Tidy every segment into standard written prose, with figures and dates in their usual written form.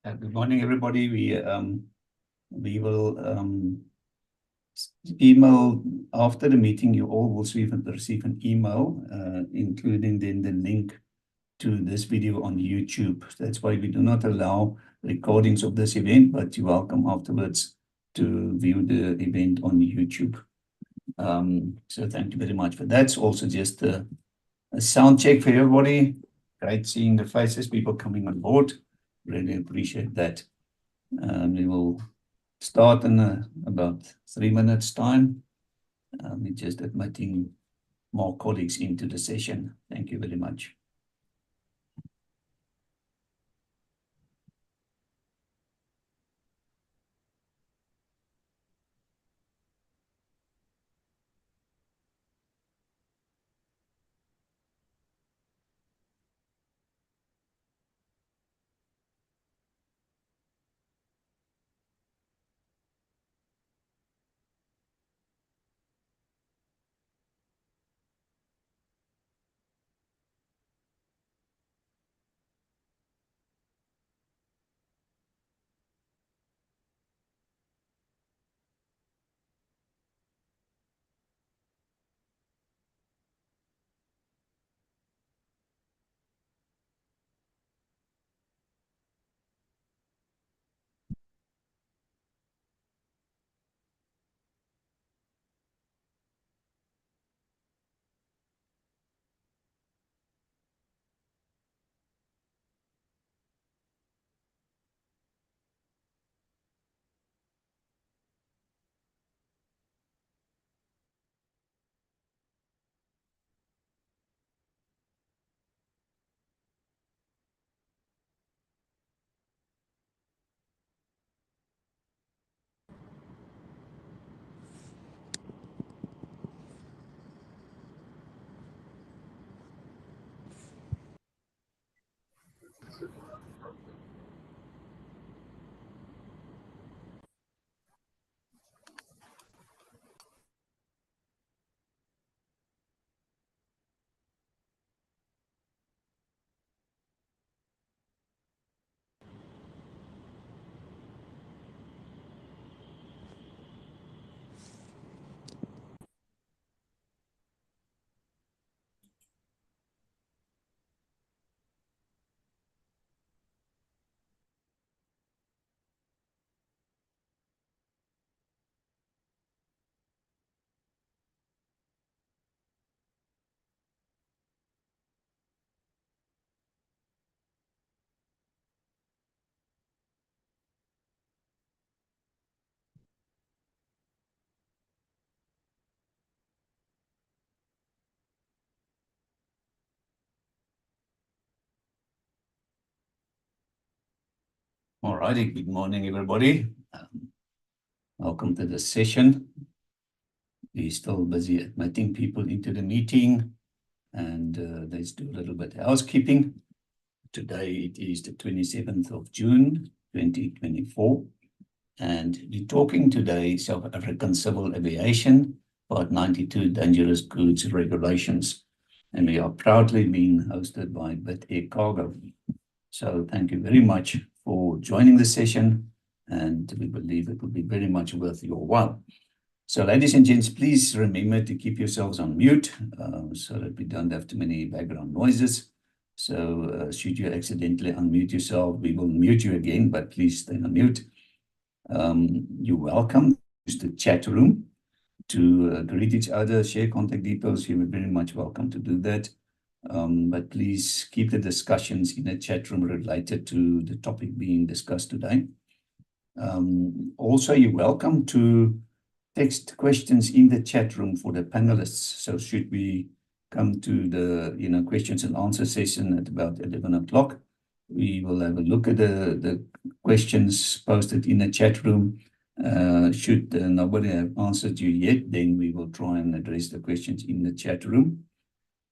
Good morning, everybody. We will email after the meeting. You all will receive an email, including then the link to this video on YouTube. That's why we do not allow recordings of this event, but you're welcome afterwards to view the event on YouTube. So thank you very much for that. It's also just a sound check for everybody. Great seeing the faces, people coming on board. Really appreciate that. We will start in about 3 minutes time. We're just admitting more colleagues into the session. Thank you very much. All righty. Good morning, everybody. Welcome to the session. We're still busy admitting people into the meeting, and let's do a little bit of housekeeping. Today it is the 27th of June, 2024, and we're talking today South African Civil Aviation, Part 92, Dangerous Goods Regulations, and we are proudly being hosted by BidAir Cargo. So thank you very much for joining the session, and we believe it will be very much worth your while. So ladies and gents, please remember to keep yourselves on mute so that we don't have too many background noises. So should you accidentally unmute yourself, we will mute you again, but please stay on mute. You're welcome to use the chat room to greet each other, share contact details. You're very much welcome to do that. But please keep the discussions in the chat room related to the topic being discussed today. Also, you're welcome to text questions in the chat room for the panelists. So should we come to the questions and answer session at about 11 o'clock, we will have a look at the questions posted in the chat room. Should nobody have answered you yet, then we will try and address the questions in the chat room.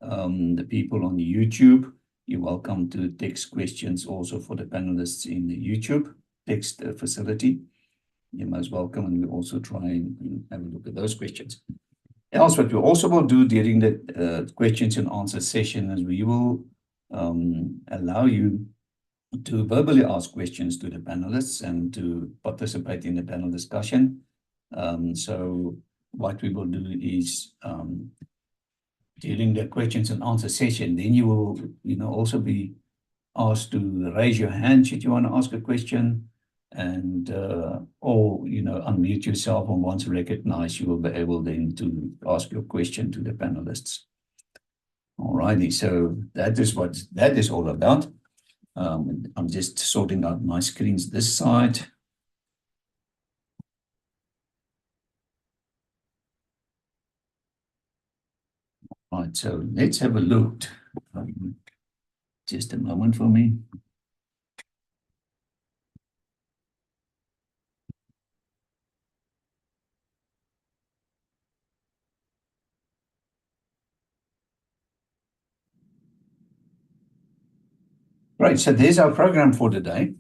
The people on YouTube, you're welcome to text questions also for the panelists in the YouTube text facility. You're most welcome, and we'll also try and have a look at those questions. Else, what we also will do during the questions and answer session is we will allow you to verbally ask questions to the panelists and to participate in the panel discussion. So what we will do is during the questions and answer session, then you will, also be asked to raise your hand should you want to ask a question, and or unmute yourself, and once recognized, you will be able then to ask your question to the panelists. Alrighty, so that is what that is all about. I'm just sorting out my screens this side. Right, so let's have a look. Just a moment for me. Right, so there's our program for today.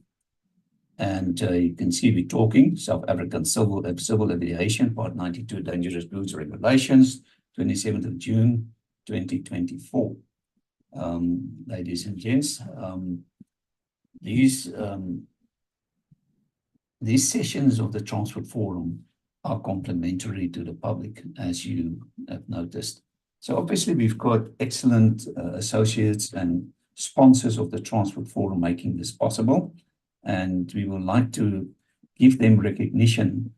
And you can see we're talking South African Civil Aviation, Part 92, Dangerous Goods Regulations, 27th of June, 2024. Ladies and gents, these sessions of the Transport Forum are complementary to the public, as you have noticed. So obviously we've got excellent associates and sponsors of the Transport Forum making this possible, and we would like to give them recognition.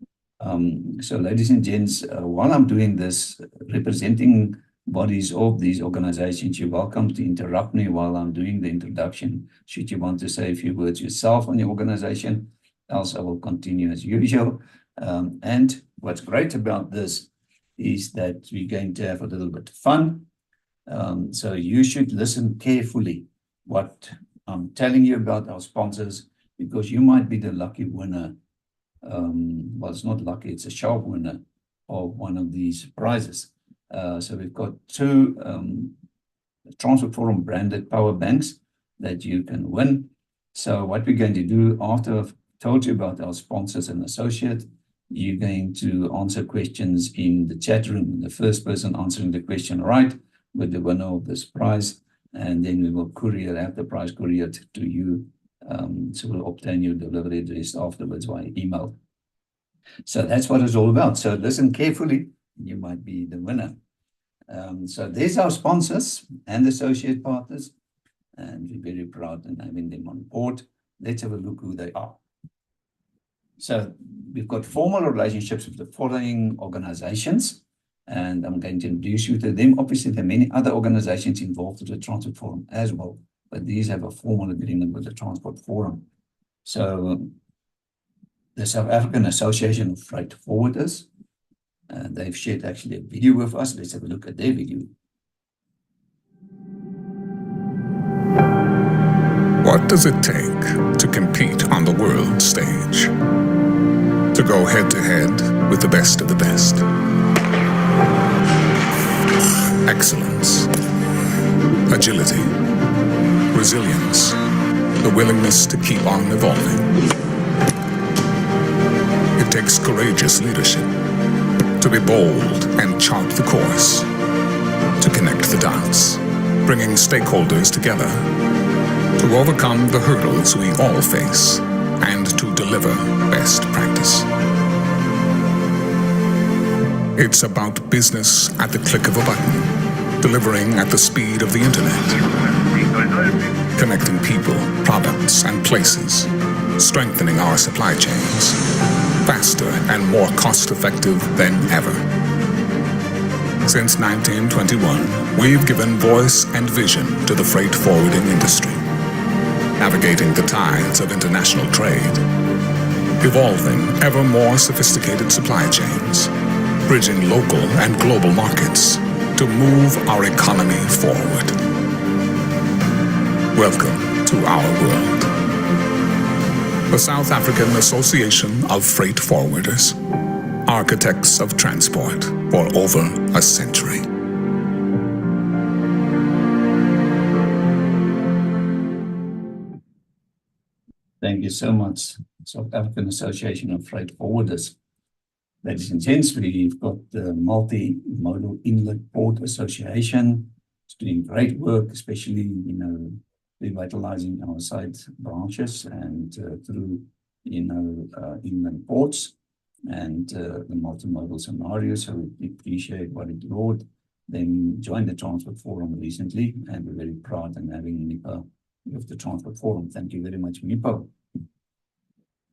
So ladies and gents, while I'm doing this, representing bodies of these organizations, you're welcome to interrupt me while I'm doing the introduction, should you want to say a few words yourself on your organization. Else I will continue as usual. And what's great about this is that we're going to have a little bit of fun. So you should listen carefully what I'm telling you about our sponsors, because you might be the lucky winner. Well, it's not lucky, it's a sharp winner of one of these prizes. So we've got two Transport Forum branded power banks that you can win. So what we're going to do after I've told you about our sponsors and associates, you're going to answer questions in the chat room. The first person answering the question right with the winner of this prize, and then we will have the prize couriered to you. So we'll obtain your delivery address afterwards via email. So that's what it's all about. So listen carefully, you might be the winner. So there's our sponsors and associate partners, and we're very proud in having them on board. Let's have a look who they are. So we've got formal relationships with the following organizations, and I'm going to introduce you to them. Obviously, there are many other organizations involved with the Transport Forum as well, but these have a formal agreement with the Transport Forum. So the South African Association of Freight Forwarders, they've shared actually a video with us. Let's have a look at their video. What does it take to compete on the world stage? To go head-to-head with the best of the best? Excellence, agility, resilience, the willingness to keep on evolving. It takes courageous leadership to be bold and chart the course, to connect the dots, bringing stakeholders together, to overcome the hurdles we all face, and to deliver best practice. It's about business at the click of a button, delivering at the speed of the internet, connecting people, products, and places, strengthening our supply chains, faster and more cost-effective than ever. Since 1921, we've given voice and vision to the freight forwarding industry, navigating the tides of international trade, evolving ever more sophisticated supply chains, bridging local and global markets to move our economy forward. Welcome to our world. The South African Association of Freight Forwarders, architects of transport for over a century. Thank you so much, South African Association of Freight Forwarders. Ladies and gents, we've got the Multimodal Inlet Port Association. It's doing great work, especially, revitalizing our site branches and through, inland ports and the multimodal scenario. So we appreciate what it brought. Then joined the Transport Forum recently, and we're very proud in having Mipo with the Transport Forum. Thank you very much, Mipo.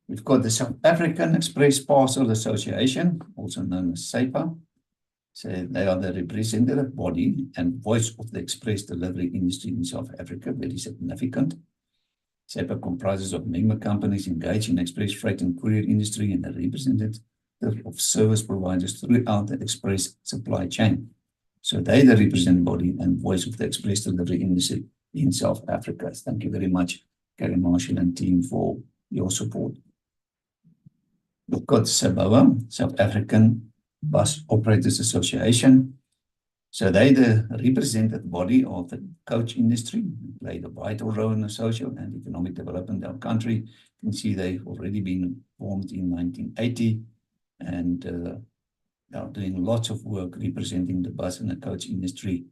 We've got the South African Express Parcel Association, also known as SAPA. So they are the representative body and voice of the express delivery industry in South Africa, very significant. SAPA comprises of member companies engaged in express freight and courier industry and a representative of service providers throughout the express supply chain. So they're the representative body and voice of the express delivery industry in South Africa. Thank you very much, Gary Marshall and team, for your support. We've got SABOA, South African Bus Operators Association. So they're the representative body of the coach industry, played a vital role in the social and economic development of our country. You can see they've already been formed in 1980 and are doing lots of work representing the bus and the coach industry.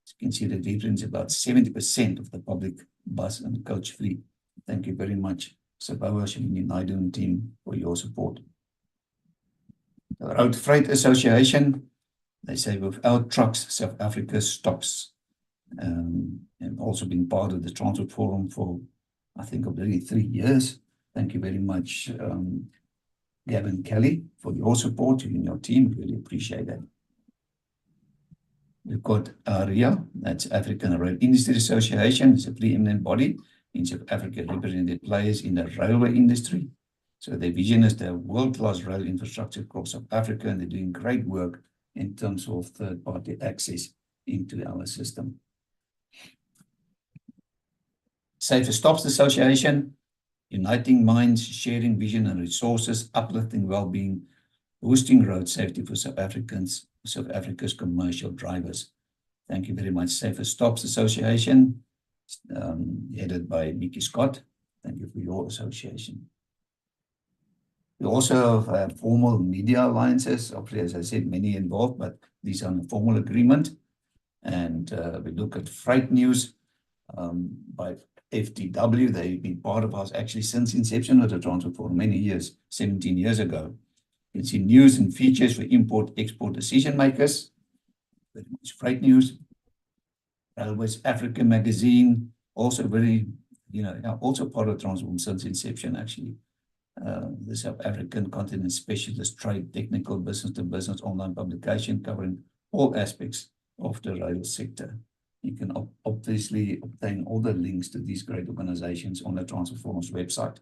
As you can see, that represents about 70% of the public bus and coach fleet. Thank you very much, SABOA, Shalini Naidu and team, for your support. The Road Freight Association, they say without trucks, South Africa stops. And also been part of the Transport Forum for, I think, already 3 years. Thank you very much, Gavin Kelly, for your support and your team. Really appreciate that. We've got ARIA, that's African Rail Industry Association. It's a preeminent body in South Africa, representing players in the railway industry. So their vision is to have world-class rail infrastructure across South Africa, and they're doing great work in terms of third-party access into our system. Safer Stops Association, uniting minds, sharing vision and resources, uplifting well-being, boosting road safety for South Africa's commercial drivers. Thank you very much, Safer Stops Association, headed by Mickey Scott. Thank you for your association. We also have formal media alliances. Obviously, as I said, many involved, but these are in a formal agreement. And we look at Freight News by FTW. They've been part of us actually since inception of the Transport for many years, 17 years ago. You can see news and features for import-export decision makers. Very much Freight News. Railways Africa magazine, also very, also part of Transport since inception actually. The South African Continent Specialist Trade Technical Business-to-Business online publication covering all aspects of the rail sector. You can obviously obtain all the links to these great organizations on the Transport Forum's website.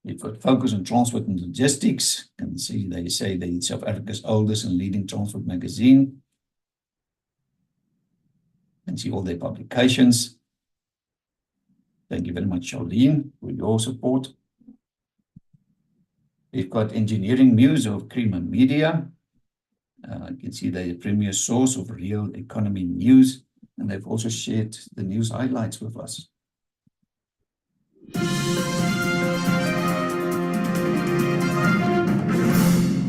We've got Focus on Transport and Logistics. You can see they say they're South Africa's oldest and leading transport magazine. You can see all their publications. Thank you very much, Charlene, for your support. We've got Engineering News of Creamer Media. You can see they're the premier source of real economy news, and they've also shared the news highlights with us.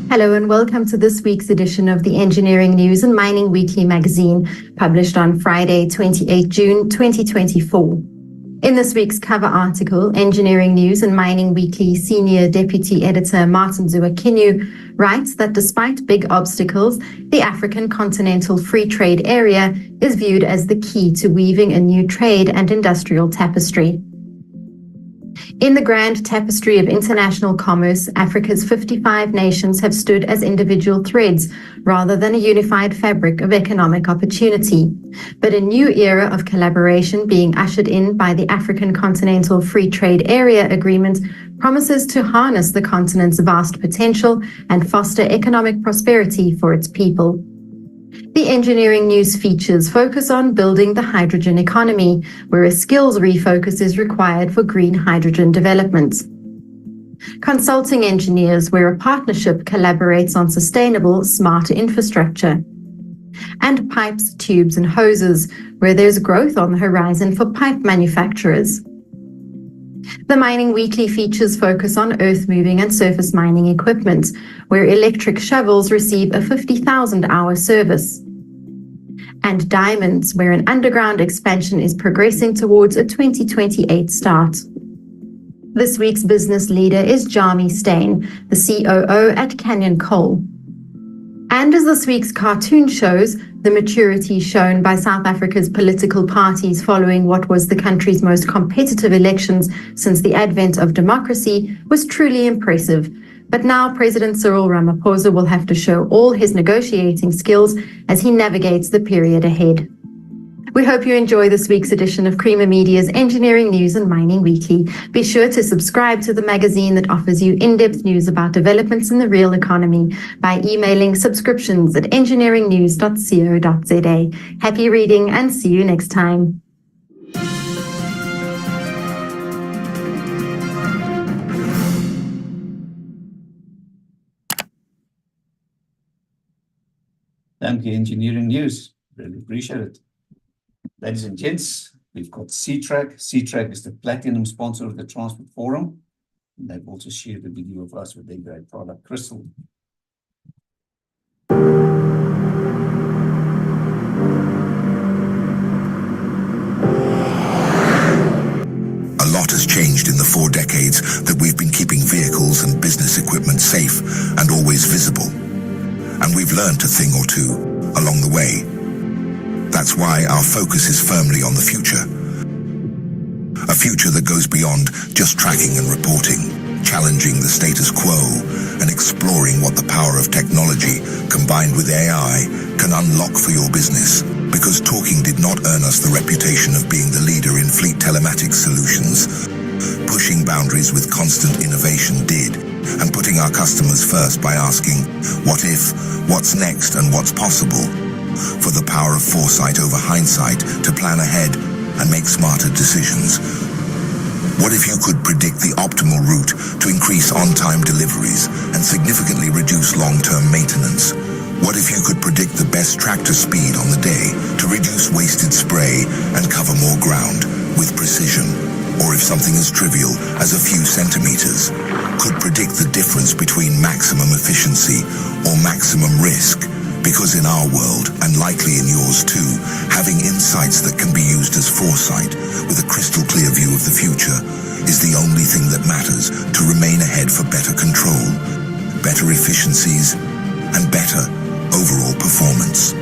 Hello and welcome to this week's edition of the Engineering News and Mining Weekly magazine, published on Friday, 28 June 2024. In this week's cover article, Engineering News and Mining Weekly Senior Deputy Editor Martin Zuakinyu writes that despite big obstacles, the African Continental Free Trade Area is viewed as the key to weaving a new trade and industrial tapestry. In the grand tapestry of international commerce, Africa's 55 nations have stood as individual threads rather than a unified fabric of economic opportunity. But a new era of collaboration being ushered in by the African Continental Free Trade Area Agreement promises to harness the continent's vast potential and foster economic prosperity for its people. The Engineering News features focus on building the hydrogen economy, where a skills refocus is required for green hydrogen development. Consulting engineers, where a partnership collaborates on sustainable, smarter infrastructure. And pipes, tubes, and hoses, where there's growth on the horizon for pipe manufacturers. The Mining Weekly features focus on earth-moving and surface mining equipment, where electric shovels receive a 50,000-hour service. and diamonds, where an underground expansion is progressing towards a 2028 start. This week's business leader is Jami Steyn, the COO at Canyon Coal. And as this week's cartoon shows, the maturity shown by South Africa's political parties following what was the country's most competitive elections since the advent of democracy was truly impressive. But now President Cyril Ramaphosa will have to show all his negotiating skills as he navigates the period ahead. We hope you enjoy this week's edition of Creamer Media's Engineering News and Mining Weekly. Be sure to subscribe to the magazine that offers you in-depth news about developments in the real economy by emailing subscriptions@engineeringnews.co.za. Happy reading and see you next time. Thank you, Engineering News. Really appreciate it. Ladies and gents, we've got C-Track. C-Track is the platinum sponsor of the Transport Forum. And they've also shared a video of us with their great product, Crystal. A lot has changed in the 4 decades that we've been keeping vehicles and business equipment safe and always visible. And we've learned a thing or two along the way. That's why our focus is firmly on the future. A future that goes beyond just tracking and reporting, challenging the status quo and exploring what the power of technology combined with AI can unlock for your business. Because talking did not earn us the reputation of being the leader in fleet telematics solutions. Pushing boundaries with constant innovation did, and putting our customers first by asking, what if, what's next, and what's possible? For the power of foresight over hindsight to plan ahead and make smarter decisions. What if you could predict the optimal route to increase on-time deliveries and significantly reduce long-term maintenance? What if you could predict the best tractor speed on the day to reduce wasted spray and cover more ground with precision? Or if something as trivial as a few centimeters could predict the difference between maximum efficiency or maximum risk? Because in our world, and likely in yours too, having insights that can be used as foresight with a crystal clear view of the future is the only thing that matters to remain ahead for better control, better efficiencies, and better overall performance.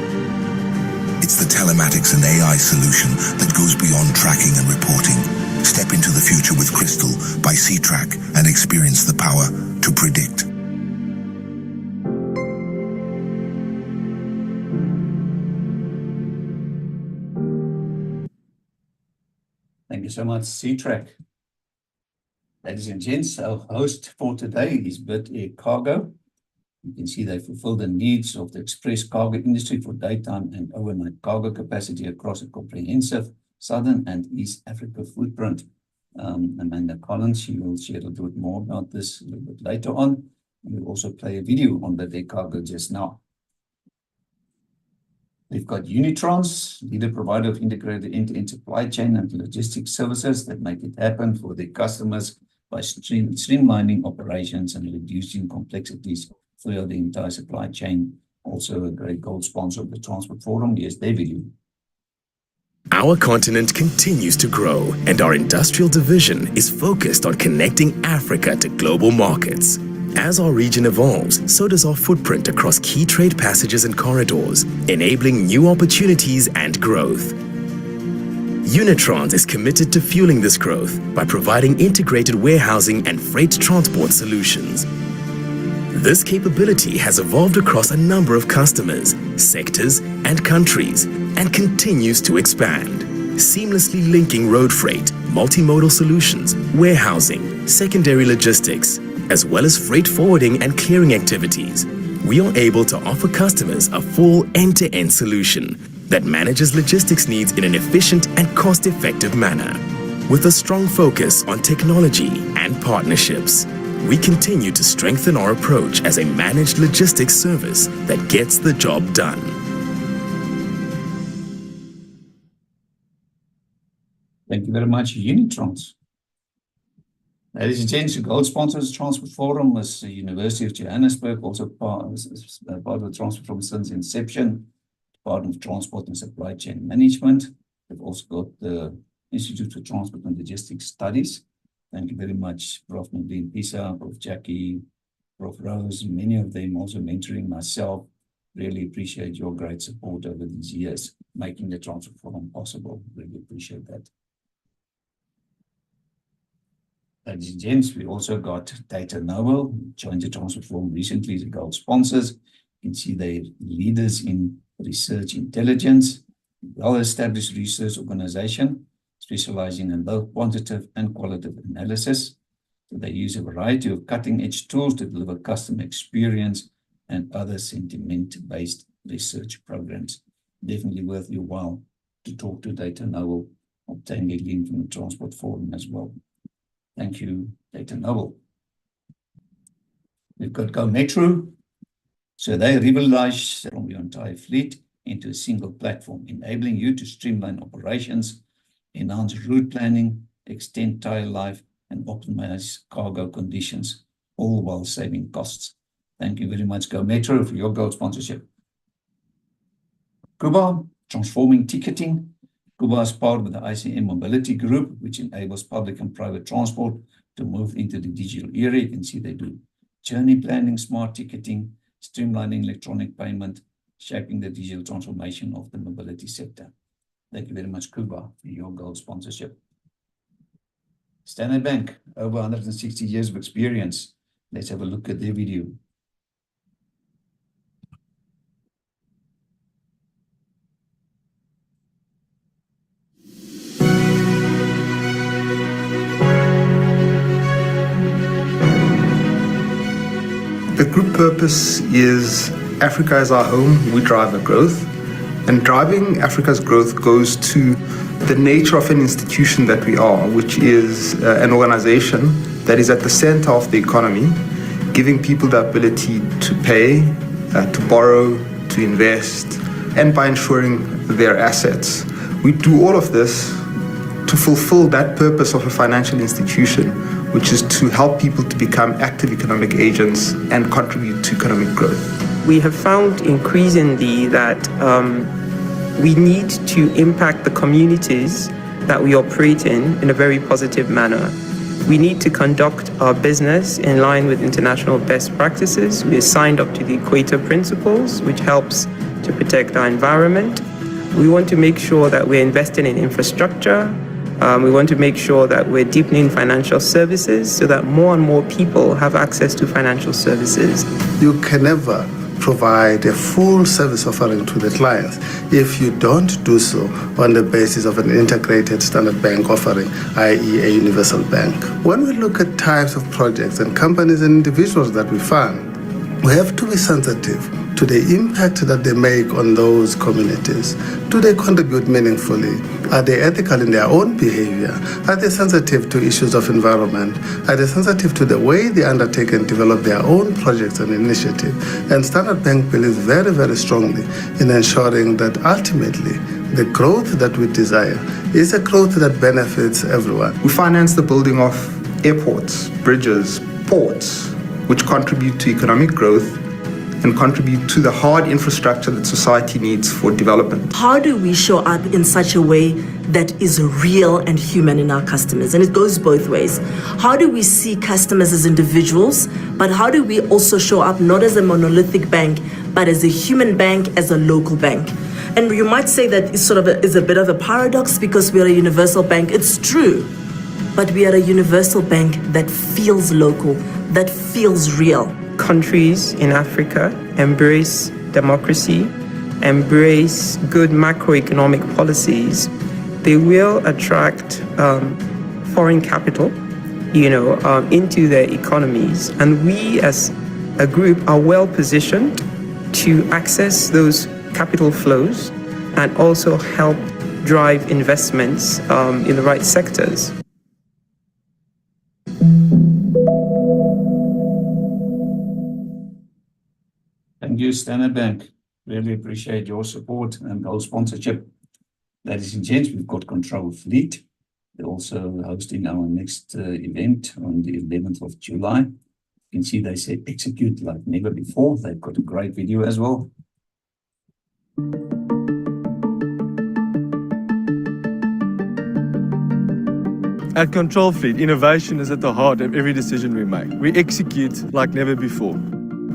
It's the telematics and AI solution that goes beyond tracking and reporting. Step into the future with Crystal by C-Track and experience the power to predict. Thank you so much, C-Track. Ladies and gents, our host for today is BidAir Cargo. You can see they fulfill the needs of the express cargo industry for daytime and overnight cargo capacity across a comprehensive Southern and East Africa footprint. Amanda Collins, she will share a little bit more about this a little bit later on. We'll also play a video on BidAir Cargo just now. We've got Unitrans, leader provider of integrated end-to-end supply chain and logistics services that make it happen for their customers by streamlining operations and reducing complexities throughout the entire supply chain. Also a great gold sponsor of the Transport Forum. Here's their video. Our continent continues to grow, and our industrial division is focused on connecting Africa to global markets. As our region evolves, so does our footprint across key trade passages and corridors, enabling new opportunities and growth. Unitrans is committed to fueling this growth by providing integrated warehousing and freight transport solutions. This capability has evolved across a number of customers, sectors, and countries, and continues to expand, seamlessly linking road freight, multimodal solutions, warehousing, secondary logistics, as well as freight forwarding and clearing activities. We are able to offer customers a full end-to-end solution that manages logistics needs in an efficient and cost-effective manner. With a strong focus on technology and partnerships, we continue to strengthen our approach as a managed logistics service that gets the job done. Thank you very much, Unitrans. Ladies and gents, the gold sponsors Transport Forum is the University of Johannesburg, also part of the Transport Forum since inception. Department of Transport and Supply Chain Management. We've also got the Institute for Transport and Logistics Studies. Thank you very much, Prof. Nadine Pisa, Prof. Jackie, Prof. Rose, many of them also mentoring myself. Really appreciate your great support over these years, making the Transfer Forum possible. Really appreciate that. Ladies and gents, we also got Data Noble, joined the Transfer Forum recently as gold sponsors. You can see they're leaders in research intelligence, well-established research organization, specializing in both quantitative and qualitative analysis. So they use a variety of cutting-edge tools to deliver customer experience and other sentiment-based research programs. Definitely worth your while to talk to Data Noble, obtain a link from the Transport Forum as well. Thank you, Data Noble. We've got Go Metro. So they revitalize from your entire fleet into a single platform, enabling you to streamline operations, enhance route planning, extend tire life, and optimize cargo conditions, all while saving costs. Thank you very much, Go Metro, for your gold sponsorship. Kuba, transforming ticketing. Kuba is part of the ICM Mobility Group, which enables public and private transport to move into the digital era. You can see they do journey planning, smart ticketing, streamlining electronic payment, shaping the digital transformation of the mobility sector. Thank you very much, Kuba, for your gold sponsorship. Standard Bank, over 160 years of experience. Let's have a look at their video. The group purpose is Africa is our home, we drive our growth. And driving Africa's growth goes to the nature of an institution that we are, which is an organization that is at the center of the economy, giving people the ability to pay, to borrow, to invest, and by ensuring their assets. We do all of this to fulfill that purpose of a financial institution, which is to help people to become active economic agents and contribute to economic growth. We have found increasingly that we need to impact the communities that we operate in a very positive manner. We need to conduct our business in line with international best practices. We are signed up to the Equator Principles, which helps to protect our environment. We want to make sure that we're investing in infrastructure. We want to make sure that we're deepening financial services so that more and more people have access to financial services. You can never provide a full service offering to the clients if you don't do so on the basis of an integrated Standard Bank offering, i.e. a universal bank. When we look at types of projects and companies and individuals that we fund, we have to be sensitive to the impact that they make on those communities. Do they contribute meaningfully? Are they ethical in their own behavior? Are they sensitive to issues of environment? Are they sensitive to the way they undertake and develop their own projects and initiatives? And Standard Bank believes very, very strongly in ensuring that ultimately the growth that we desire is a growth that benefits everyone. We finance the building of airports, bridges, ports, which contribute to economic growth and contribute to the hard infrastructure that society needs for development. How do we show up in such a way that is real and human in our customers? And it goes both ways. How do we see customers as individuals, but how do we also show up not as a monolithic bank, but as a human bank, as a local bank? And you might say that is a bit of a paradox because we are a universal bank. It's true, but we are a universal bank that feels local, that feels real. Countries in Africa embrace democracy, embrace good macroeconomic policies, they will attract foreign capital, into their economies. And we as a group are well positioned to access those capital flows and also help drive investments in the right sectors. Thank you, Standard Bank. Really appreciate your support and gold sponsorship. Ladies and gents, we've got Control Fleet. They're also hosting our next event on the 11th of July. You can see they say execute like never before. They've got a great video as well. At Control Fleet, innovation is at the heart of every decision we make. We execute like never before.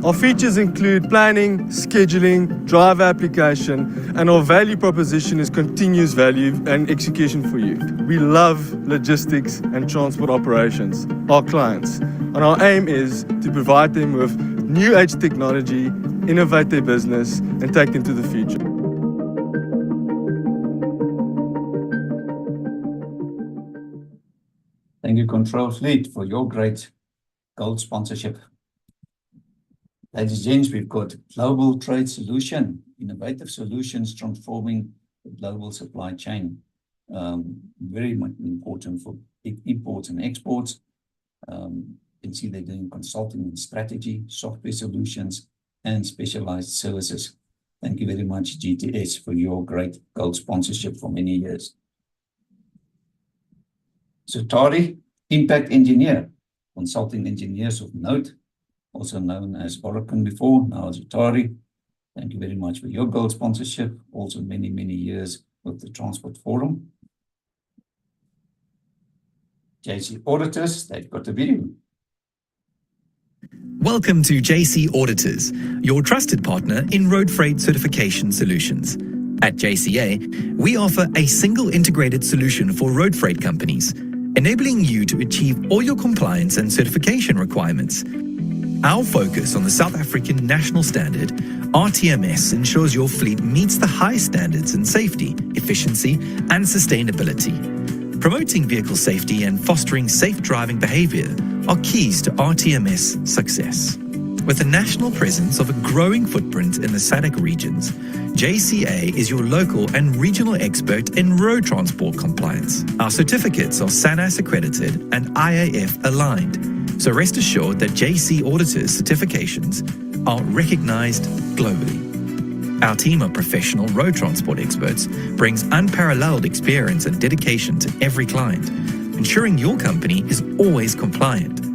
Our features include planning, scheduling, driver application, and our value proposition is continuous value and execution for you. We love logistics and transport operations, our clients, and our aim is to provide them with new age technology, innovate their business, and take them to the future. Thank you, Control Fleet, for your great gold sponsorship. Ladies and gents, we've got Global Trade Solution, innovative solutions transforming the global supply chain. Very much important for imports and exports. You can see they're doing consulting and strategy, software solutions, and specialized services. Thank you very much, GTS, for your great gold sponsorship for many years. Zutari, Impact Engineer, consulting engineers of note, also known as Oracle before, now Zutari. Thank you very much for your gold sponsorship, also many, many years with the Transport Forum. JC Auditors, they've got a video. Welcome to JC Auditors, your trusted partner in road freight certification solutions. At JCA, we offer a single integrated solution for road freight companies, enabling you to achieve all your compliance and certification requirements. Our focus on the South African national standard, RTMS, ensures your fleet meets the high standards in safety, efficiency, and sustainability. Promoting vehicle safety and fostering safe driving behavior are keys to RTMS success. With a national presence of a growing footprint in the SADC regions, JCA is your local and regional expert in road transport compliance. Our certificates are SANAS accredited and IAF aligned, so rest assured that JC Auditors certifications are recognized globally. Our team of professional road transport experts brings unparalleled experience and dedication to every client, ensuring your company is always compliant.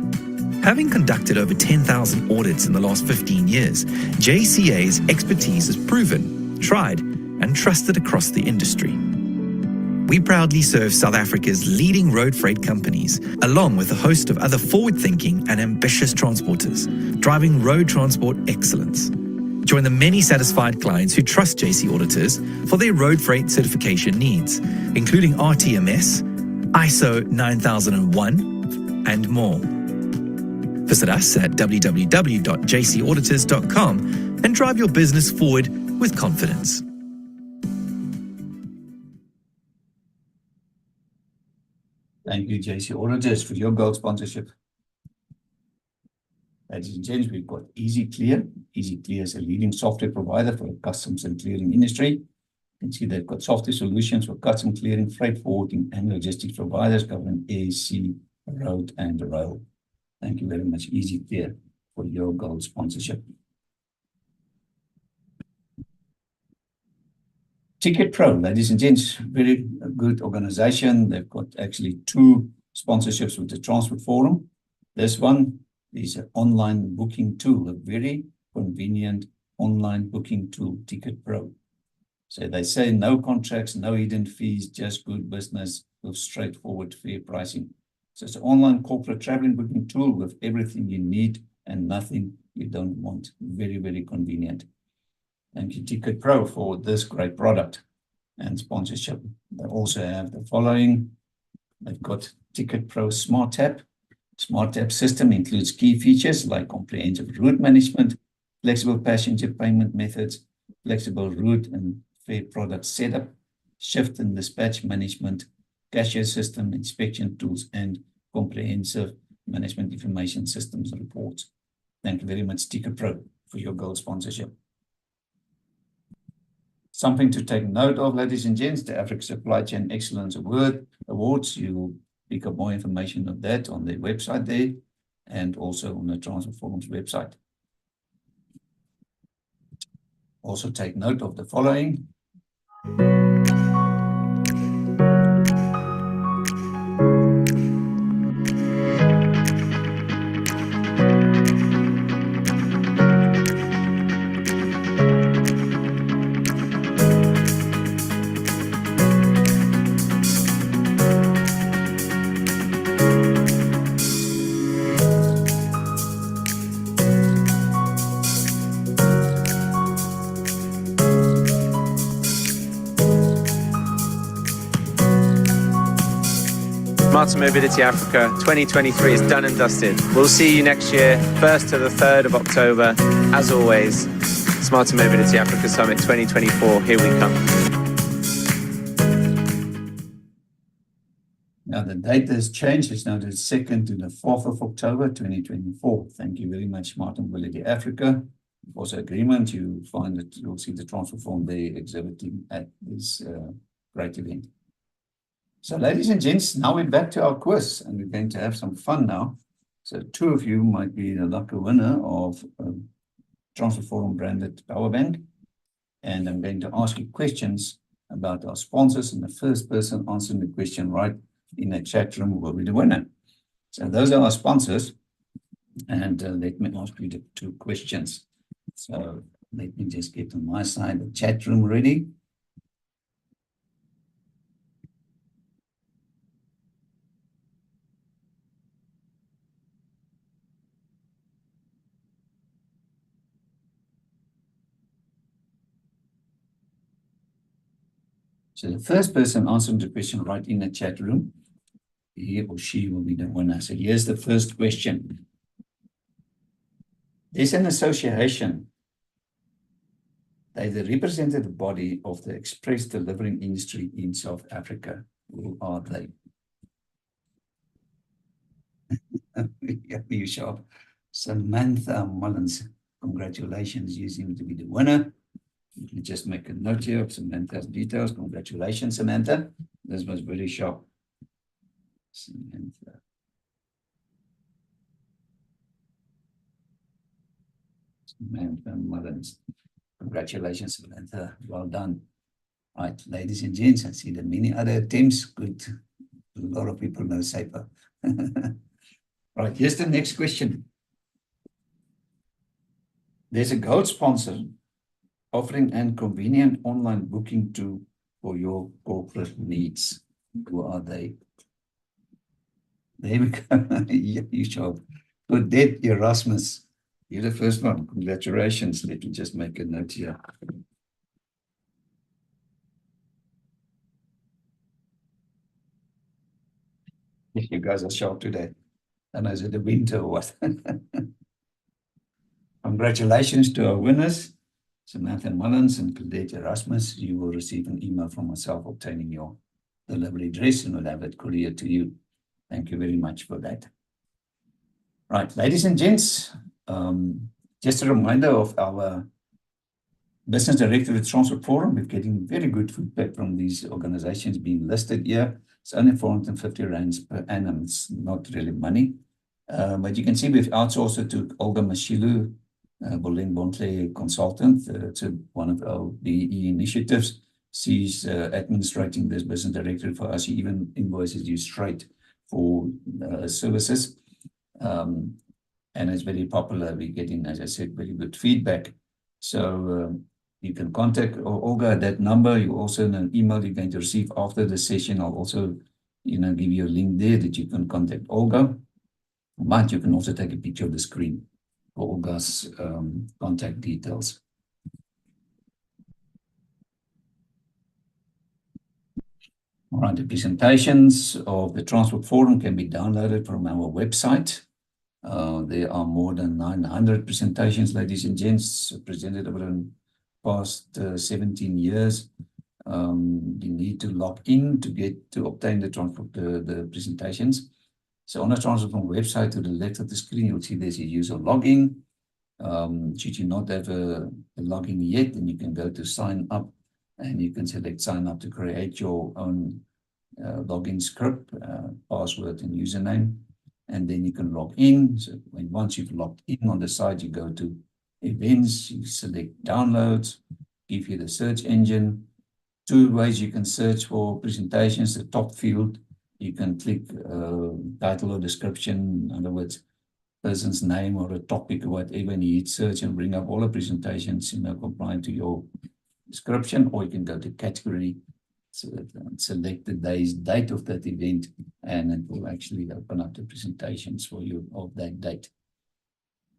Having conducted over 10,000 audits in the last 15 years, JCA's expertise is proven, tried, and trusted across the industry. We proudly serve South Africa's leading road freight companies, along with a host of other forward-thinking and ambitious transporters, driving road transport excellence. Join the many satisfied clients who trust JC Auditors for their road freight certification needs, including RTMS, ISO 9001, and more. Visit us at www.jcauditors.com and drive your business forward with confidence. Thank you, JC Auditors, for your gold sponsorship. Ladies and gents, we've got EasyClear. EasyClear is a leading software provider for the customs and clearing industry. You can see they've got software solutions for customs clearing, freight forwarding, and logistics providers covering air, sea, road, and rail. Thank you very much, EasyClear, for your gold sponsorship. Ticket Pro, ladies and gents, very good organization. They've got actually 2 sponsorships with the Transport Forum. This one is an online booking tool, a very convenient online booking tool, Ticket Pro. So they say no contracts, no hidden fees, just good business with straightforward fair pricing. So it's an online corporate traveling booking tool with everything you need and nothing you don't want. Very, very convenient. Thank you, Ticket Pro, for this great product and sponsorship. They also have the following. They've got Ticket Pro Smart Tab. Smart Tab system includes key features like comprehensive route management, flexible passenger payment methods, flexible route and fare product setup, shift and dispatch management, cashier system, inspection tools, and comprehensive management information systems reports. Thank you very much, Ticket Pro, for your gold sponsorship. Something to take note of, ladies and gents, the Africa Supply Chain Excellence Awards. You will pick up more information of that on their website there and also on the Transport Forum's website. Also take note of the following. Smarter Mobility Africa 2023 is done and dusted. We'll see you next year, 1st to the 3rd of October. As always, Smarter Mobility Africa Summit 2024, here we come. Now the date has changed. It's now the 2nd to the 4th of October 2024. Thank you very much, Smarter Mobility Africa. Also agreement, you find that you'll see the transfer form there exhibiting at this great event. So ladies and gents, now we're back to our quiz and we're going to have some fun now. So 2 of you might be the lucky winner of Transfer Forum branded power bank. And I'm going to ask you questions about our sponsors, and the first person answering the question right in the chat room will be the winner. So those are our sponsors. And let me ask you the 2 questions. So let me just get on my side the chat room ready. So the first person answering the question right in the chat room, he or she will be the winner. So here's the first question. There's an association. They're the representative body of the express delivering industry in South Africa. Who are they? You sharp. Samantha Mullins. Congratulations, you seem to be the winner. You can just make a note here of Samantha's details. Congratulations, Samantha. This was very sharp. Samantha. Samantha Mullins. Congratulations, Samantha. Well done. Right, ladies and gents, I see the many other attempts. Good. A lot of people know SAPA. Right, here's the next question. There's a gold sponsor offering a convenient online booking tool for your corporate needs. Who are they? There we go. You sharp. Odette Erasmus. You're the first one. Congratulations. Let me just make a note here. You guys are sharp today. And is it the winter or what? Congratulations to our winners, Samantha Mullins and Claudette Erasmus. You will receive an email from myself obtaining your delivery address and we'll have it couriered to you. Thank you very much for that. Right, ladies and gents, just a reminder of our Business Director at Transport Forum. We're getting very good feedback from these organizations being listed here. It's only 450 rands per annum. It's not really money. But you can see we've outsourced it to Olga Mashilu, Bolin Bontle consultant. It's one of our BE initiatives. She's administrating this business directory for us. She even invoices you straight for services. And it's very popular. We're getting, as I said, very good feedback. So you can contact Olga at that number. You also in an email you're going to receive after the session. I'll also, give you a link there that you can contact Olga. But you can also take a picture of the screen for Olga's contact details. All right, the presentations of the Transport Forum can be downloaded from our website. There are more than 900 presentations, ladies and gents, presented over the past 17 years. You need to log in to obtain the presentations. So on the Transport Forum website, to the left of the screen, you'll see there's a user login. Should you not have a login yet, then you can go to sign up and you can select sign up to create your own login script, password and username. And then you can log in. So once you've logged in on the site, you go to events, you select downloads, give you the search engine. 2 ways you can search for presentations. The top field, you can click title or description, in other words, person's name or a topic or whatever, and you hit search and bring up all the presentations, compliant to your description, or you can go to category, select the date of that event, and it will actually open up the presentations for you of that date.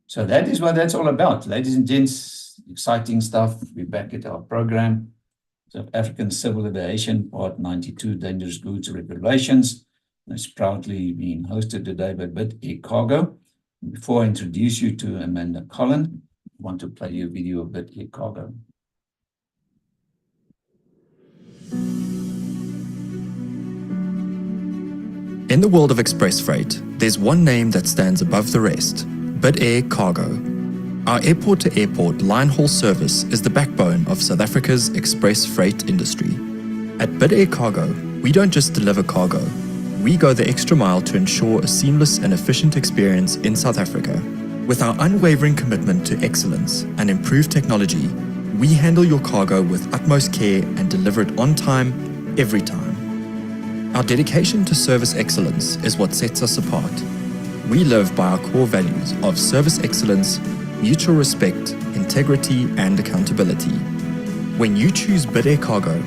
So that is what that's all about. Ladies and gents, exciting stuff. We're back at our program. South African Civil Aviation, Part 92, Dangerous Goods Regulations. It's proudly being hosted today by BidAir Cargo. Before I introduce you to Amanda Collin, I want to play you a video of BidAir Cargo. In the world of express freight, there's one name that stands above the rest: BidAir Cargo. Our airport-to-airport line haul service is the backbone of South Africa's express freight industry. At BidAir Cargo, we don't just deliver cargo. We go the extra mile to ensure a seamless and efficient experience in South Africa. With our unwavering commitment to excellence and improved technology, we handle your cargo with utmost care and deliver it on time, every time. Our dedication to service excellence is what sets us apart. We live by our core values of service excellence, mutual respect, integrity, and accountability. When you choose BidAir Cargo,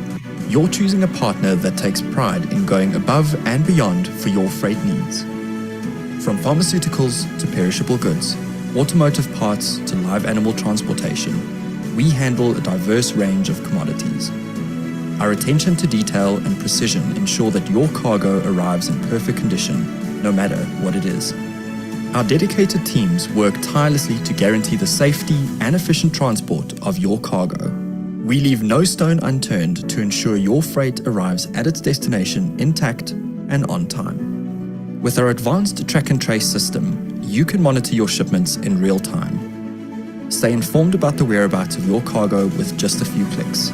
you're choosing a partner that takes pride in going above and beyond for your freight needs. From pharmaceuticals to perishable goods, automotive parts to live animal transportation, we handle a diverse range of commodities. Our attention to detail and precision ensure that your cargo arrives in perfect condition, no matter what it is. Our dedicated teams work tirelessly to guarantee the safety and efficient transport of your cargo. We leave no stone unturned to ensure your freight arrives at its destination intact and on time. With our advanced track and trace system, you can monitor your shipments in real time. Stay informed about the whereabouts of your cargo with just a few clicks.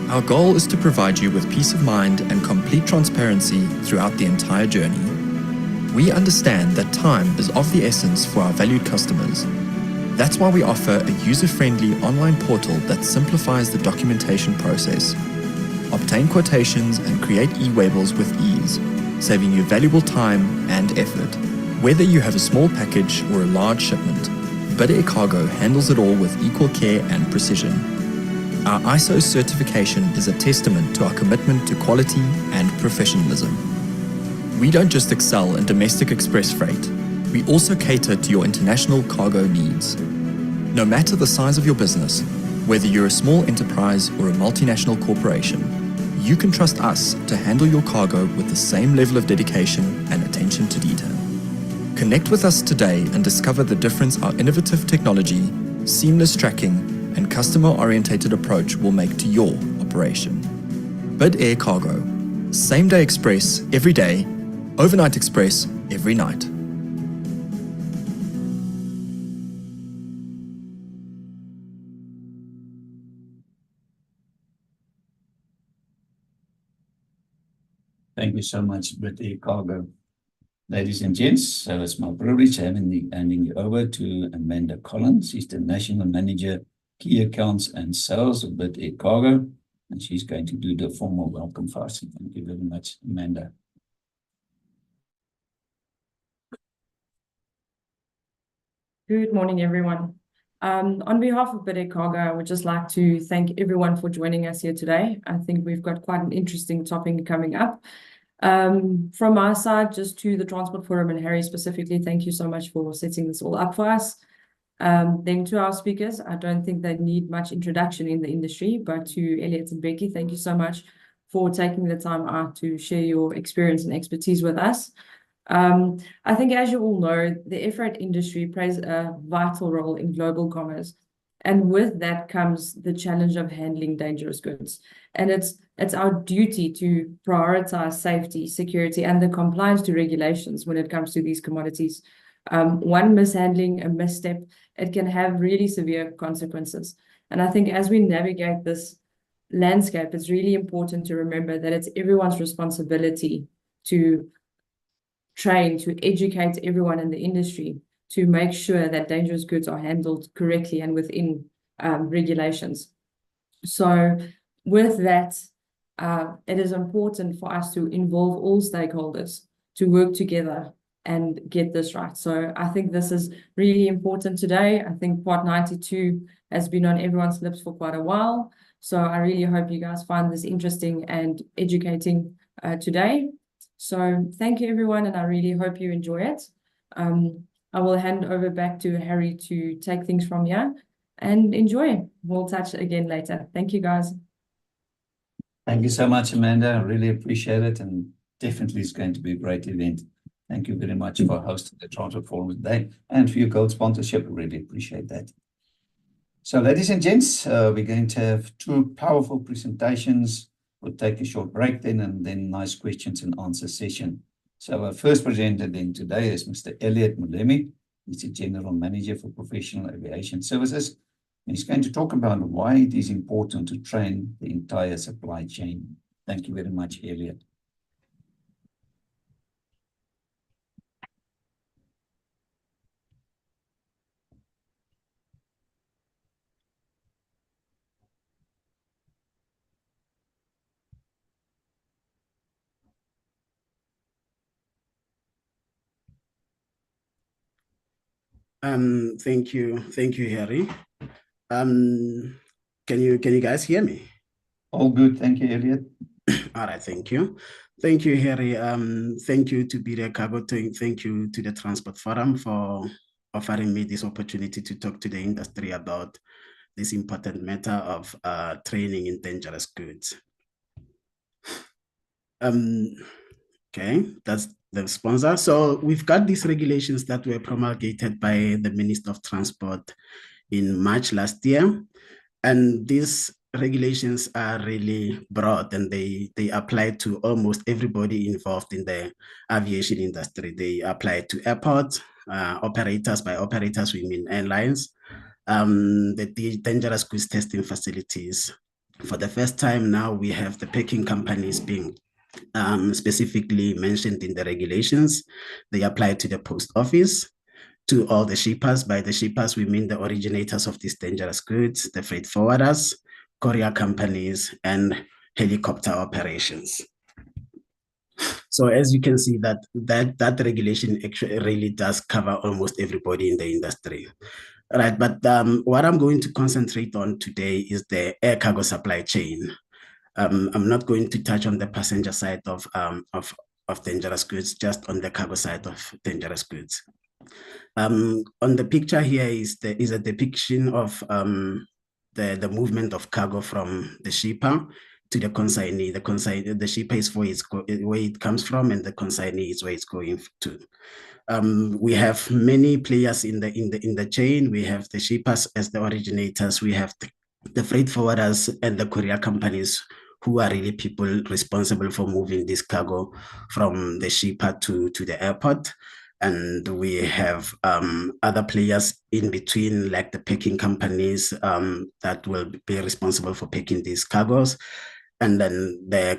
Our goal is to provide you with peace of mind and complete transparency throughout the entire journey. We understand that time is of the essence for our valued customers. That's why we offer a user-friendly online portal that simplifies the documentation process. Obtain quotations and create e-labels with ease, saving you valuable time and effort. Whether you have a small package or a large shipment, BidAir Cargo handles it all with equal care and precision. Our ISO certification is a testament to our commitment to quality and professionalism. We don't just excel in domestic express freight, we also cater to your international cargo needs. No matter the size of your business, whether you're a small enterprise or a multinational corporation, you can trust us to handle your cargo with the same level of dedication and attention to detail. Connect with us today and discover the difference our innovative technology, seamless tracking, and customer-orientated approach will make to your operation. BidAir Cargo. Same-day express every day, overnight express every night. Thank you so much, BidAir Cargo. Ladies and gents, so it's my privilege handing you over to Amanda Collin. She's the National Manager, Key Accounts and Sales of BidAir Cargo, and she's going to do the formal welcome for us. Thank you very much, Amanda. Good morning, everyone. On behalf of BidAir Cargo, I would just like to thank everyone for joining us here today. I think we've got quite an interesting topic coming up. From our side, just to the Transport Forum and Harry specifically, thank you so much for setting this all up for us. Then to our speakers, I don't think they need much introduction in the industry, but to Elliot and Becky, thank you so much for taking the time out to share your experience and expertise with us. I think, as you all know, the air freight industry plays a vital role in global commerce. And with that comes the challenge of handling dangerous goods. And it's our duty to prioritize safety, security, and the compliance to regulations when it comes to these commodities. One mishandling, a misstep, it can have really severe consequences. And I think as we navigate this landscape, it's really important to remember that it's everyone's responsibility to train, to educate everyone in the industry to make sure that dangerous goods are handled correctly and within regulations. So with that, it is important for us to involve all stakeholders to work together and get this right. So I think this is really important today. I think Part 92 has been on everyone's lips for quite a while. So I really hope you guys find this interesting and educating today. So thank you, everyone, and I really hope you enjoy it. I will hand over back to Harry to take things from here and enjoy. We'll touch again later. Thank you, guys. Thank you so much, Amanda. I really appreciate it. And definitely is going to be a great event. Thank you very much for hosting the Transport Forum today and for your gold sponsorship. I really appreciate that. So, ladies and gents, we're going to have two powerful presentations. We'll take a short break then, and then nice questions and answer session. So our first presenter then today is Mr. Elliot Mulemi. He's the General Manager for Professional Aviation Services. And he's going to talk about why it is important to train the entire supply chain. Thank you very much, Elliot. Thank you, Harry. Can you guys hear me? All good, thank you, Elliot. All right, thank you, Harry. Thank you to BidAir Cargo. Thank you to the Transport Forum for offering me this opportunity to talk to the industry about this important matter of training in dangerous goods. Okay, that's the sponsor. So we've got these regulations that were promulgated by the Minister of Transport in March last year. And these regulations are really broad, and they apply to almost everybody involved in the aviation industry. They apply to airports, operators. By operators, we mean airlines, the dangerous goods testing facilities. For the first time now, we have the packing companies being specifically mentioned in the regulations. They apply to the post office, to all the shippers. By the shippers, we mean the originators of these dangerous goods, the freight forwarders, courier companies, and helicopter operations. So as you can see, that regulation actually really does cover almost everybody in the industry. Right, but what I'm going to concentrate on today is the air cargo supply chain. I'm not going to touch on the passenger side of dangerous goods, just on the cargo side of dangerous goods. On the picture here is a depiction of the movement of cargo from the shipper to the consignee. The shipper is where it comes from, and the consignee is where it's going to. We have many players in the chain. We have the shippers as the originators. We have the freight forwarders and the courier companies, who are really people responsible for moving this cargo from the shipper to the airport. And we have other players in between, like the packing companies that will be responsible for packing these cargos, and then the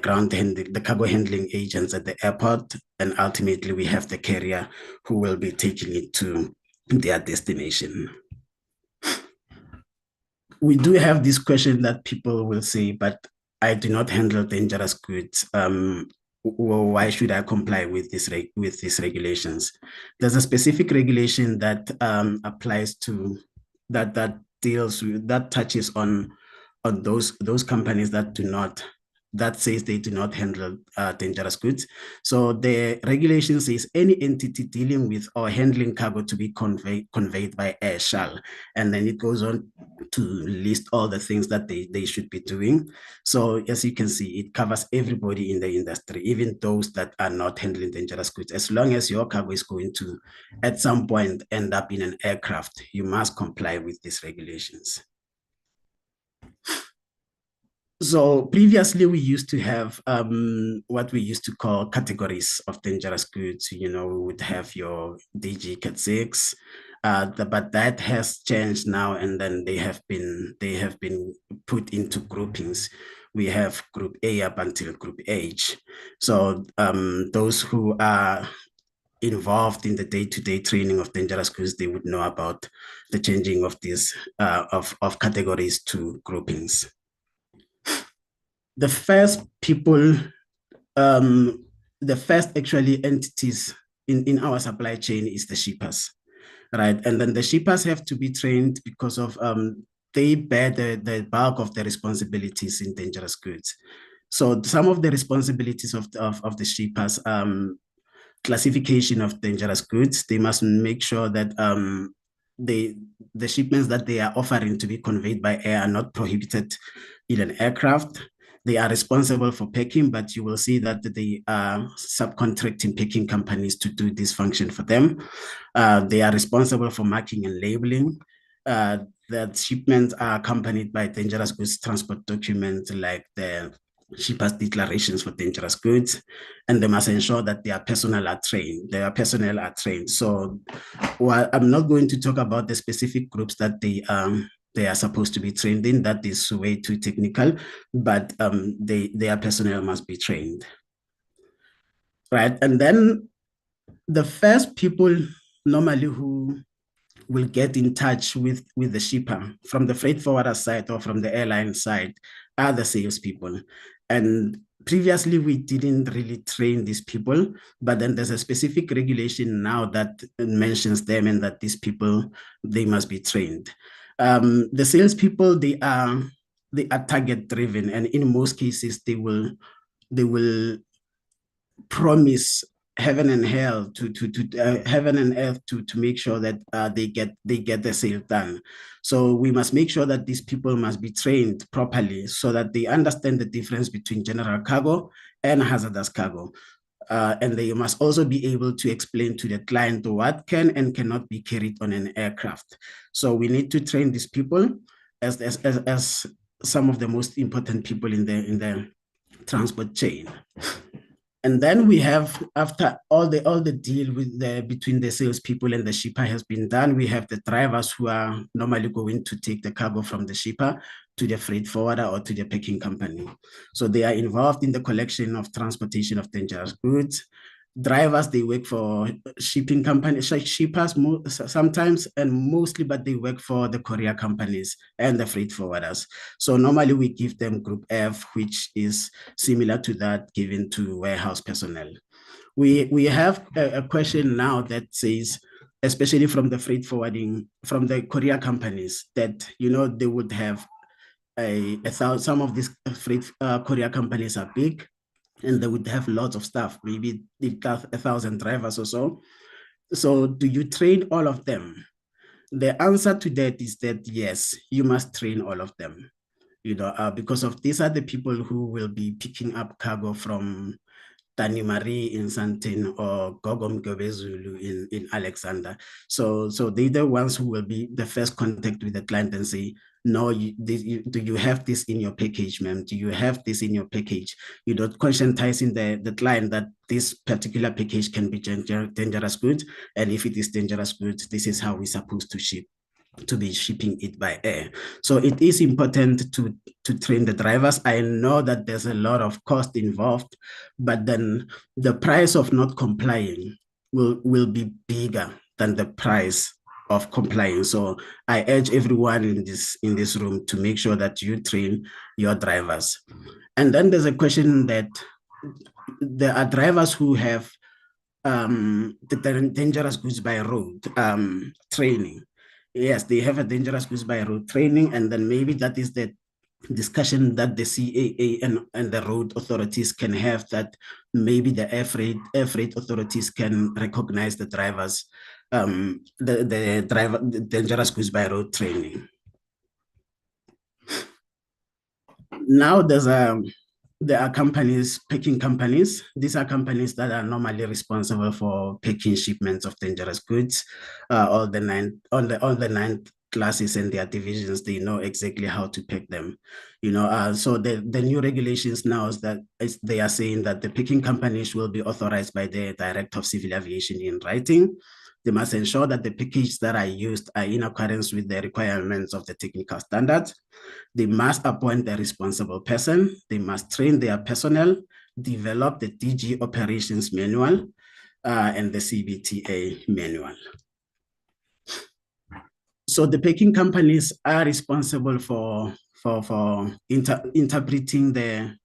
cargo handling agents at the airport, and ultimately we have the carrier who will be taking it to their destination. We do have this question that people will say, but I do not handle dangerous goods. Why should I comply with these regulations? There's a specific regulation that applies to that touches on those companies that says they do not handle dangerous goods. So the regulation says any entity dealing with or handling cargo to be conveyed by air shall, and then it goes on to list all the things that they should be doing. So as you can see, it covers everybody in the industry, even those that are not handling dangerous goods. As long as your cargo is going to, at some point, end up in an aircraft, you must comply with these regulations. So previously, we used to have what we used to call categories of dangerous goods. We would have your DG Cat 6, but that has changed now, and then they have been put into groupings. We have Group A up until Group H. So those who are involved in the day-to-day training of dangerous goods, they would know about the changing of these of categories to groupings. The first actually entities in our supply chain is the shippers, right? And then the shippers have to be trained because of they bear the bulk of the responsibilities in dangerous goods. So some of the responsibilities of the shippers, classification of dangerous goods, they must make sure that the shipments that they are offering to be conveyed by air are not prohibited in an aircraft. they are responsible for packing, but you will see that they are subcontracting packing companies to do this function for them. They are responsible for marking and labeling. That shipments are accompanied by dangerous goods transport documents like the shippers' declarations for dangerous goods, and they must ensure that their personnel are trained. So, while I'm not going to talk about the specific groups that they are supposed to be trained in, that is way too technical, but their personnel must be trained, right? And then the first people normally who will get in touch with the shipper from the freight forwarder side or from the airline side are the salespeople. And previously, we didn't really train these people, but then there's a specific regulation now that mentions them and that these people, they must be trained. The salespeople, they are target driven, and in most cases, they will promise heaven and hell to heaven and earth to make sure that they get the sale done. So we must make sure that these people must be trained properly so that they understand the difference between general cargo and hazardous cargo. And they must also be able to explain to the client what can and cannot be carried on an aircraft. So we need to train these people as some of the most important people in the transport chain. And then we have, after all the deal with between the salespeople and the shipper has been done, we have the drivers who are normally going to take the cargo from the shipper to the freight forwarder or to the packing company. So they are involved in the collection of transportation of dangerous goods. Drivers, they work for shipping companies, shippers sometimes and mostly, but they work for the courier companies and the freight forwarders. So normally we give them Group F, which is similar to that given to warehouse personnel. We have a question now that says, especially from the freight forwarding, from the courier companies, that they would have some of these freight courier companies are big, and they would have lots of staff. Maybe they've got 1,000 drivers or so. So do you train all of them? The answer to that is that yes, you must train all of them. Because of these are the people who will be picking up cargo from Tanimari in Santin or Gogom Gobezulu in Alexander. So they're the ones who will be the first contact with the client and say, no, do you have this in your package, ma'am? Do you have this in your package? Conscientizing the client that this particular package can be dangerous goods. And if it is dangerous goods, this is how we're supposed to be shipping it by air. So it is important to train the drivers. I know that there's a lot of cost involved, but then the price of not complying will be bigger than the price of complying. So I urge everyone in this room to make sure that you train your drivers. And then there's a question that there are drivers who have the dangerous goods by road training. Yes, they have a dangerous goods by road training, and then maybe that is the discussion that the CAA and the road authorities can have, that maybe the air freight authorities can recognize the drivers, the dangerous goods by road training. Now there are companies, packing companies. These are companies that are normally responsible for packing shipments of dangerous goods. All the nine classes and their divisions, they know exactly how to pack them. So the new regulations now is that they are saying that the packing companies will be authorized by the Director of Civil Aviation in writing. They must ensure that the packages that are used are in accordance with the requirements of the technical standards. They must appoint a responsible person. They must train their personnel, develop the DG operations manual and the CBTA manual. So the packing companies are responsible for interpreting the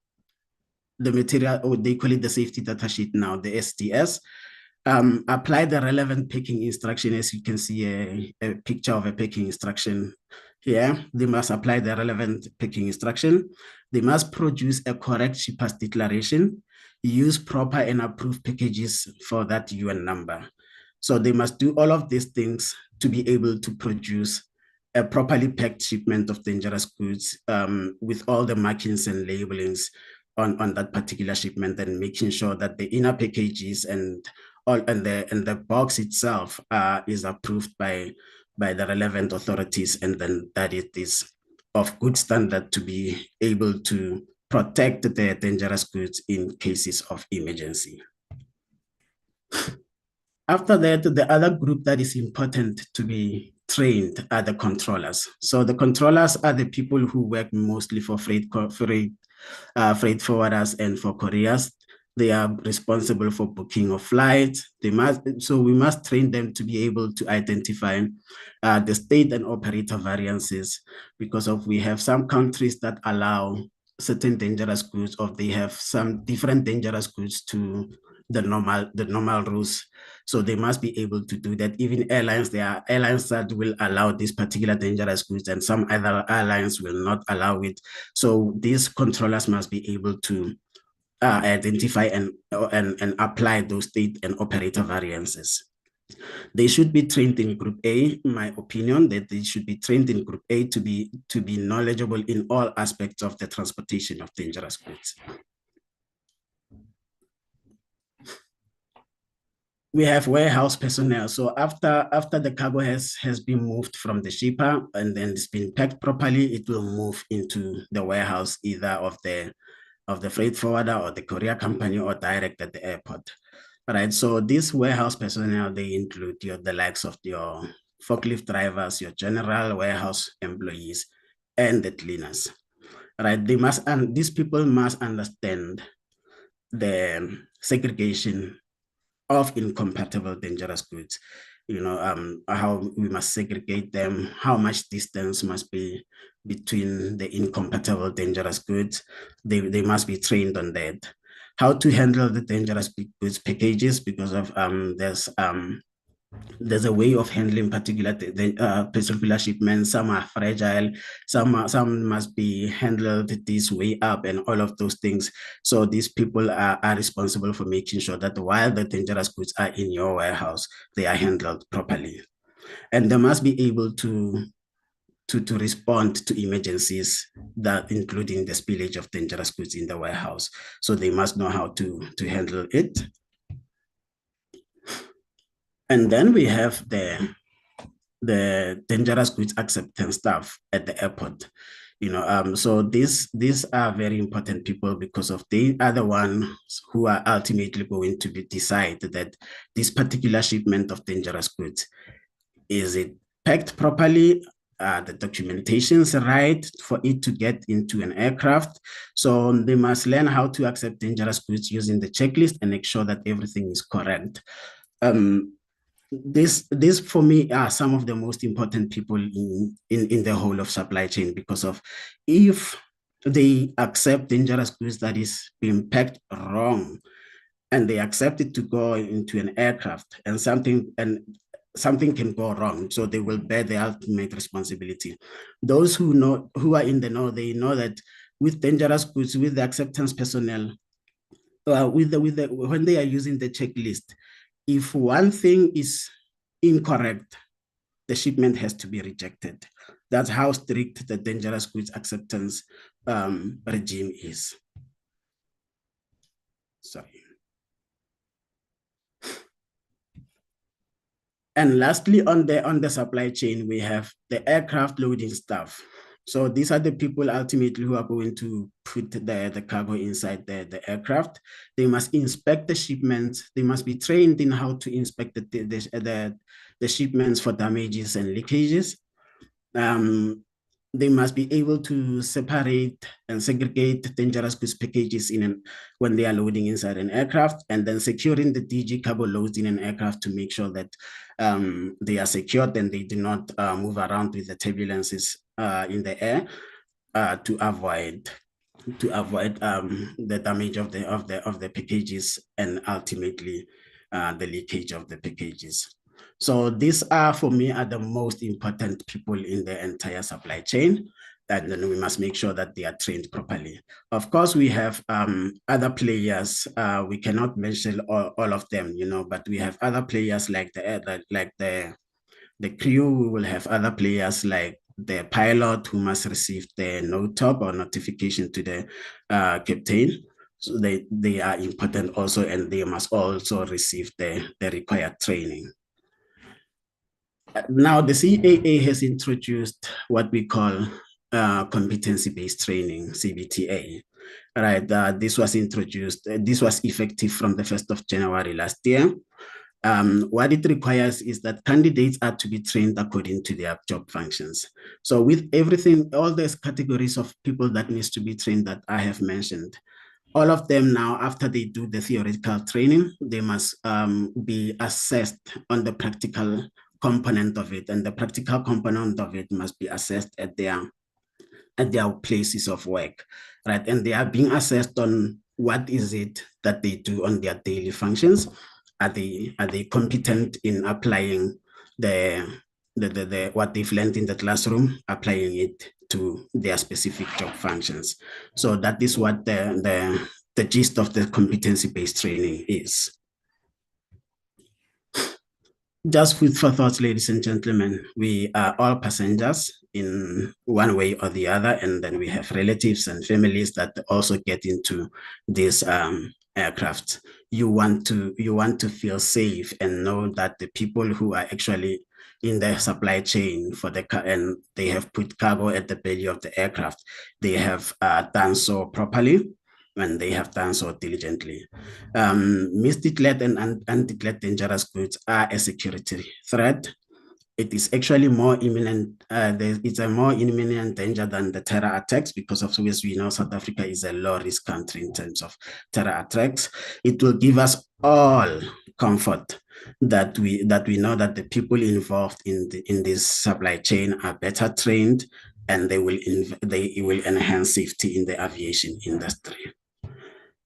material, or they call it the safety data sheet now, the SDS. Apply the relevant packing instruction. As you can see a picture of a packing instruction here. They must apply the relevant packing instruction. They must produce a correct shipper's declaration, use proper and approved packages for that UN number. So they must do all of these things to be able to produce a properly packed shipment of dangerous goods with all the markings and labelings on that particular shipment, and making sure that the inner packages and the box itself is approved by the relevant authorities, and then that it is of good standard to be able to protect the dangerous goods in cases of emergency. After that, the other group that is important to be trained are the controllers. So the controllers are the people who work mostly for freight forwarders and for couriers. They are responsible for booking of flights. We must train them to be able to identify the state and operator variances, because we have some countries that allow certain dangerous goods, or they have some different dangerous goods to the normal rules. So they must be able to do that. Even airlines, there are airlines that will allow these particular dangerous goods, and some other airlines will not allow it. So these controllers must be able to identify and apply those state and operator variances. They should be trained in Group A, in my opinion, that they should be trained in Group A to be knowledgeable in all aspects of the transportation of dangerous goods. We have warehouse personnel. So after the cargo has been moved from the shipper and then it's been packed properly, it will move into the warehouse, either of the freight forwarder or the courier company, or direct at the airport. All right. So these warehouse personnel, they include the likes of your forklift drivers, your general warehouse employees, and the cleaners. All right. These people must understand the segregation of incompatible dangerous goods. How we must segregate them, how much distance must be between the incompatible dangerous goods. They must be trained on that. How to handle the dangerous goods packages, because of there's a way of handling particular shipments. Some are fragile, some must be handled this way up, and all of those things. So these people are responsible for making sure that while the dangerous goods are in your warehouse, they are handled properly. And they must be able to respond to emergencies, that including the spillage of dangerous goods in the warehouse. So they must know how to handle it. And then we have the dangerous goods acceptance staff at the airport. So these are very important people, because of they are the ones who are ultimately going to decide that this particular shipment of dangerous goods, is it packed properly? The documentation's right for it to get into an aircraft. So they must learn how to accept dangerous goods using the checklist and make sure that everything is correct. This for me are some of the most important people in the whole of supply chain, because of if they accept dangerous goods that is being packed wrong, and they accept it to go into an aircraft, and something can go wrong, so they will bear the ultimate responsibility. Those who are in the know, they know that with dangerous goods, with the acceptance personnel, when they are using the checklist, if one thing is incorrect, the shipment has to be rejected. That's how strict the dangerous goods acceptance regime is. Sorry. And lastly, on the supply chain, we have the aircraft loading staff. So these are the people ultimately who are going to put the cargo inside the aircraft. They must inspect the shipments. They must be trained in how to inspect the shipments for damages and leakages. They must be able to separate and segregate dangerous goods packages when they are loading inside an aircraft, and then securing the DG cargo loads in an aircraft to make sure that they are secured and they do not move around with the turbulences in the air to avoid the damage of the packages, and ultimately the leakage of the packages. So these are, for me, are the most important people in the entire supply chain. And then we must make sure that they are trained properly. Of course, we have other players. We cannot mention all of them, but we have other players like the crew. We will have other players like the pilot who must receive the NOTOP or notification to the captain. So they are important also, and they must also receive the required training. Now, the CAA has introduced what we call competency-based training, CBTA. Right, this was introduced, this was effective from the 1st of January last year. What it requires is that candidates are to be trained according to their job functions. So with everything, all those categories of people that needs to be trained that I have mentioned, all of them now, after they do the theoretical training, they must be assessed on the practical component of it, and the practical component of it must be assessed at their places of work, right? And they are being assessed on what is it that they do on their daily functions. Are they competent in applying the what they've learned in the classroom, applying it to their specific job functions? So that is what the gist of the competency-based training is. Just food for thought, ladies and gentlemen, we are all passengers in one way or the other, and then we have relatives and families that also get into these aircraft. You want to feel safe and know that the people who are actually in the supply chain for the car, and they have put cargo at the belly of the aircraft, they have done so properly, and they have done so diligently. Misdeclared and undeclared dangerous goods are a security threat. It is actually more imminent. It's a more imminent danger than the terror attacks, because of course we know South Africa is a low-risk country in terms of terror attacks. It will give us all comfort that we know that the people involved in this supply chain are better trained, and they will enhance safety in the aviation industry.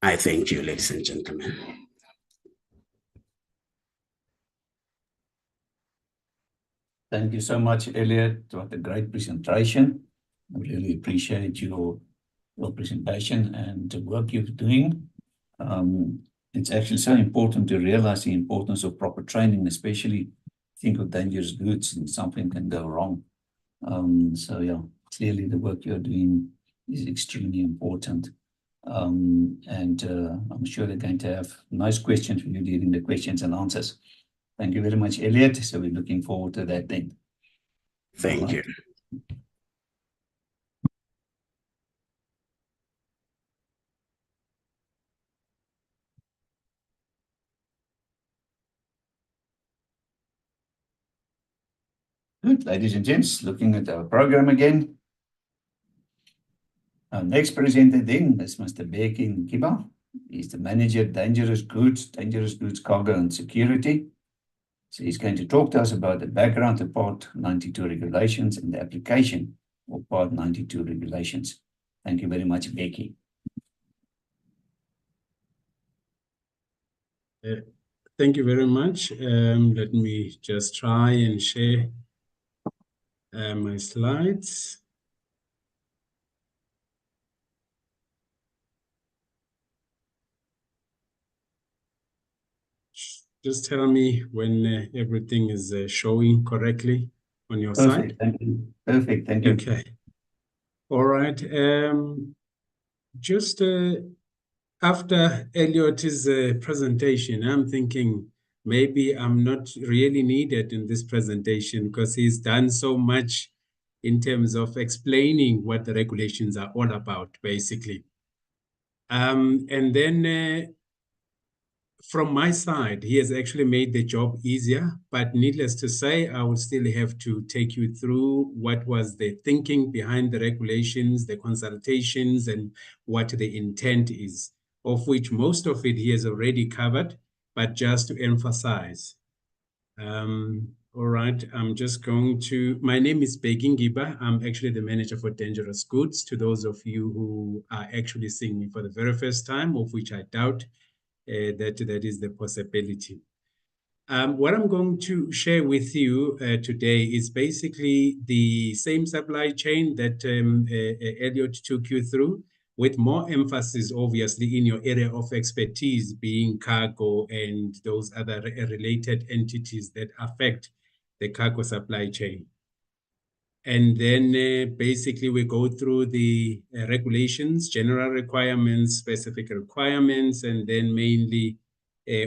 I thank you, ladies and gentlemen. Thank you so much, Elliot. What a great presentation. I really appreciate your presentation and the work you're doing. It's actually so important to realize the importance of proper training, especially think of dangerous goods and something can go wrong. So yeah, clearly the work you're doing is extremely important. And I'm sure they're going to have nice questions for you during the questions and answers. Thank you very much, Elliot. So we're looking forward to that then. Thank you. Good, ladies and gents, looking at our program again. Our next presenter then is Mr. Beki Nkiba. He's the manager, dangerous goods, cargo and security. So he's going to talk to us about the background of Part 92 regulations and the application of Part 92 regulations. Thank you very much, Beki. Thank you very much. Let me just try and share my slides. Just tell me when everything is showing correctly on your side. Thank you. Perfect, thank you. Okay. All right. Just after Elliot's presentation, I'm thinking maybe I'm not really needed in this presentation because he's done so much in terms of explaining what the regulations are all about, basically. And then from my side, he has actually made the job easier, but needless to say, I will still have to take you through what was the thinking behind the regulations, the consultations, and what the intent is, of which most of it he has already covered, but just to emphasize. All right, I'm just going to, my name is Beki Nkiba. I'm actually the manager for dangerous goods. To those of you who are actually seeing me for the very first time, of which I doubt, that is the possibility. What I'm going to share with you today is basically the same supply chain that Elliot took you through, with more emphasis, obviously, in your area of expertise being cargo and those other related entities that affect the cargo supply chain. And then basically we go through the regulations, general requirements, specific requirements, and then mainly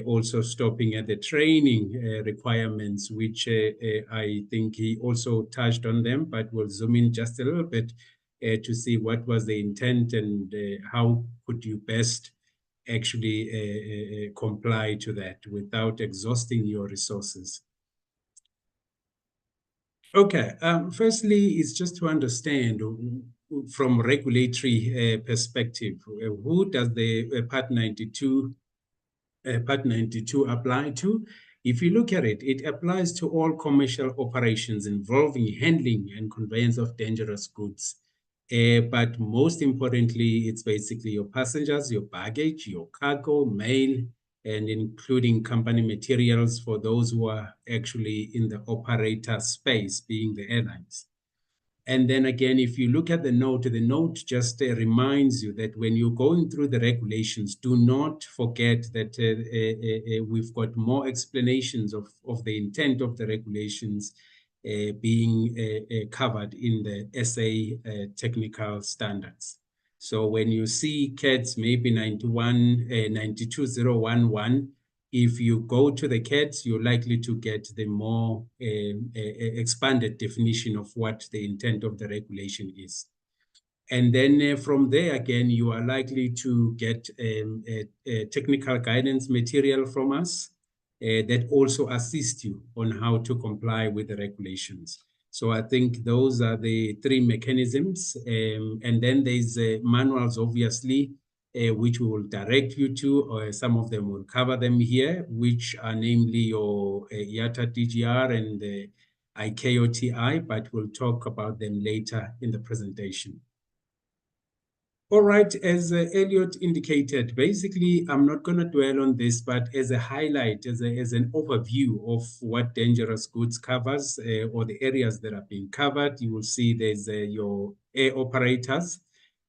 also stopping at the training requirements, which I think he also touched on them, but we'll zoom in just a little bit to see what was the intent and how could you best actually comply to that without exhausting your resources. Okay, firstly, it's just to understand from regulatory perspective, who does the Part 92 apply to? If you look at it, it applies to all commercial operations involving handling and conveyance of dangerous goods. But most importantly, it's basically your passengers, your baggage, your cargo, mail, and including company materials for those who are actually in the operator space, being the airlines. And then again, if you look at the note just reminds you that when you're going through the regulations, do not forget that we've got more explanations of the intent of the regulations being covered in the SA technical standards. So when you see CADS maybe 92011, if you go to the CADS, you're likely to get the more expanded definition of what the intent of the regulation is. And then from there, again, you are likely to get a technical guidance material from us that also assist you on how to comply with the regulations. So I think those are the three mechanisms. And then there's manuals, obviously, which we will direct you to, or some of them will cover them here, which are namely your IATA DGR and the ICAO-TI, but we'll talk about them later in the presentation. All right, as Elliot indicated, basically, I'm not going to dwell on this, but as a highlight, as an overview of what dangerous goods covers or the areas that are being covered, you will see there's your air operators,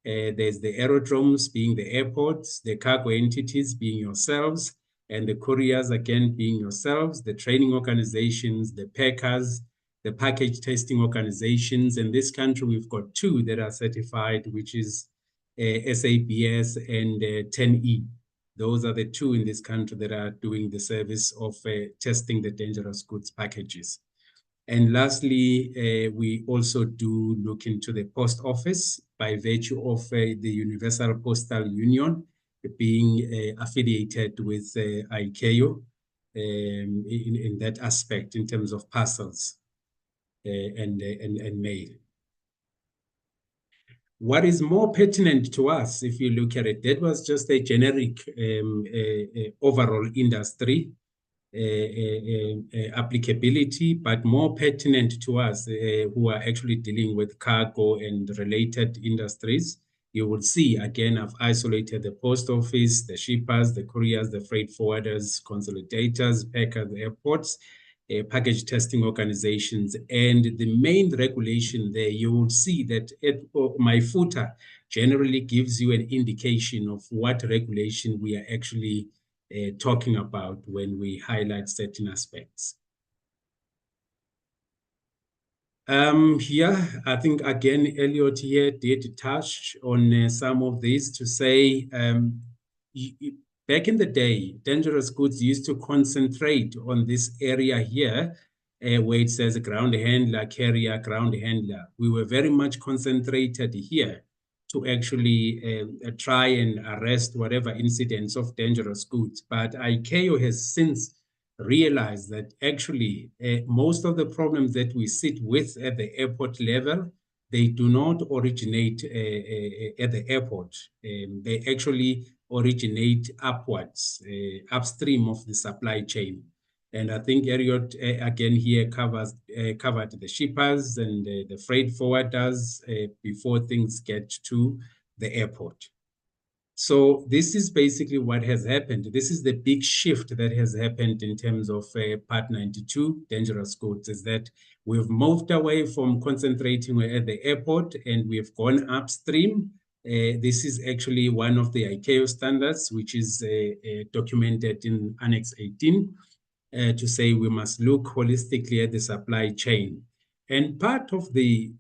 there's the aerodromes being the airports, the cargo entities being yourselves, and the couriers again being yourselves, the training organizations, the packers, the package testing organizations. In this country, we've got two that are certified, which is SABS and 10E. Those are the two in this country that are doing the service of testing the dangerous goods packages. And lastly, we also do look into the post office by virtue of the Universal Postal Union being affiliated with ICAO in that aspect in terms of parcels and mail. What is more pertinent to us, if you look at it, that was just a generic overall industry applicability, but more pertinent to us who are actually dealing with cargo and related industries. You will see, again, I've isolated the post office, the shippers, the couriers, the freight forwarders, consolidators, packers, airports, package testing organizations. And the main regulation there, you will see that my footer generally gives you an indication of what regulation we are actually talking about when we highlight certain aspects. Here, I think, again, Elliot here did touch on some of these to say, back in the day, dangerous goods used to concentrate on this area here, where it says ground handler, carrier, ground handler. We were very much concentrated here to actually try and arrest whatever incidents of dangerous goods. But ICAO has since realized that actually most of the problems that we sit with at the airport level, they do not originate at the airport. They actually originate upwards, upstream of the supply chain. And I think Elliot, again, here covered the shippers and the freight forwarders before things get to the airport. So this is basically what has happened. This is the big shift that has happened in terms of Part 92, dangerous goods, is that we've moved away from concentrating at the airport and we've gone upstream. This is actually one of the ICAO standards, which is documented in Annex 18, to say we must look holistically at the supply chain. And part of the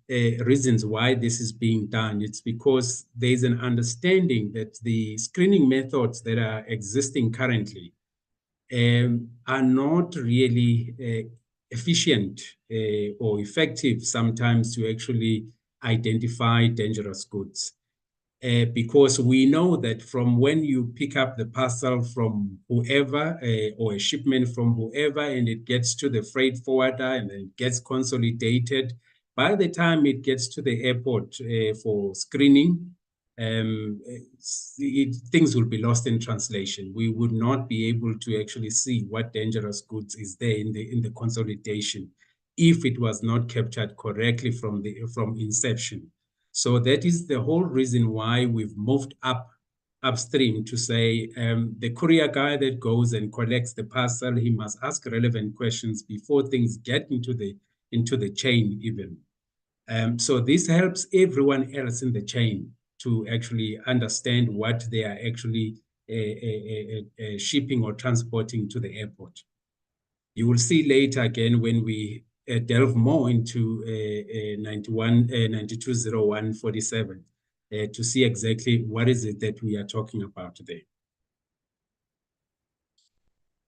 reasons why this is being done, it's because there's an understanding that the screening methods that are existing currently are not really efficient or effective sometimes to actually identify dangerous goods. Because we know that from when you pick up the parcel from whoever or a shipment from whoever and it gets to the freight forwarder and then gets consolidated, by the time it gets to the airport for screening, things will be lost in translation. We would not be able to actually see what dangerous goods is there in the consolidation if it was not captured correctly from inception. So that is the whole reason why we've moved upstream to say the courier guy that goes and collects the parcel, he must ask relevant questions before things get into the chain even. So this helps everyone else in the chain to actually understand what they are actually shipping or transporting to the airport. You will see later again when we delve more into 920147 to see exactly what is it that we are talking about today.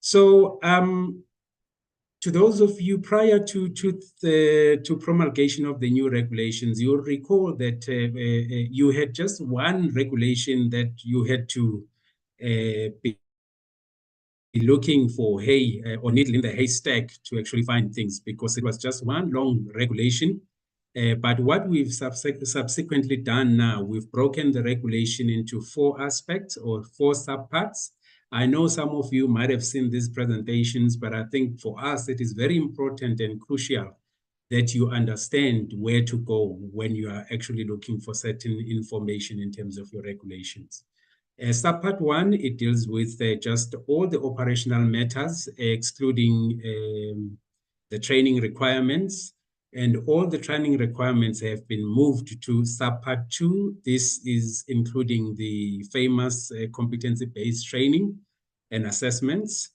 So to those of you prior to promulgation of the new regulations, you'll recall that you had just one regulation that you had to be looking for hay or needle in the haystack to actually find things, because it was just one long regulation. But what we've subsequently done now, we've broken the regulation into 4 aspects or 4 subparts. I know some of you might have seen these presentations, but I think for us, it is very important and crucial that you understand where to go when you are actually looking for certain information in terms of your regulations. Subpart 1, it deals with just all the operational matters, excluding the training requirements, and all the training requirements have been moved to subpart 2. This is including the famous competency-based training and assessments.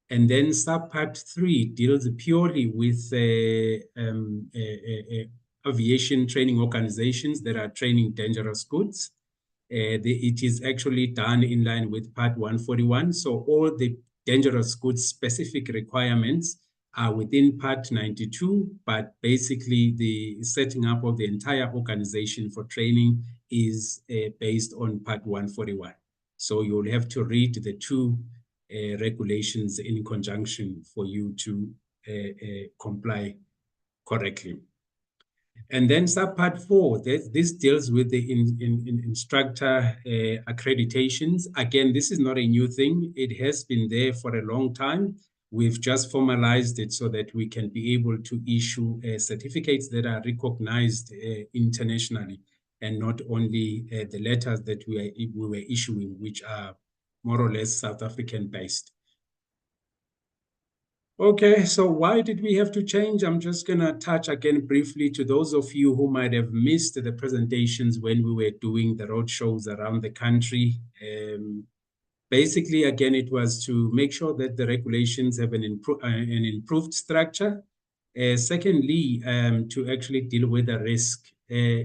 And then subpart 3 deals purely with aviation training organizations that are training dangerous goods. It is actually done in line with Part 141. So all the dangerous goods specific requirements are within Part 92, but basically the setting up of the entire organization for training is based on Part 141. So you'll have to read the 2 regulations in conjunction for you to comply correctly. And then subpart 4, this deals with the instructor accreditations. Again, this is not a new thing. It has been there for a long time. We've just formalized it so that we can be able to issue certificates that are recognized internationally, and not only the letters that we were issuing, which are more or less South African based. Okay, so why did we have to change? I'm just going to touch again briefly to those of you who might have missed the presentations when we were doing the road shows around the country. Basically, again, it was to make sure that the regulations have an improved structure. Secondly, to actually deal with the risk.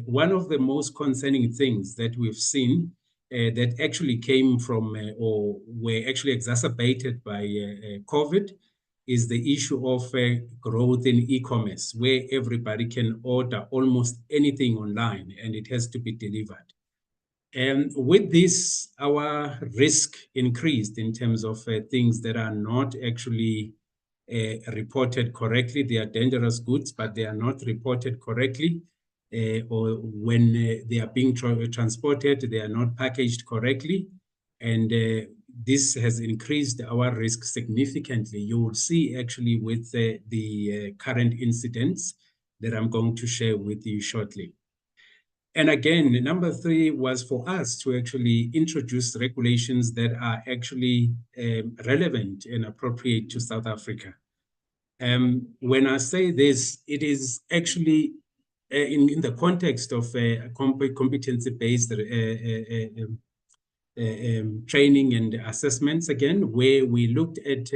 One of the most concerning things that we've seen that actually came from or were actually exacerbated by COVID is the issue of growth in e-commerce, where everybody can order almost anything online and it has to be delivered. And with this, our risk increased in terms of things that are not actually reported correctly. They are dangerous goods, but they are not reported correctly. Or when they are being transported, they are not packaged correctly. And this has increased our risk significantly. You will see actually with the current incidents that I'm going to share with you shortly. And again, number 3 was for us to actually introduce regulations that are actually relevant and appropriate to South Africa. When I say this, it is actually in the context of competency-based training and assessments, again, where we looked at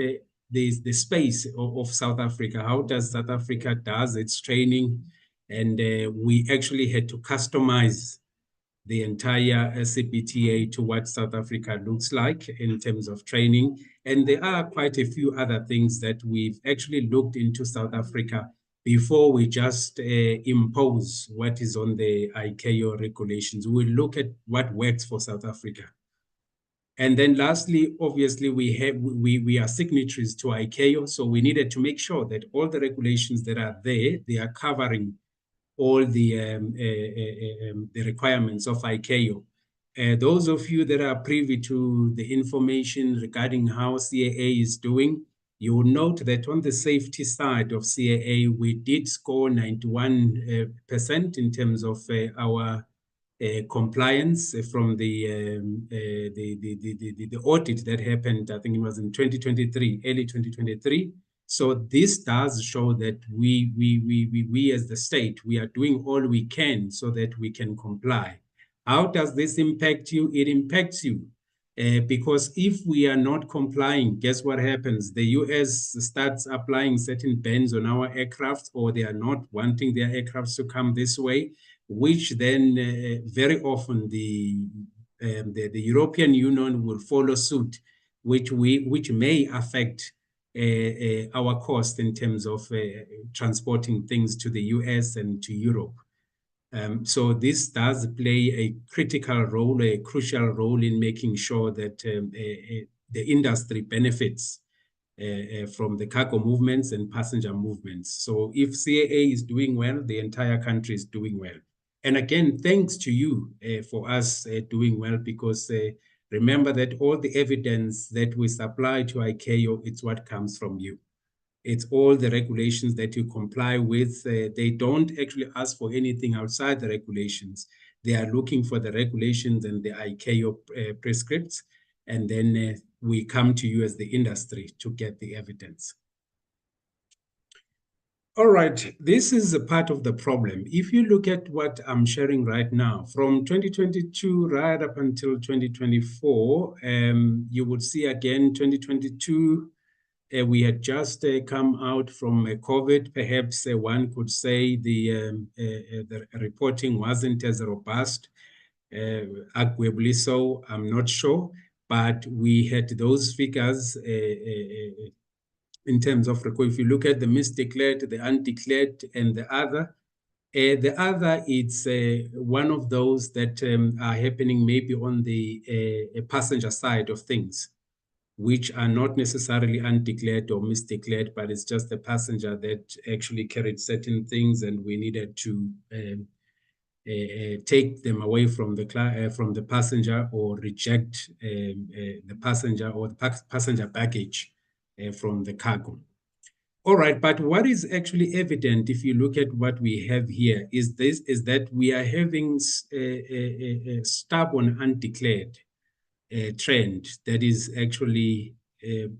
the space of South Africa. How does South Africa does its training? And we actually had to customize the entire CPTA to what South Africa looks like in terms of training. And there are quite a few other things that we've actually looked into South Africa before we just impose what is on the ICAO regulations. We look at what works for South Africa. And then lastly, obviously, we are signatories to ICAO, so we needed to make sure that all the regulations that are there, they are covering all the requirements of ICAO. Those of you that are privy to the information regarding how CAA is doing, you will note that on the safety side of CAA, we did score 91% in terms of our compliance from the audit that happened. I think it was in 2023, early 2023. So this does show that we as the state, we are doing all we can so that we can comply. How does this impact you? It impacts you because if we are not complying, guess what happens? The US starts applying certain bans on our aircraft, or they are not wanting their aircrafts to come this way, which then very often the European Union will follow suit, which may affect our cost in terms of transporting things to the US and to Europe. So this does play a critical role, a crucial role in making sure that the industry benefits from the cargo movements and passenger movements. So if CAA is doing well, the entire country is doing well. And again, thanks to you for us doing well, because remember that all the evidence that we supply to ICAO, it's what comes from you. It's all the regulations that you comply with. They don't actually ask for anything outside the regulations. They are looking for the regulations and the ICAO prescripts. And then we come to you as the industry to get the evidence. All right, this is a part of the problem. If you look at what I'm sharing right now, from 2022 right up until 2024, you would see again 2022, we had just come out from COVID. Perhaps one could say the reporting wasn't as robust, arguably so, I'm not sure, but we had those figures in terms of, if you look at the misdeclared, the undeclared, and the other, it's one of those that are happening maybe on the passenger side of things, which are not necessarily undeclared or misdeclared, but it's just the passenger that actually carried certain things, and we needed to take them away from the passenger, or reject the passenger or the passenger baggage from the cargo. All right, but what is actually evident if you look at what we have here is that we are having a stubborn undeclared trend that is actually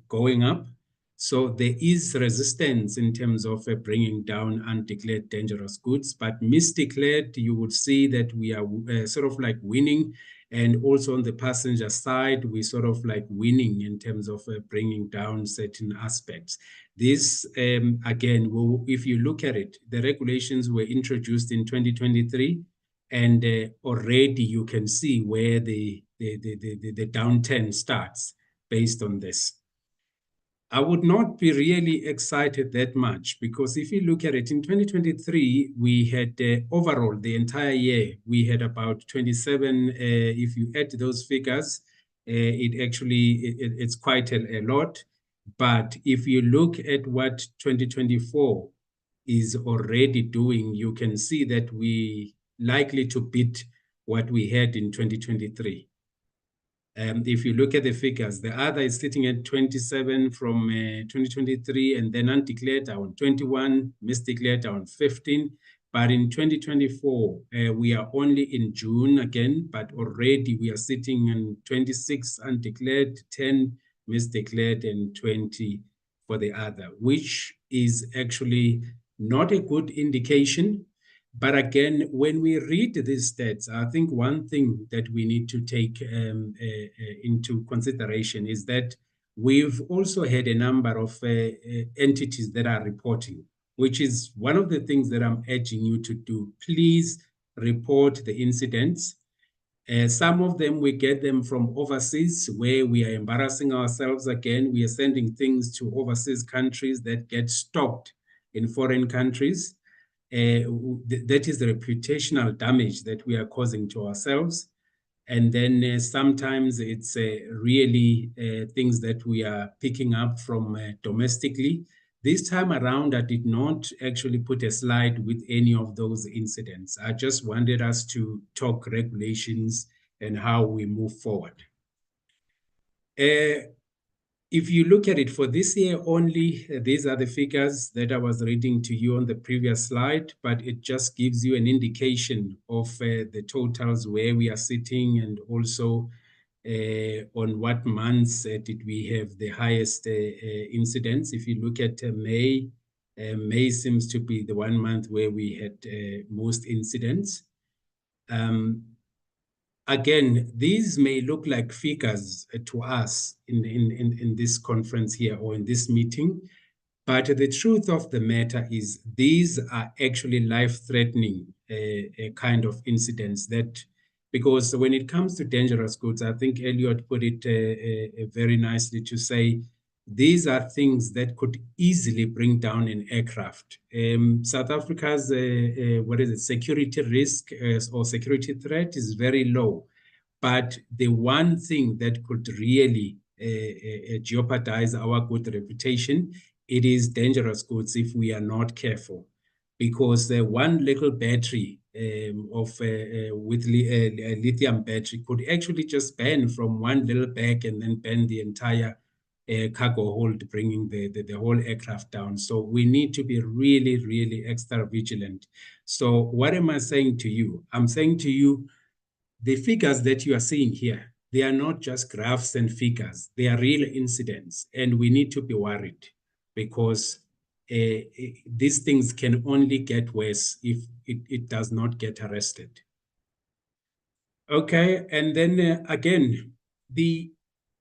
going up. So there is resistance in terms of bringing down undeclared dangerous goods, but misdeclared, you would see that we are sort of like winning. And also on the passenger side, we sort of like winning in terms of bringing down certain aspects. This, again, if you look at it, the regulations were introduced in 2023, and already you can see where the downturn starts based on this. I would not be really excited that much, because if you look at it, in 2023, we had overall, the entire year, we had about 27, if you add those figures, it's quite a lot. But if you look at what 2024 is already doing, you can see that we likely to beat what we had in 2023. If you look at the figures, the other is sitting at 27 from 2023, and then undeclared are on 21, misdeclared are on 15. But in 2024, we are only in June again, but already we are sitting on 26 undeclared, 10 misdeclared, and 20 for the other, which is actually not a good indication. But again, when we read these stats, I think one thing that we need to take into consideration is that we've also had a number of entities that are reporting which is one of the things that I'm urging you to do. Please report the incidents. Some of them, we get them from overseas, where we are embarrassing ourselves again. We are sending things to overseas countries that get stopped in foreign countries. That is the reputational damage that we are causing to ourselves. And then sometimes it's really things that we are picking up from domestically. This time around, I did not actually put a slide with any of those incidents. I just wanted us to talk regulations and how we move forward. If you look at it for this year only, these are the figures that I was reading to you on the previous slide, but it just gives you an indication of the totals where we are sitting, and also on what months did we have the highest incidents. If you look at May, May seems to be the 1 month where we had most incidents. Again, these may look like figures to us in this conference here or in this meeting, but the truth of the matter is these are actually life-threatening kind of incidents. That, because when it comes to dangerous goods, I think Elliot put it very nicely to say, these are things that could easily bring down an aircraft. South Africa's security risk or security threat is very low, but the one thing that could really jeopardize our good reputation, it is dangerous goods if we are not careful, because one little battery with a lithium battery could actually just burn from one little bag and then burn the entire cargo hold, bringing the whole aircraft down. So we need to be really, really extra vigilant. So what am I saying to you? I'm saying to you, the figures that you are seeing here, they are not just graphs and figures. They are real incidents, and we need to be worried, because these things can only get worse if it does not get arrested. Okay, and then again, the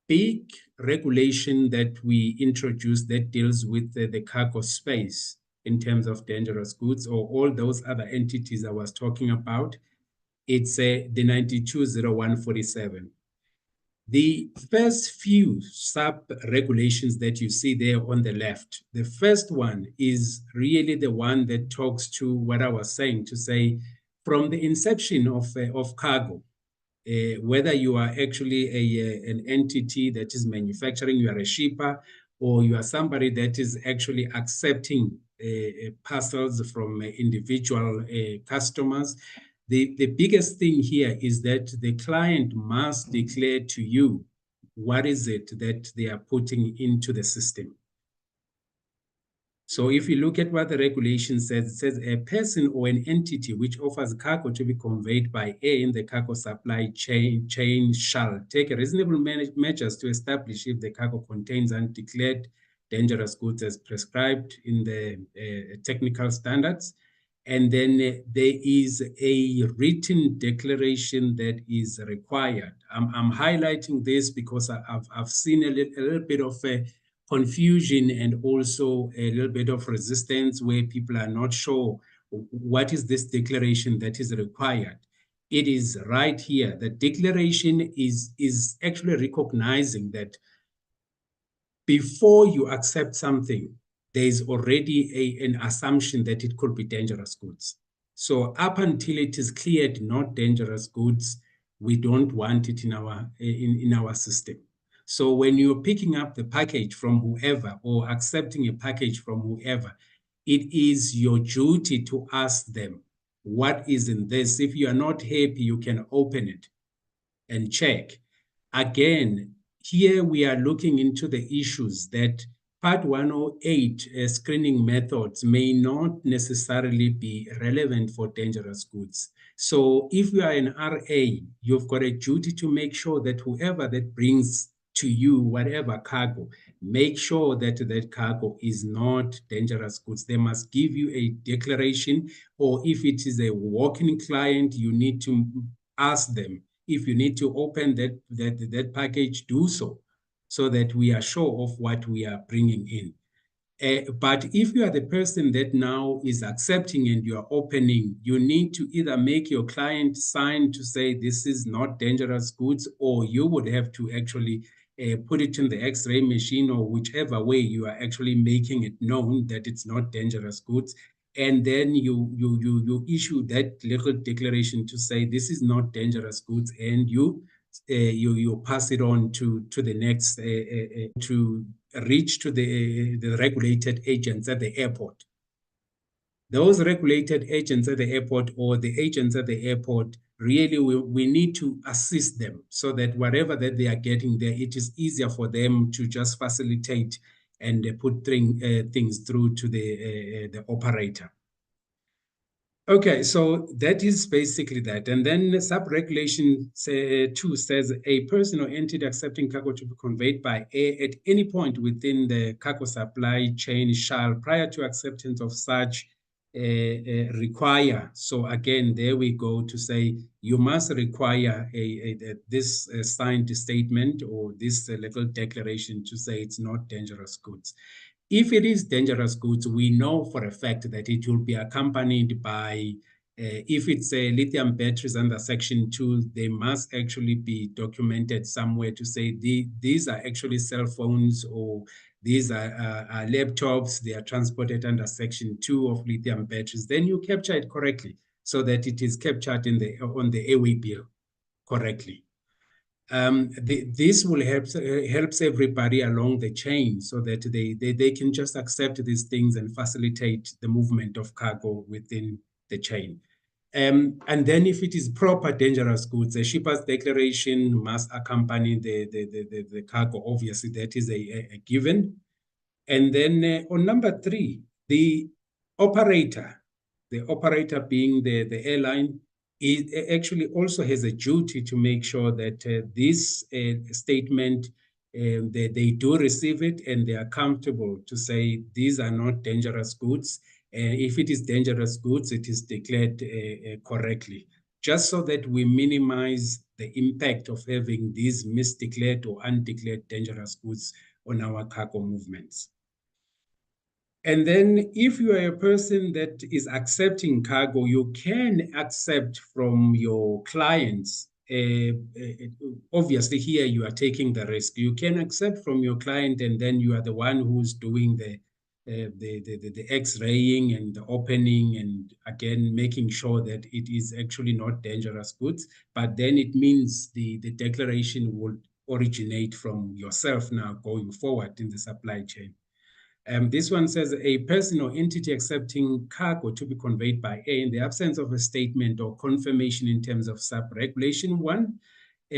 big regulation that we introduced that deals with the cargo space in terms of dangerous goods, or all those other entities I was talking about, it's the 920147. The first few sub-regulations that you see there on the left, the first one is really the one that talks to what I was saying, to say from the inception of cargo, whether you are actually an entity that is manufacturing, you are a shipper, or you are somebody that is actually accepting parcels from individual customers. The biggest thing here is that the client must declare to you what is it that they are putting into the system. So if you look at what the regulation says, it says a person or an entity which offers cargo to be conveyed by air in the cargo supply chain shall take reasonable measures to establish if the cargo contains undeclared dangerous goods as prescribed in the technical standards. And then there is a written declaration that is required. I'm highlighting this because I've seen a little bit of confusion and also a little bit of resistance where people are not sure what is this declaration that is required. It is right here. The declaration is actually recognizing that before you accept something, there is already an assumption that it could be dangerous goods. So up until it is cleared not dangerous goods, we don't want it in our system. So when you're picking up the package from whoever or accepting a package from whoever, it is your duty to ask them, what is in this? If you are not happy, you can open it and check. Again, here we are looking into the issues that Part 108 screening methods may not necessarily be relevant for dangerous goods. So if you are an RA, you've got a duty to make sure that whoever that brings to you whatever cargo, make sure that that cargo is not dangerous goods. They must give you a declaration, or if it is a walk-in client, you need to ask them, if you need to open that package, do so that we are sure of what we are bringing in. But if you are the person that now is accepting and you are opening, you need to either make your client sign to say this is not dangerous goods, or you would have to actually put it in the X-ray machine, or whichever way you are actually making it known that it's not dangerous goods. And then you issue that little declaration to say this is not dangerous goods, and you pass it on to the next to reach to the regulated agents at the airport. Those regulated agents at the airport, or the agents at the airport, really we need to assist them so that whatever that they are getting there, it is easier for them to just facilitate and put things through to the operator. Okay, so that is basically that. And then sub-regulation 2 says a person or entity accepting cargo to be conveyed by air at any point within the cargo supply chain shall, prior to acceptance of such, require. So again, there we go to say you must require this signed statement or this little declaration to say it's not dangerous goods. If it is dangerous goods, we know for a fact that it will be accompanied by, if it's lithium batteries under Section 2, they must actually be documented somewhere to say these are actually cell phones, or these are laptops, they are transported under Section 2 of lithium batteries. Then you capture it correctly so that it is captured on the airway bill correctly. This will helps everybody along the chain so that they can just accept these things and facilitate the movement of cargo within the chain. And then if it is proper dangerous goods, a shipper's declaration must accompany the cargo. Obviously, that is a given. And then on number 3, the operator being the airline, it actually also has a duty to make sure that this statement, they do receive it and they are comfortable to say these are not dangerous goods. If it is dangerous goods, it is declared correctly, just so that we minimize the impact of having these misdeclared or undeclared dangerous goods on our cargo movements. And then if you are a person that is accepting cargo, you can accept from your clients. Obviously, here you are taking the risk. You can accept from your client, and then you are the one who's doing the X-raying and the opening, and again, making sure that it is actually not dangerous goods. But then it means the declaration will originate from yourself now going forward in the supply chain. This one says a person or entity accepting cargo to be conveyed by air in the absence of a statement or confirmation in terms of sub-regulation 1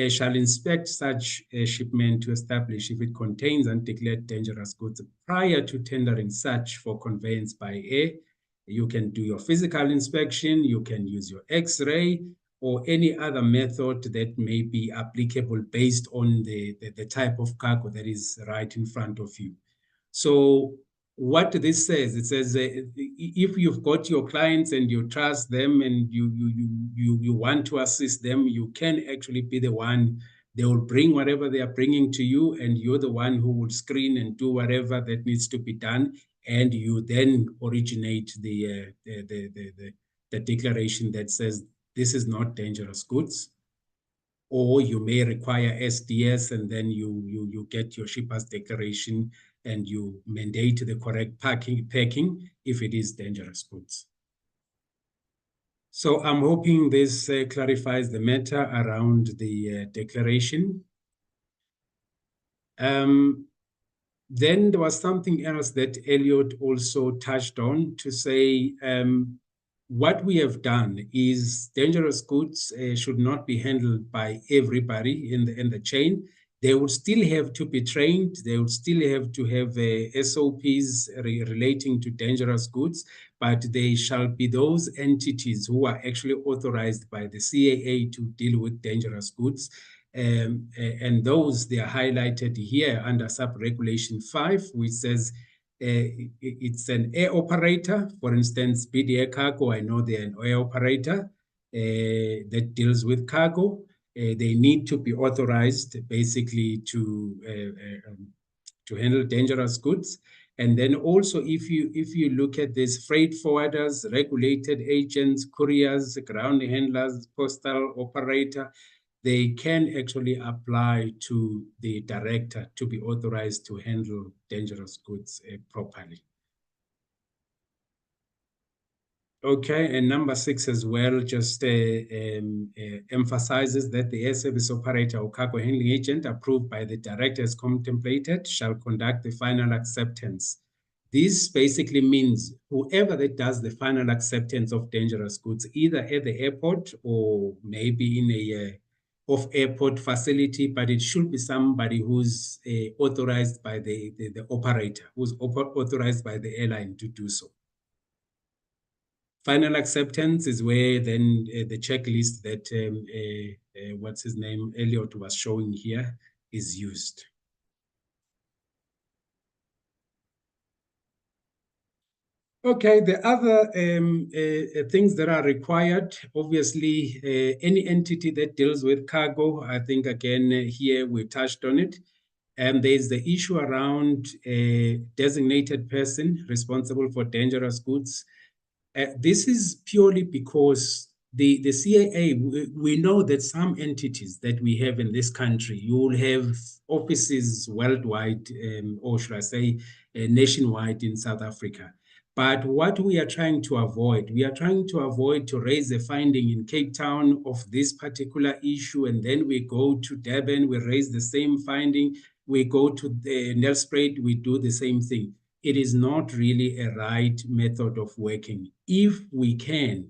shall inspect such a shipment to establish if it contains undeclared dangerous goods prior to tendering such for conveyance by air. You can do your physical inspection, you can use your X-ray, or any other method that may be applicable based on the type of cargo that is right in front of you. So what this says, it says if you've got your clients and you trust them and you want to assist them, you can actually be the one. They will bring whatever they are bringing to you, and you're the one who will screen and do whatever that needs to be done, and you then originate the declaration that says this is not dangerous goods. Or you may require SDS, and then you get your shipper's declaration and you mandate the correct packing if it is dangerous goods. So I'm hoping this clarifies the matter around the declaration. Then there was something else that Elliot also touched on to say, what we have done is dangerous goods should not be handled by everybody in the chain. They would still have to be trained. They would still have to have SOPs relating to dangerous goods, but they shall be those entities who are actually authorized by the CAA to deal with dangerous goods. And those, they are highlighted here under sub-regulation 5, which says it's an air operator. For instance, BidAir Cargo, I know they're an air operator that deals with cargo. They need to be authorized basically to handle dangerous goods. And then also, if you look at these freight forwarders, regulated agents, couriers, ground handlers, postal operator, they can actually apply to the director to be authorized to handle dangerous goods properly. Okay, and number 6 as well just emphasizes that the air service operator or cargo handling agent approved by the director as contemplated shall conduct the final acceptance. This basically means whoever that does the final acceptance of dangerous goods, either at the airport or maybe in a off-airport facility, but it should be somebody who's authorized by the operator, who's authorized by the airline to do so. Final acceptance is where then the checklist that what's his name, Elliot was showing here is used. Okay, the other things that are required, obviously, any entity that deals with cargo, I think again here we touched on it. And there's the issue around a designated person responsible for dangerous goods. This is purely because the CAA, we know that some entities that we have in this country, you will have offices worldwide, or should I say nationwide in South Africa. But what we are trying to avoid to raise a finding in Cape Town of this particular issue, and then we go to Durban, we raise the same finding, we go to Nelspruit, we do the same thing. It is not really a right method of working. If we can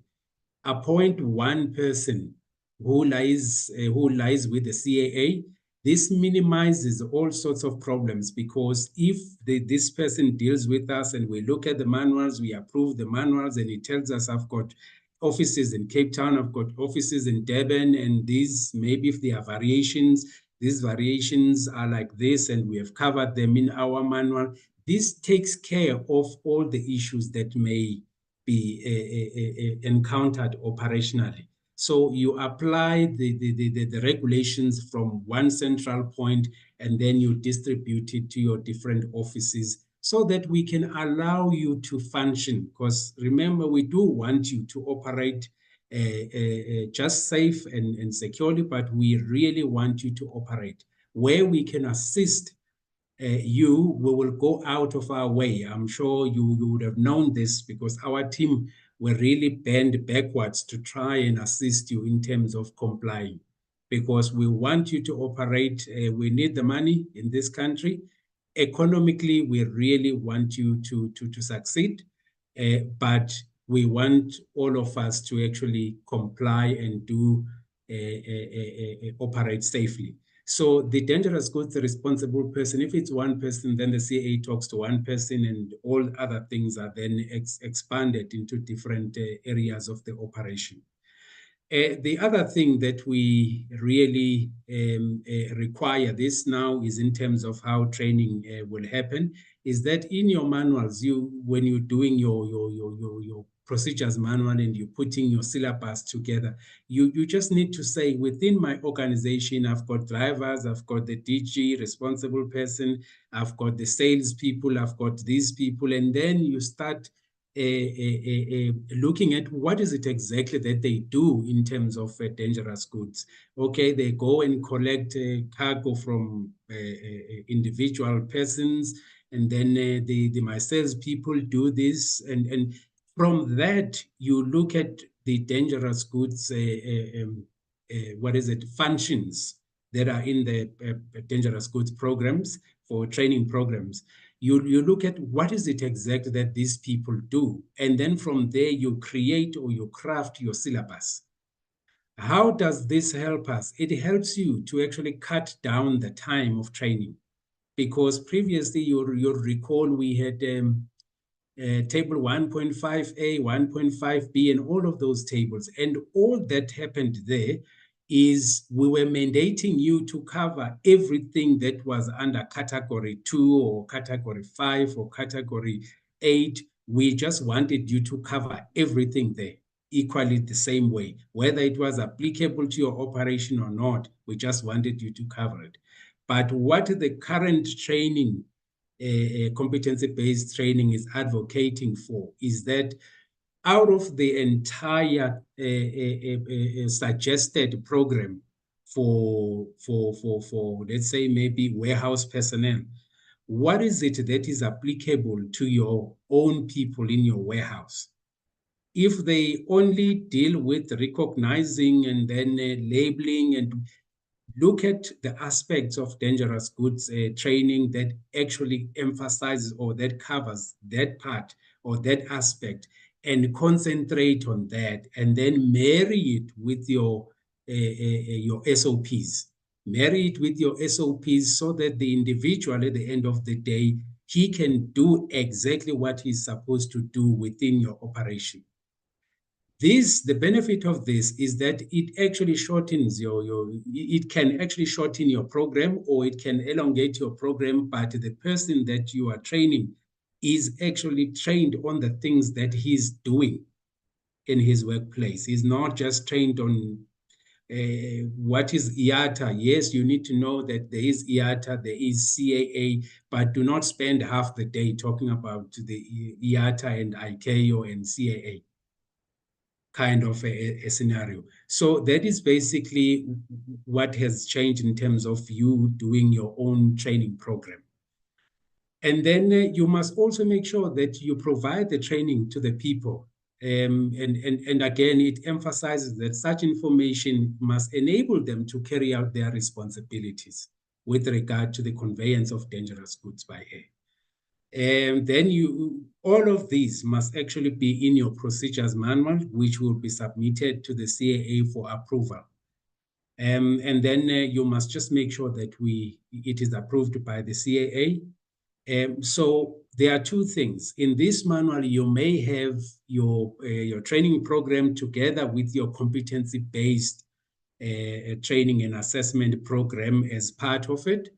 appoint one person who lies with the CAA, this minimizes all sorts of problems, because if this person deals with us and we look at the manuals, we approve the manuals, and it tells us I've got offices in Cape Town, I've got offices in Durban, and these, maybe if there are variations, these variations are like this, and we have covered them in our manual. This takes care of all the issues that may be encountered operationally. So you apply the regulations from one central point, and then you distribute it to your different offices so that we can allow you to function. Because remember, we do want you to operate just safe and securely, but we really want you to operate. Where we can assist we will go out of our way. I'm sure you would have known this, because our team will really bend backwards to try and assist you in terms of complying, because we want you to operate. We need the money in this country. Economically, we really want you to succeed, but we want all of us to actually comply and do operate safely. So the dangerous goods responsible person, if it's one person, then the CAA talks to one person, and all other things are then expanded into different areas of the operation. The other thing that we really require this now is in terms of how training will happen, is that in your manuals, when you're doing your procedures manual and you're putting your syllabus together, you just need to say, within my organization, I've got drivers, I've got the DG, responsible person, I've got the sales people, I've got these people, and then you start looking at what is it exactly that they do in terms of dangerous goods. Okay, they go and collect cargo from individual persons, and then my sales people do this, and from that you look at the dangerous goods functions that are in the dangerous goods programs, for training programs. You look at what is it exactly that these people do, and then from there you create or you craft your syllabus. How does this help us? It helps you to actually cut down the time of training, because previously you'll recall we had table 1.5A, 1.5B, and all of those tables, and all that happened there is we were mandating you to cover everything that was under category 2 or category 5 or category 8. We just wanted you to cover everything there equally the same way, whether it was applicable to your operation or not. We just wanted you to cover it. But what the current training competency-based training is advocating for is that out of the entire suggested program for let's say maybe warehouse personnel, what is it that is applicable to your own people in your warehouse? If they only deal with recognizing and then labeling and look at the aspects of dangerous goods training that actually emphasizes or that covers that part or that aspect and concentrate on that and then marry it with your SOPs. Marry it with your SOPs so that the individual at the end of the day, he can do exactly what he's supposed to do within your operation. The benefit of this is that it actually shortens it can actually shorten your program or it can elongate your program, but the person that you are training is actually trained on the things that he's doing in his workplace. He's not just trained on what is IATA. Yes, you need to know that there is IATA, there is CAA, but do not spend half the day talking about the IATA and ICAO and CAA kind of a scenario. So that is basically what has changed in terms of you doing your own training program. And then you must also make sure that you provide the training to the people. And again, it emphasizes that such information must enable them to carry out their responsibilities with regard to the conveyance of dangerous goods by air. And then all of these must actually be in your procedures manual, which will be submitted to the CAA for approval. And then you must just make sure that it is approved by the CAA. So there are two things. In this manual, you may have your training program together with your competency-based training and assessment program as part of it.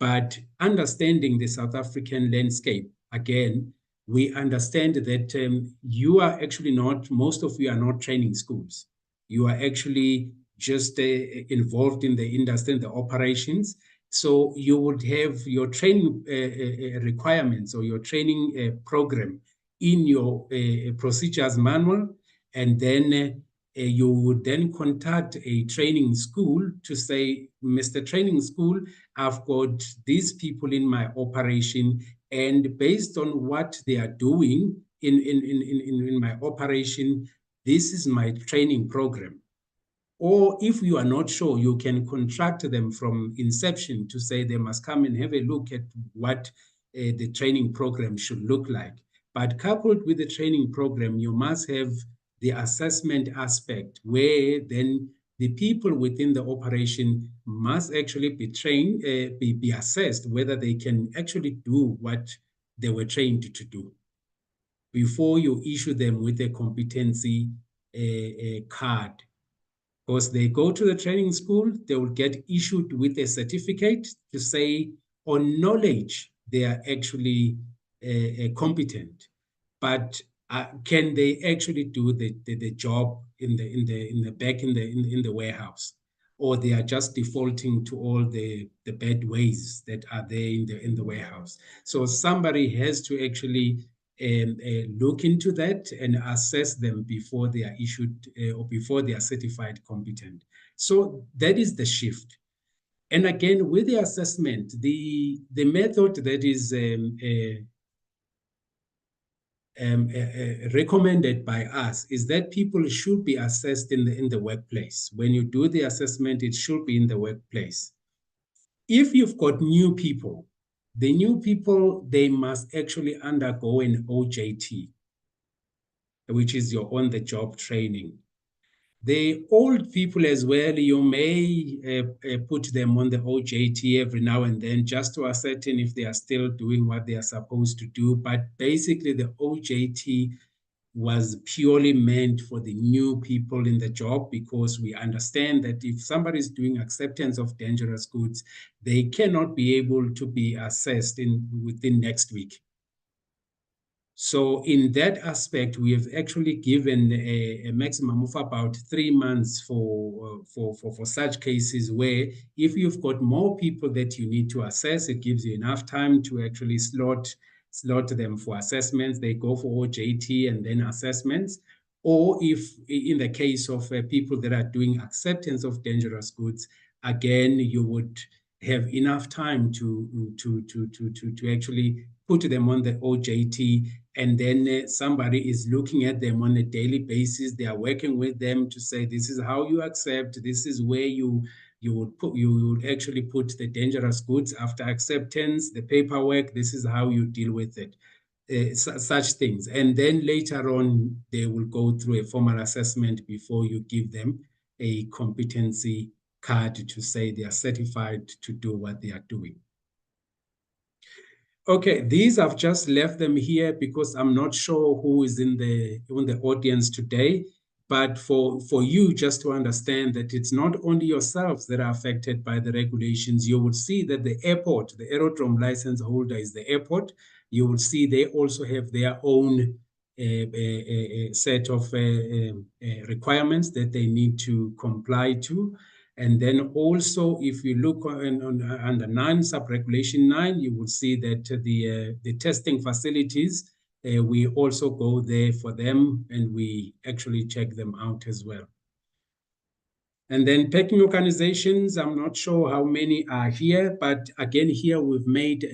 But understanding the South African landscape, again, we understand that you are actually most of you are not training schools. You are actually just involved in the industry and the operations. So you would have your training requirements or your training program in your procedures manual, and then you would then contact a training school to say, Mr. Training School, I've got these people in my operation, and based on what they are doing in my operation, this is my training program. Or if you are not sure, you can contract them from inception to say they must come and have a look at what the training program should look like. But coupled with the training program, you must have the assessment aspect where then the people within the operation must actually be trained, be assessed whether they can actually do what they were trained to do before you issue them with a competency card. Because they go to the training school, they will get issued with a certificate to say on knowledge they are actually competent. But can they actually do the job in the warehouse, or they are just defaulting to all the bad ways that are there in the warehouse? So somebody has to actually look into that and assess them before they are issued or before they are certified competent. So that is the shift. And again, with the assessment, the method that is recommended by us is that people should be assessed in the workplace. When you do the assessment, it should be in the workplace. If you've got new people, the new people, they must actually undergo an OJT, which is your on-the-job training. The old people as well, you may put them on the OJT every now and then just to ascertain if they are still doing what they are supposed to do. But basically, the OJT was purely meant for the new people in the job, because we understand that if somebody is doing acceptance of dangerous goods, they cannot be able to be assessed within next week. So in that aspect, we have actually given a maximum of about 3 months for such cases where if you've got more people that you need to assess, it gives you enough time to actually slot them for assessments. They go for OJT and then assessments. Or if in the case of people that are doing acceptance of dangerous goods, again, you would have enough time to actually put them on the OJT, and then somebody is looking at them on a daily basis. They are working with them to say, this is how you accept, this is where you would actually put the dangerous goods after acceptance, the paperwork, this is how you deal with it. Such things. And then later on, they will go through a formal assessment before you give them a competency card to say they are certified to do what they are doing. Okay, these I've just left them here because I'm not sure who is in the audience today, but for you just to understand that it's not only yourselves that are affected by the regulations. You would see that the airport, the aerodrome license holder is the airport. You will see they also have their own set of requirements that they need to comply to. And then also, if you look under 9, sub-regulation 9, you will see that the testing facilities, we also go there for them and we actually check them out as well. And then packing organizations, I'm not sure how many are here, but again, here we've made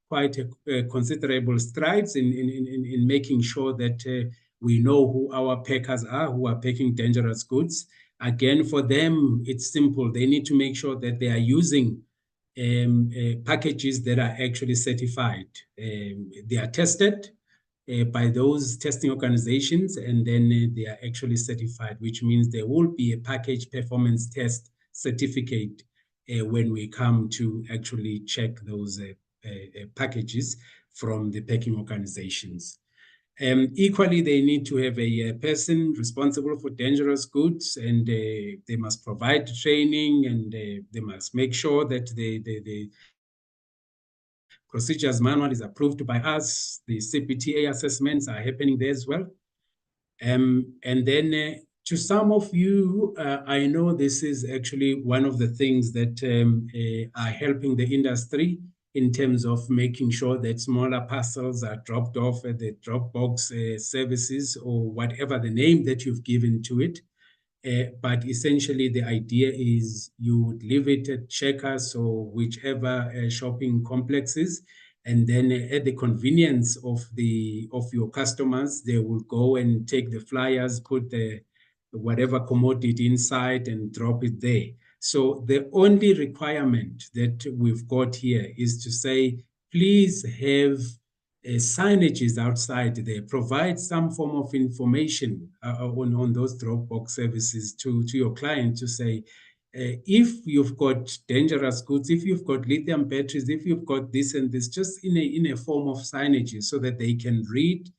quite a considerable strides in making sure that we know who our packers are, who are packing dangerous goods. Again, for them, it's simple. They need to make sure that they are using packages that are actually certified. They are tested by those testing organizations, and then they are actually certified, which means there will be a package performance test certificate when we come to actually check those packages from the packing organizations. Equally, they need to have a person responsible for dangerous goods, and they must provide training, and they must make sure that the procedures manual is approved by us. The CPTA assessments are happening there as well. And then to some of you, I know this is actually one of the things that are helping the industry in terms of making sure that smaller parcels are dropped off at the Dropbox services, or whatever the name that you've given to it. But essentially, the idea is you would leave it at Checkers or whichever shopping complexes, and then at the convenience of your customers, they will go and take the flyers, put the whatever commodity inside, and drop it there. So the only requirement that we've got here is to say, please have signages outside there. Provide some form of information on those Dropbox services to your client to say, if you've got dangerous goods, if you've got lithium batteries, if you've got this and this, just in a form of signages so that they can read.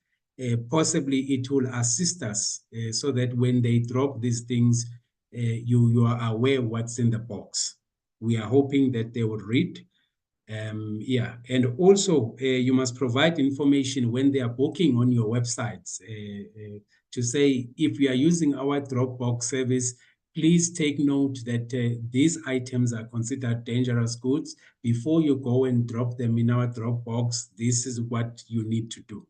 Possibly it will assist us so that when they drop these things, you are aware what's in the box. We are hoping that they will read. And also you must provide information when they are booking on your websites to say, if you are using our Dropbox service, please take note that these items are considered dangerous goods. Before you go and drop them in our Dropbox, this is what you need to do.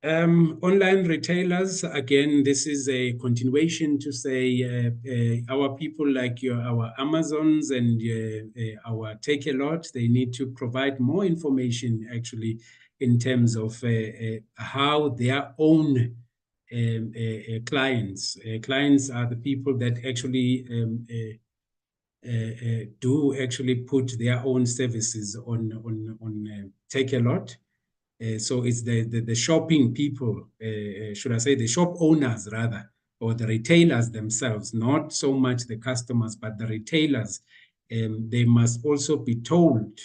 Online retailers, again, this is a continuation to say our people like our Amazons and our Take-A-Lot, they need to provide more information actually in terms of how their own clients are the people that actually do actually put their own services on Take-A-Lot. So it's the shopping people, should I say the shop owners rather, or the retailers themselves, not so much the customers, but the retailers. They must also be told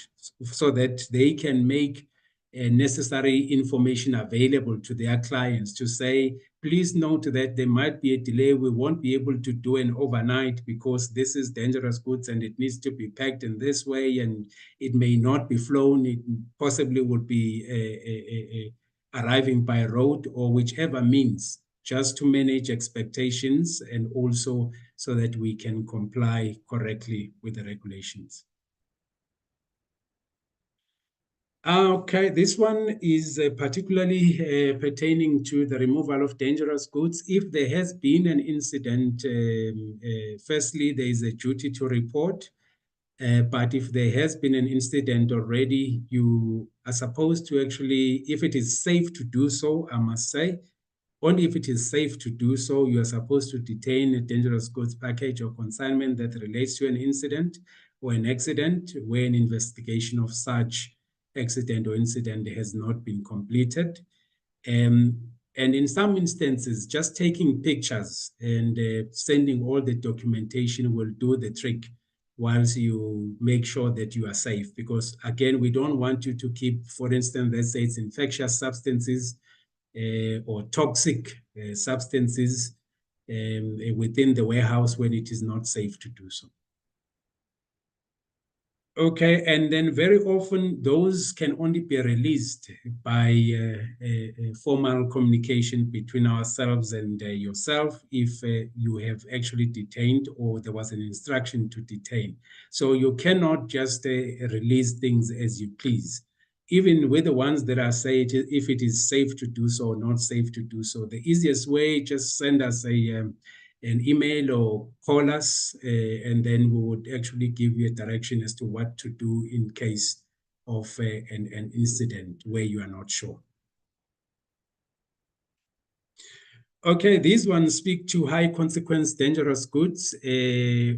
so that they can make necessary information available to their clients to say, please note that there might be a delay. We won't be able to do an overnight because this is dangerous goods and it needs to be packed in this way, and it may not be flown. It possibly would be arriving by road or whichever means, just to manage expectations and also so that we can comply correctly with the regulations. Okay, this one is particularly pertaining to the removal of dangerous goods. If there has been an incident, firstly, there is a duty to report. But if there has been an incident already, you are supposed to actually, if it is safe to do so, I must say, only if it is safe to do so, you are supposed to detain a dangerous goods package or consignment that relates to an incident or an accident where an investigation of such accident or incident has not been completed. And in some instances, just taking pictures and sending all the documentation will do the trick once you make sure that you are safe. Because again, we don't want you to keep, for instance, let's say it's infectious substances or toxic substances within the warehouse when it is not safe to do so. Okay, and then very often those can only be released by formal communication between ourselves and yourself if you have actually detained or there was an instruction to detain. So you cannot just release things as you please. Even with the ones that are say if it is safe to do so or not safe to do so, the easiest way, just send us an email or call us, and then we would actually give you a direction as to what to do in case of an incident where you are not sure. Okay, these ones speak to high consequence dangerous goods.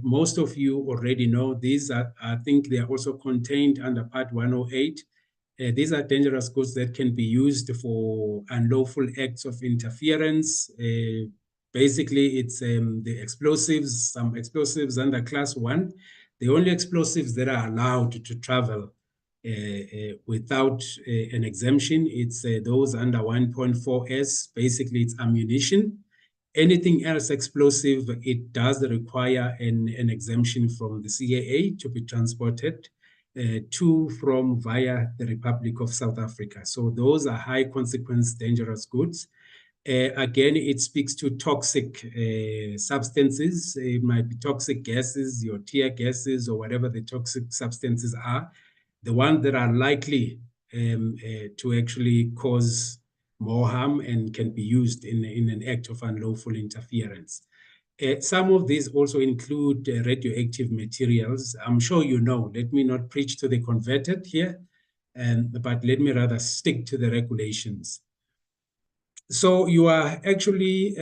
Most of you already know these are, I think they are also contained under Part 108. These are dangerous goods that can be used for unlawful acts of interference. Basically, it's the explosives, some explosives under Class 1. The only explosives that are allowed to travel without an exemption, it's those under 1.4S. Basically, it's ammunition. Anything else explosive, it does require an exemption from the CAA to be transported to from via the Republic of South Africa. So those are high consequence dangerous goods. Again, it speaks to toxic substances. It might be toxic gases, your tear gases, or whatever the toxic substances are. The ones that are likely to actually cause more harm and can be used in an act of unlawful interference. Some of these also include radioactive materials. I'm sure you know. Let me not preach to the converted here, but let me rather stick to the regulations. So you are actually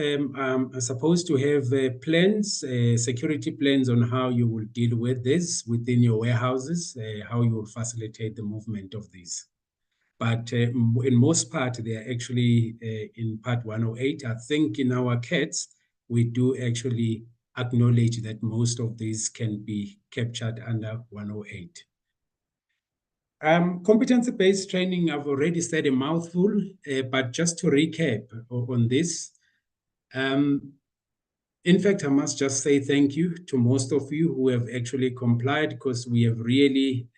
supposed to have plans, security plans on how you will deal with this within your warehouses, how you will facilitate the movement of these. But in most part, they are actually in Part 108. I think in our CATs, we do actually acknowledge that most of these can be captured under 108. Competency-based training, I've already said a mouthful, but just to recap on this, in fact, I must just say thank you to most of you who have actually complied, because we have really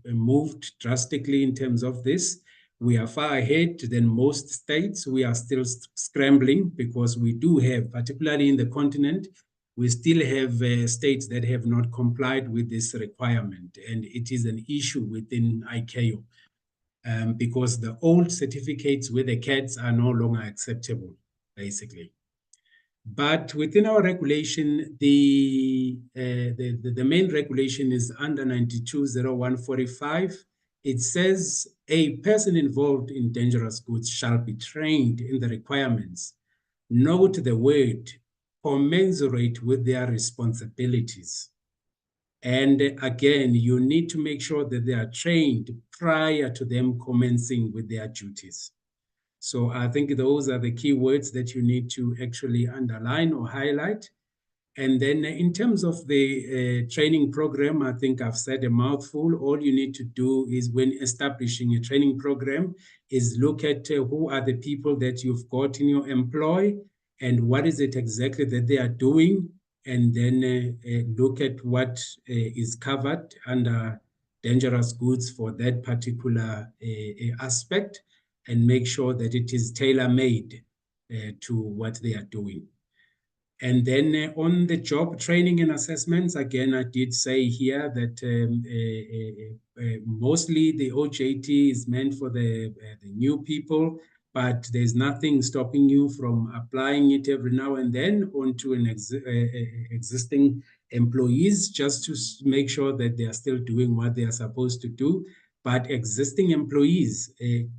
moved drastically in terms of this. We are far ahead than most states. We are still scrambling because we do have, particularly in the continent, we still have states that have not complied with this requirement. And it is an issue within ICAO because the old certificates with the CATs are no longer acceptable, basically. But within our regulation, the main regulation is under 920145. It says a person involved in dangerous goods shall be trained in the requirements. Note the word commensurate with their responsibilities. And again, you need to make sure that they are trained prior to them commencing with their duties. So I think those are the key words that you need to actually underline or highlight. And then in terms of the training program, I think I've said a mouthful. All you need to do is, when establishing a training program, is look at who are the people that you've got in your employ and what is it exactly that they are doing, and then look at what is covered under dangerous goods for that particular aspect, and make sure that it is tailor-made to what they are doing. And then on the job training and assessments, again, I did say here that mostly the OJT is meant for the new people, but there's nothing stopping you from applying it every now and then onto an existing employees, just to make sure that they are still doing what they are supposed to do. But existing employees,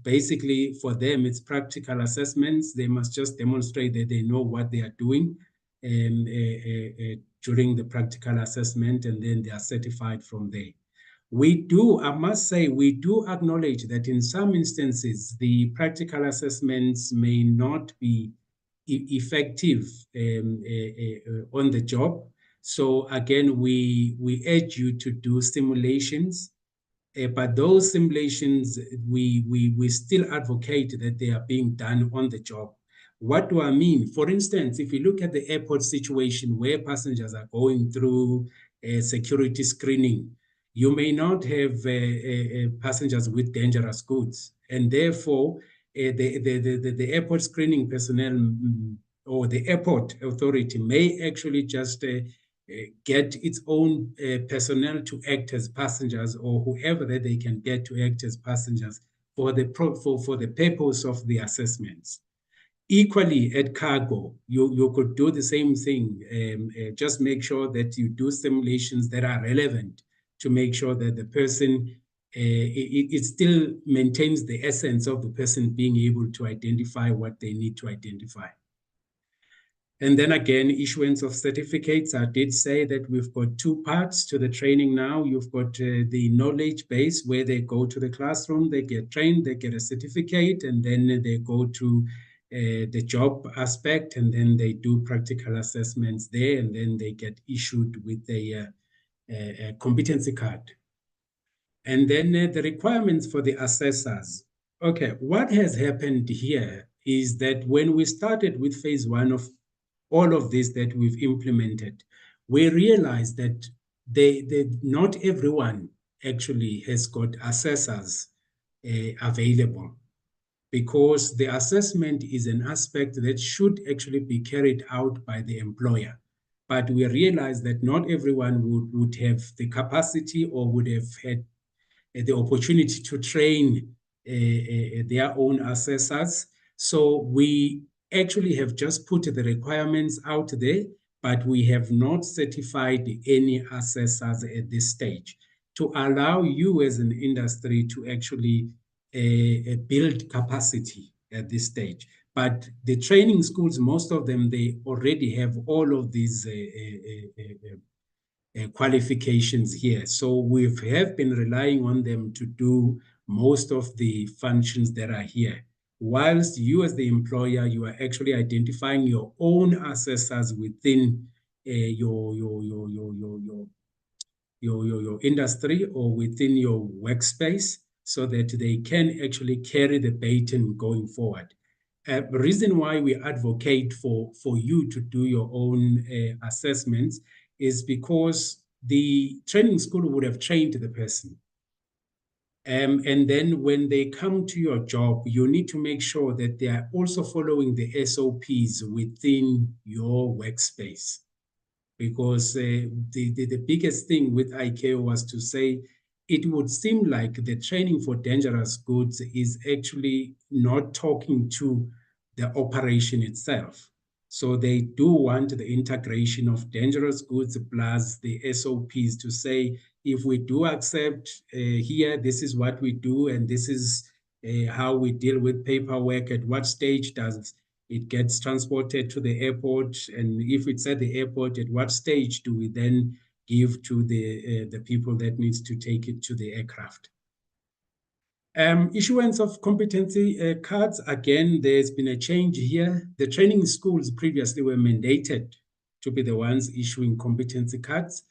basically for them, it's practical assessments. They must just demonstrate that they know what they are doing during the practical assessment, and then they are certified from there. I must say, we do acknowledge that in some instances, the practical assessments may not be effective on the job. So again, we urge you to do simulations. But those simulations, we still advocate that they are being done on the job. What do I mean? For instance, if you look at the airport situation where passengers are going through security screening, you may not have passengers with dangerous goods. And therefore, the airport screening personnel or the airport authority may actually just get its own personnel to act as passengers, or whoever that they can get to act as passengers for the purpose of the assessments. Equally, at cargo, you could do the same thing. Just make sure that you do simulations that are relevant to make sure that the person, it still maintains the essence of the person being able to identify what they need to identify. And then again, issuance of certificates. I did say that we've got two parts to the training now. You've got the knowledge base where they go to the classroom, they get trained, they get a certificate, and then they go to the job aspect, and then they do practical assessments there, and then they get issued with a competency card. And then the requirements for the assessors. Okay, what has happened here is that when we started with phase one of all of this that we've implemented, we realized that not everyone actually has got assessors available, because the assessment is an aspect that should actually be carried out by the employer. But we realized that not everyone would have the capacity or would have had the opportunity to train their own assessors. So we actually have just put the requirements out there, but we have not certified any assessors at this stage to allow you as an industry to actually build capacity at this stage. But the training schools, most of them, they already have all of these qualifications here. So we have been relying on them to do most of the functions that are here. Whilst you as the employer, you are actually identifying your own assessors within your industry or within your workspace, so that they can actually carry the baton going forward. The reason why we advocate for you to do your own assessments is because the training school would have trained the person. And then when they come to your job, you need to make sure that they are also following the SOPs within your workspace. Because the biggest thing with ICAO was to say, it would seem like the training for dangerous goods is actually not talking to the operation itself. So they do want the integration of dangerous goods plus the SOPs to say, if we do accept here, this is what we do, and this is how we deal with paperwork. At what stage does it gets transported to the airport? And if it's at the airport, at what stage do we then give to the people that needs to take it to the aircraft? Issuance of competency cards. Again, there's been a change here. The training schools previously were mandated to be the ones issuing competency cards.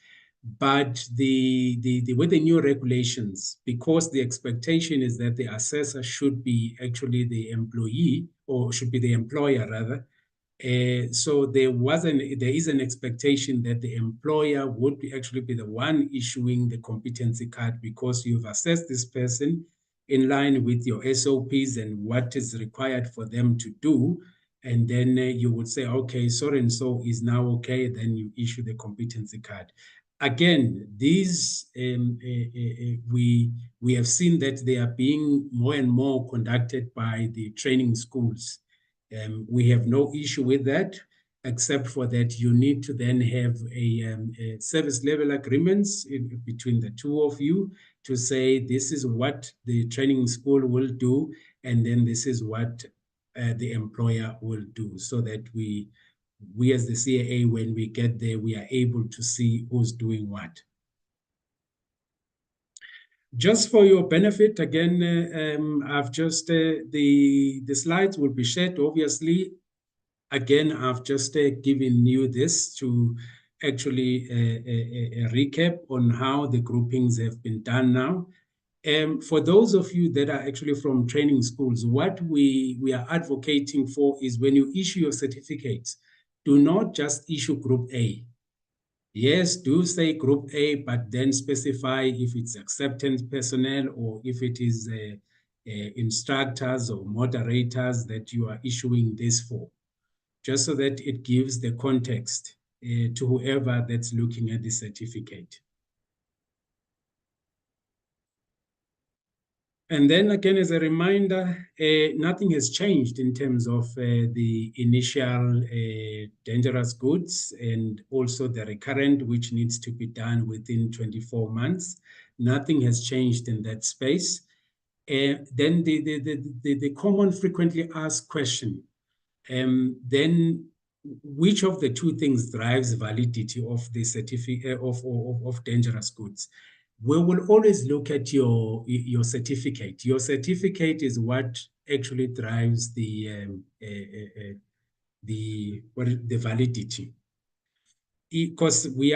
But with the new regulations, because the expectation is that the assessor should be actually the employee, or should be the employer rather. So there is an expectation that the employer would actually be the one issuing the competency card, because you've assessed this person in line with your SOPs and what is required for them to do. And then you would say, okay, so and so is now okay. Then you issue the competency card. Again, these we have seen that they are being more and more conducted by the training schools. We have no issue with that, except for that you need to then have a service level agreements between the two of you to say this is what the training school will do, and then this is what the employer will do, so that we as the CAA, when we get there, we are able to see who's doing what. Just for your benefit, again, I've just, the slides will be shared, obviously. Again, I've just given you this to actually a recap on how the groupings have been done now. For those of you that are actually from training schools, what we are advocating for is when you issue your certificates, do not just issue Group A. Yes, do say Group A, but then specify if it's acceptance personnel or if it is instructors or moderators that you are issuing this for, just so that it gives the context to whoever that's looking at the certificate. And then again, as a reminder, nothing has changed in terms of the initial dangerous goods and also the recurrent, which needs to be done within 24 months. Nothing has changed in that space. Then the common frequently asked question, then which of the two things drives validity of the certificate of dangerous goods? We will always look at your certificate. Your certificate is what actually drives the validity. Because we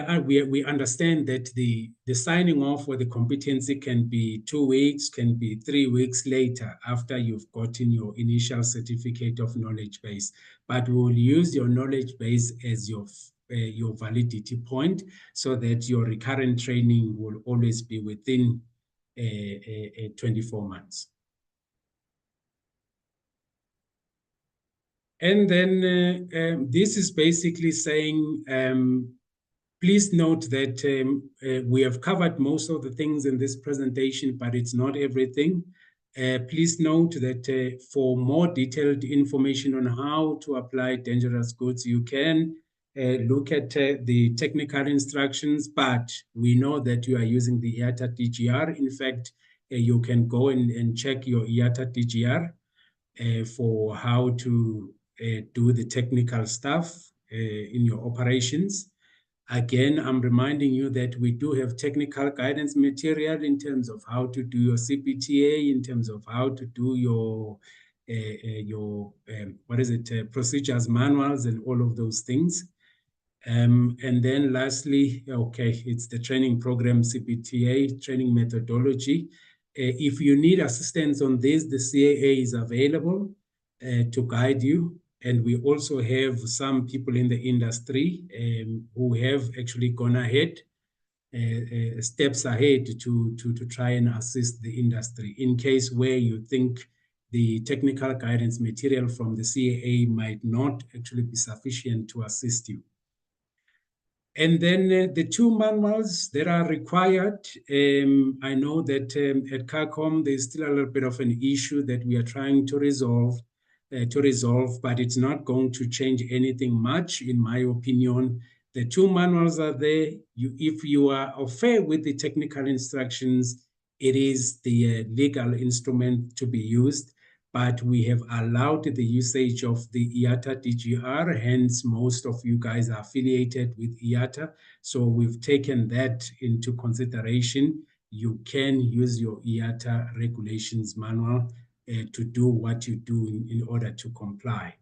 understand that the signing off for the competency can be 2 weeks, can be 3 weeks later after you've gotten your initial certificate of knowledge base. But we'll use your knowledge base as your validity point, so that your recurrent training will always be within 24 months. And then this is basically saying, please note that we have covered most of the things in this presentation, but it's not everything. Please note that for more detailed information on how to apply dangerous goods, you can look at the technical instructions, but we know that you are using the IATA DGR. In fact, you can go and check your IATA DGR for how to do the technical stuff in your operations. Again, I'm reminding you that we do have technical guidance material in terms of how to do your CPTA, in terms of how to do your procedures manuals and all of those things. And then lastly, okay, it's the training program CPTA, training methodology. If you need assistance on this, the CAA is available to guide you. And we also have some people in the industry who have actually gone ahead, steps ahead to try and assist the industry in case where you think the technical guidance material from the CAA might not actually be sufficient to assist you. And then the two manuals that are required, I know that at CARCOM, there's still a little bit of an issue that we are trying to resolve, but it's not going to change anything much, in my opinion. The two manuals are there. If you are fair with the technical instructions, it is the legal instrument to be used. But we have allowed the usage of the IATA DGR, hence most of you guys are affiliated with IATA. So we've taken that into consideration. You can use your IATA regulations manual to do what you do in order to comply.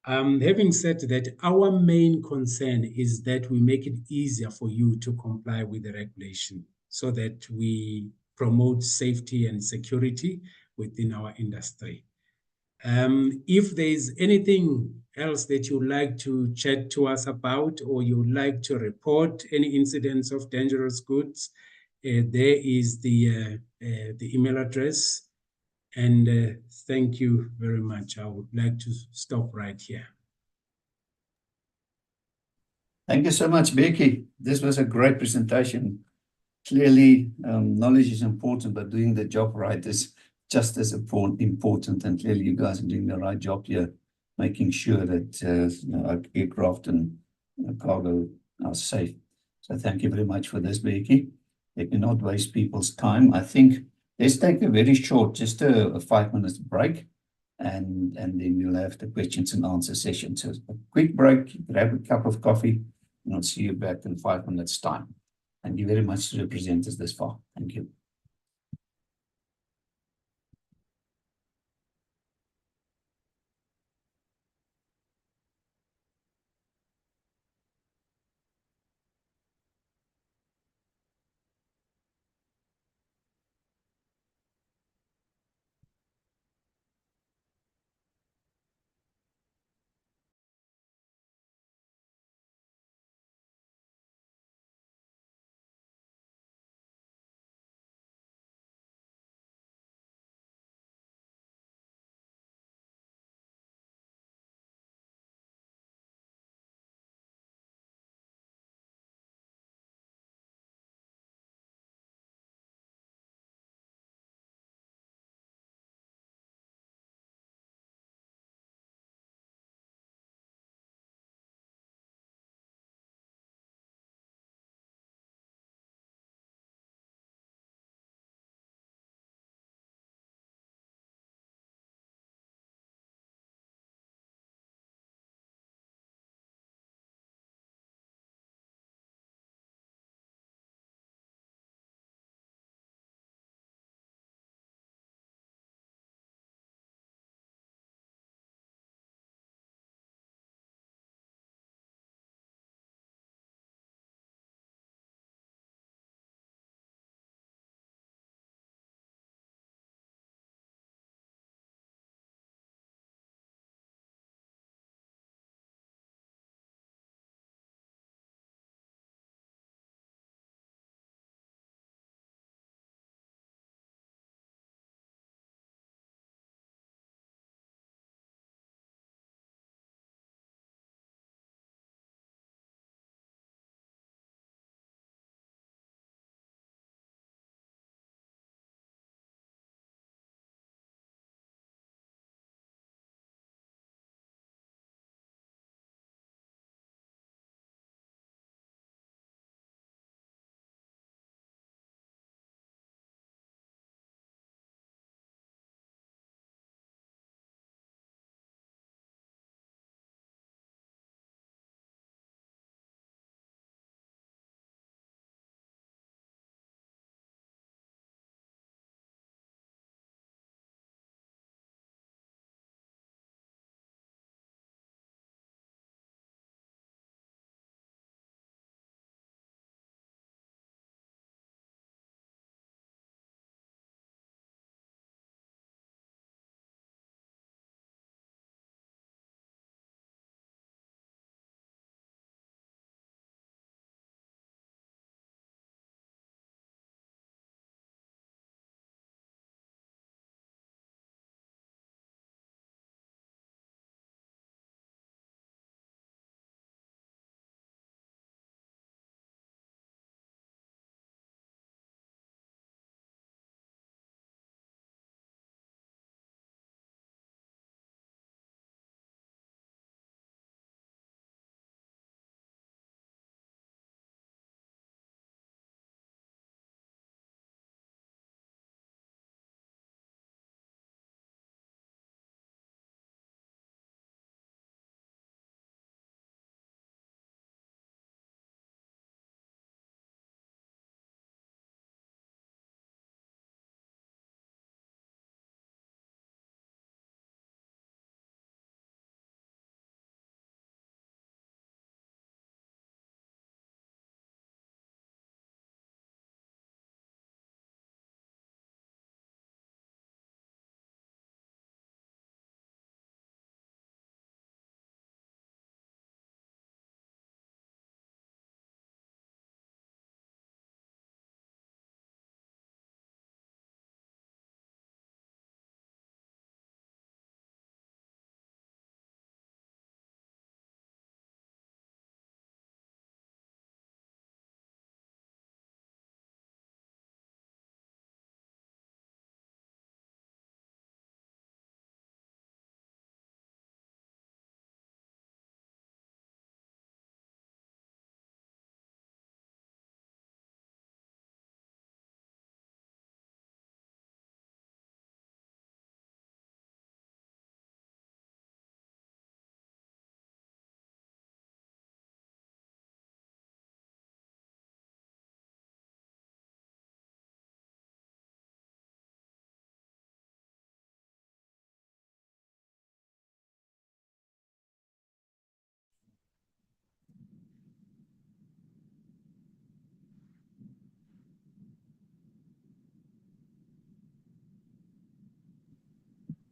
Having said that, our main concern is that we make it easier for you to comply with the regulation so that we promote safety and security within our industry. If there is anything else that you'd like to chat to us about, or you'd like to report any incidents of dangerous goods, there is the email address. And thank you very much. I would like to stop right here. Thank you so much, Becky. This was a great presentation. Clearly, knowledge is important, but doing the job right is just as important. And clearly, you guys are doing the right job here, making sure that our aircraft and cargo are safe. So thank you very much for this, Becky. Let me not waste people's time. I think let's take a very short, just a 5-minute break, and then we'll have the questions and answer session. So a quick break, grab a cup of coffee, and I'll see you back in 5 minutes' time. Thank you very much to the presenters this far. Thank you.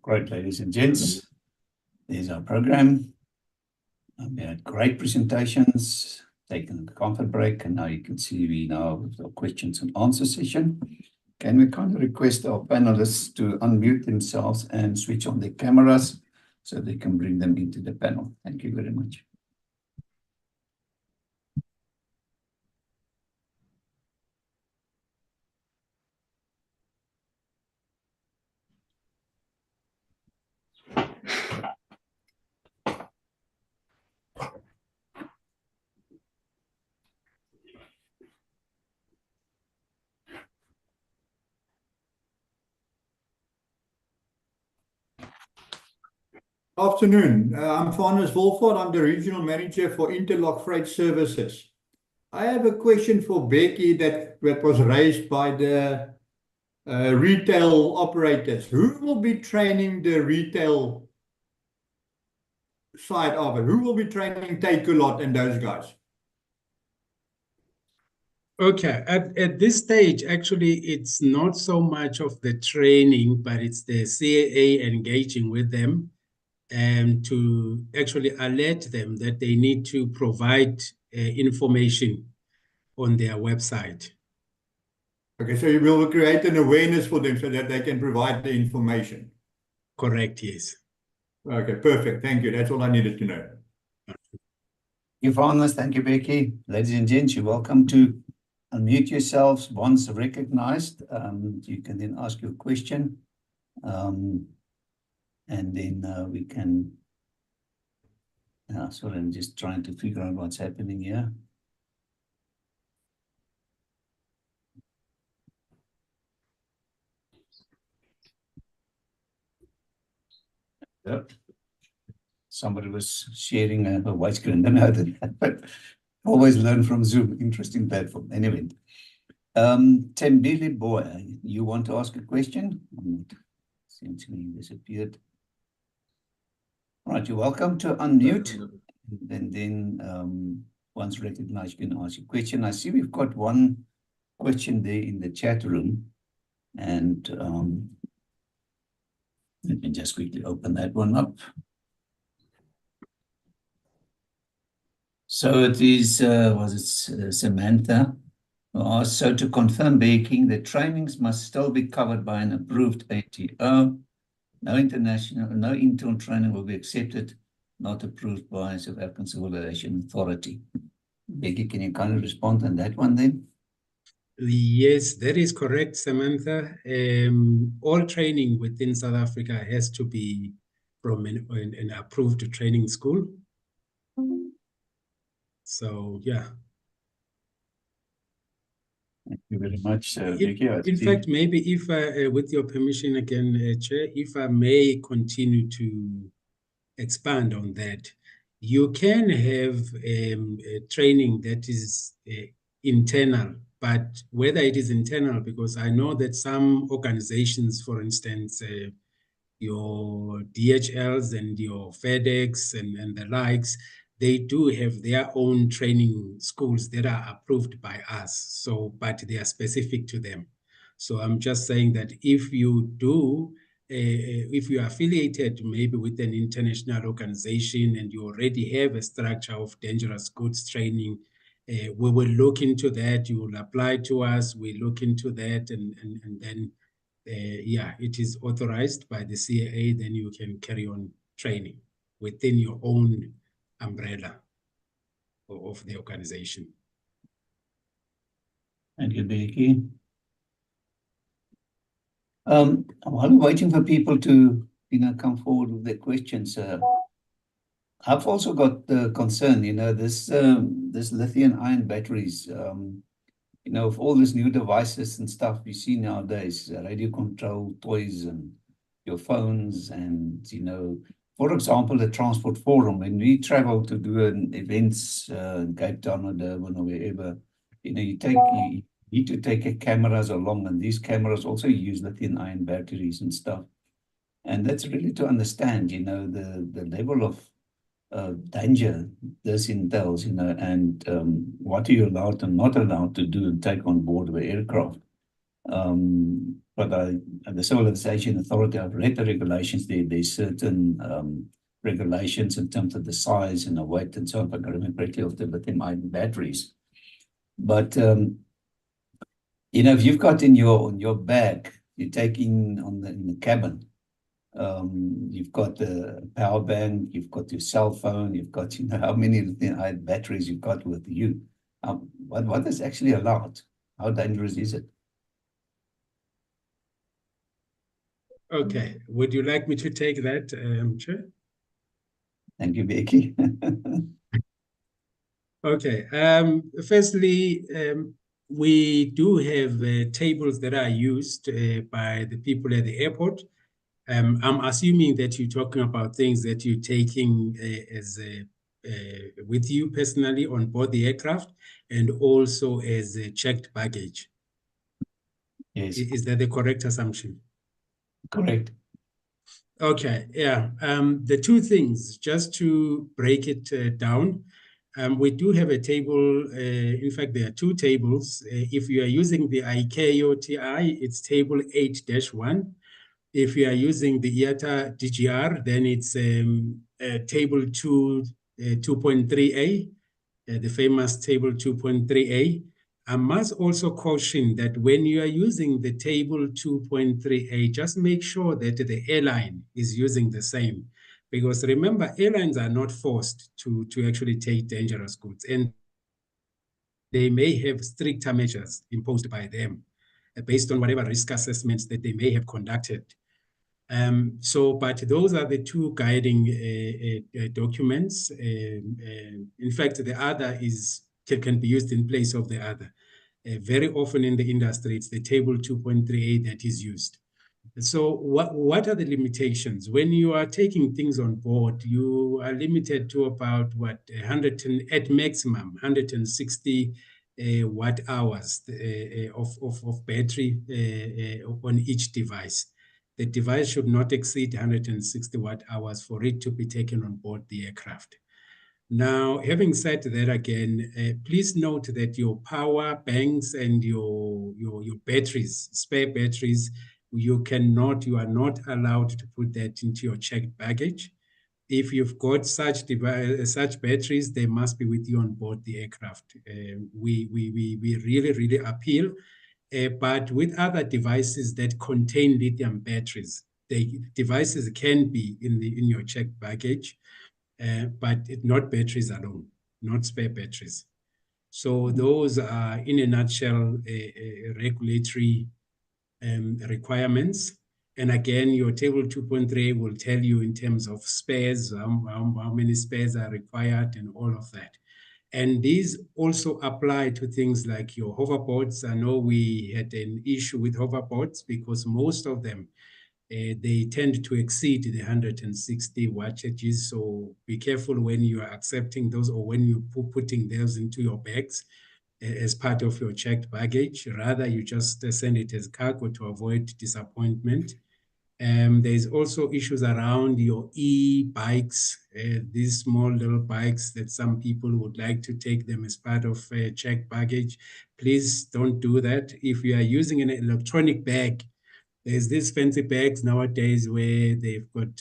Great, ladies and gents. There's our program. We had great presentations, taken a comfort break, and now you can see we now with our questions and answer session. Can we kindly request our panelists to unmute themselves and switch on their cameras so they can bring them into the panel? Thank you very much. Afternoon. I'm Farnes Wolford. I'm the Regional Manager for Interlock Freight Services. I have a question for Becky that was raised by the retail operators. Who will be training the retail side of it? Who will be training Takealot and those guys? Okay, at this stage, actually, it's not so much of the training, but it's the CAA engaging with them and to actually alert them that they need to provide information on their website. Okay, so you will create an awareness for them so that they can provide the information. Correct, yes. Okay, perfect. Thank you. That's all I needed to know. Thank you, Farnes. Thank you, Becky. Ladies and gents, you're welcome to unmute yourselves once recognized. You can then ask your question. And then we can, sorry, I'm just trying to figure out what's happening here. Yep. Somebody was sharing a white screen. Don't know that, but always learn from Zoom. Interesting platform. Anyway, Tembili Boy, you want to ask a question? Seems to me disappeared. All right, you're welcome to unmute, and then once recognized, you can ask your question. I see we've got one question there in the chat room, and let me just quickly open that one up. So it is, Samantha, who asked, so to confirm, Becky, the trainings must still be covered by an approved ATO. No internal training will be accepted, not approved by South African Civil Aviation Authority. Becky, can you kind of respond on that one then? Yes, that is correct, Samantha. All training within South Africa has to be from an approved training school. So, yeah. Thank you very much, Becky. In fact, maybe if, with your permission again, Chair, if I may continue to expand on that, you can have a training that is internal, but whether it is internal, because I know that some organizations, for instance, your DHLs and your FedEx and the likes, they do have their own training schools that are approved by us. So, but they are specific to them. So I'm just saying that if you do, if you are affiliated maybe with an international organization and you already have a structure of dangerous goods training, we will look into that. You will apply to us. We look into that, and then yeah, it is authorized by the CAA. Then you can carry on training within your own umbrella of the organization. Thank you, Becky. While we're waiting for people to, come forward with their questions, I've also got the concern, this lithium-ion batteries, of all these new devices and stuff we see nowadays, radio control toys and your phones, and for example, the Transport Forum, when we travel to do an events in Cape Town or Durban or wherever, you need to take cameras along, and these cameras also use lithium-ion batteries and stuff. And that's really to understand, the level of danger this entails, and what are you allowed and not allowed to do and take on board of an aircraft. but the Civil Aviation Authority, I've read the regulations. There's certain regulations in terms of the size and the weight and so on, if I can remember correctly, of the lithium-ion batteries. But you know, if you've got in your bag, you take in the cabin, you've got the power bank, you've got your cell phone, you've got, you know, how many lithium-ion batteries you've got with you. What is actually allowed? How dangerous is it? Okay, would you like me to take that, Chair? Thank you, Becky. Okay. Firstly, we do have tables that are used by the people at the airport. I'm assuming that you're talking about things that you're taking with you personally on board the aircraft and also as checked baggage. Yes. Is that the correct assumption? Correct. Okay, yeah. The two things, just to break it down, we do have a table. In fact, there are two tables. If you are using the ICAO TI, it's table 8-1. If you are using the IATA DGR, then it's table 2.3A, the famous table 2.3A. I must also caution that when you are using the table 2.3A, just make sure that the airline is using the same. Because remember, airlines are not forced to actually take dangerous goods, and they may have stricter measures imposed by them based on whatever risk assessments that they may have conducted. But those are the two guiding documents. In fact, the other can be used in place of the other. Very often in the industry, it's the table 2.38 that is used. So what are the limitations? When you are taking things on board, you are limited to about 100 at maximum 160 watt hours of battery on each device. The device should not exceed 160 watt hours for it to be taken on board the aircraft. Now, having said that again, please note that your power banks and your batteries, spare batteries, you are not allowed to put that into your checked baggage. If you've got such batteries, they must be with you on board the aircraft. We really appeal. But with other devices that contain lithium batteries, the devices can be in your checked baggage, but not batteries alone, not spare batteries. So those are, in a nutshell, regulatory requirements. And again, your table 2.3 will tell you in terms of spares, how many spares are required and all of that. And these also apply to things like your hoverboards. I know we had an issue with hoverboards because most of them, they tend to exceed the 160 wattages. So be careful when you are accepting those or when you putting those into your bags as part of your checked baggage. Rather, you just send it as cargo to avoid disappointment. There's also issues around your e-bikes, these small little bikes that some people would like to take them as part of checked baggage. Please don't do that. If you are using an electronic bag, there's these fancy bags nowadays where they've got,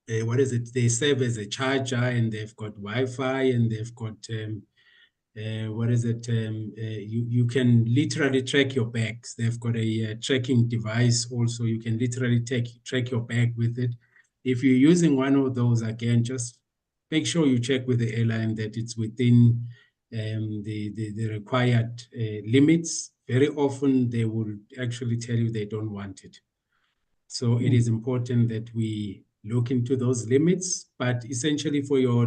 they serve as a charger and they've got Wi-Fi and they've got, you can literally track your bags. They've got a tracking device also. You can literally track your bag with it. If you're using one of those, again, just make sure you check with the airline that it's within the required limits. Very often they will actually tell you they don't want it. So it is important that we look into those limits, but essentially for your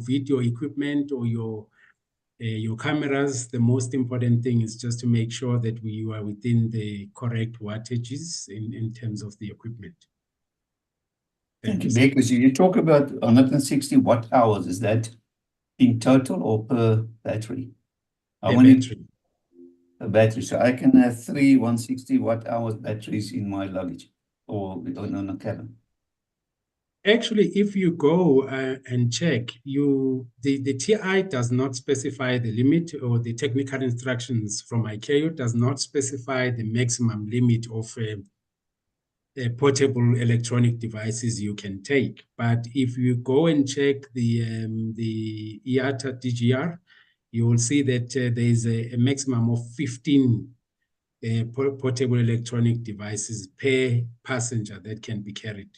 video equipment or your cameras, the most important thing is just to make sure that you are within the correct wattages in terms of the equipment. Thank you, because you talk about 160 watt hours. Is that in total or per battery? How many? Battery. A battery. So I can have 3 160 watt hours batteries in my luggage or on a cabin. Actually, if you go and check, the TI does not specify the limit, or the technical instructions from ICAO does not specify the maximum limit of portable electronic devices you can take. But if you go and check the IATA DGR, you will see that there is a maximum of 15 portable electronic devices per passenger that can be carried.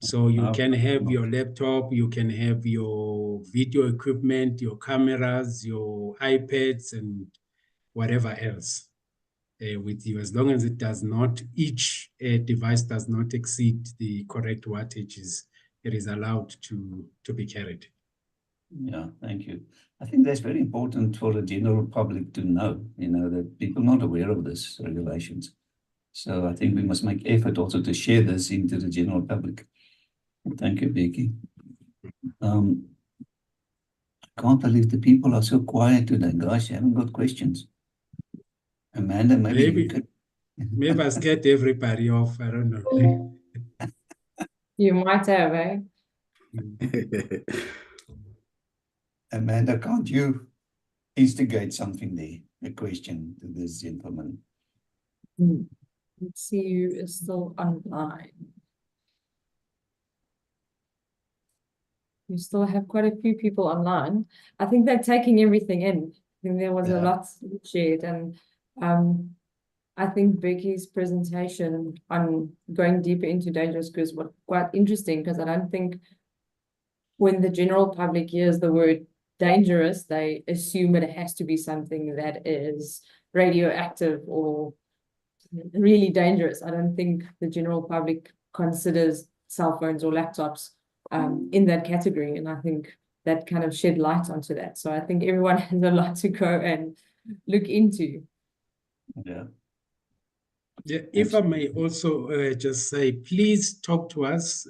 So you can have your laptop, you can have your video equipment, your cameras, your iPads, and whatever else with you, as long as it does not, each device does not exceed the correct wattages, it is allowed to be carried. Yeah, thank you. I think that's very important for the general public to know, that people are not aware of this regulations. So I think we must make effort also to share this into the general public. Thank you, Becky. I can't believe the people are so quiet today, guys. You haven't got questions. Amanda, maybe you could. Maybe I scared everybody off. I don't know. You might have, eh? Amanda, can't you instigate something there, a question to this gentleman? Let's see who is still online. We still have quite a few people online. I think they're taking everything in. I think there was a lot shared, and I think Becky's presentation on going deeper into dangerous goods was quite interesting, because I don't think when the general public hears the word dangerous, they assume it has to be something that is radioactive or really dangerous. I don't think the general public considers cell phones or laptops in that category, and I think that kind of shed light onto that. So I think everyone has a lot to go and look into. Yeah. Yeah, if I may also just say, please talk to us,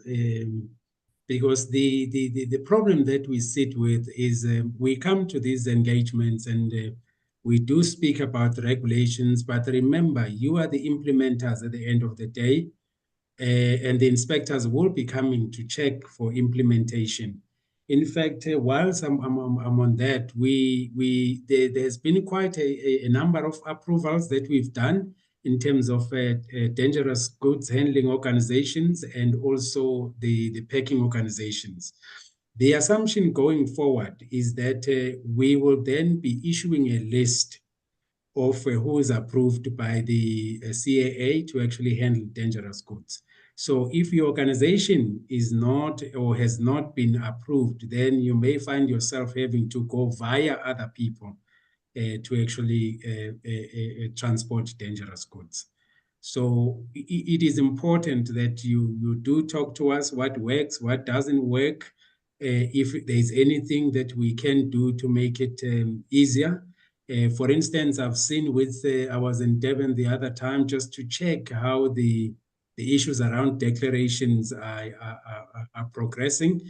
because the problem that we sit with is we come to these engagements and we do speak about regulations, but remember, you are the implementers at the end of the day, and the inspectors will be coming to check for implementation. In fact, whilst I'm on that, there's been quite a number of approvals that we've done in terms of dangerous goods handling organizations and also the packing organizations. The assumption going forward is that we will then be issuing a list of who is approved by the CAA to actually handle dangerous goods. So if your organization is not or has not been approved, then you may find yourself having to go via other people to actually transport dangerous goods. So it is important that you do talk to us, what works, what doesn't work, if there's anything that we can do to make it easier. For instance, I've seen I was in Durban the other time just to check how the issues around declarations are progressing.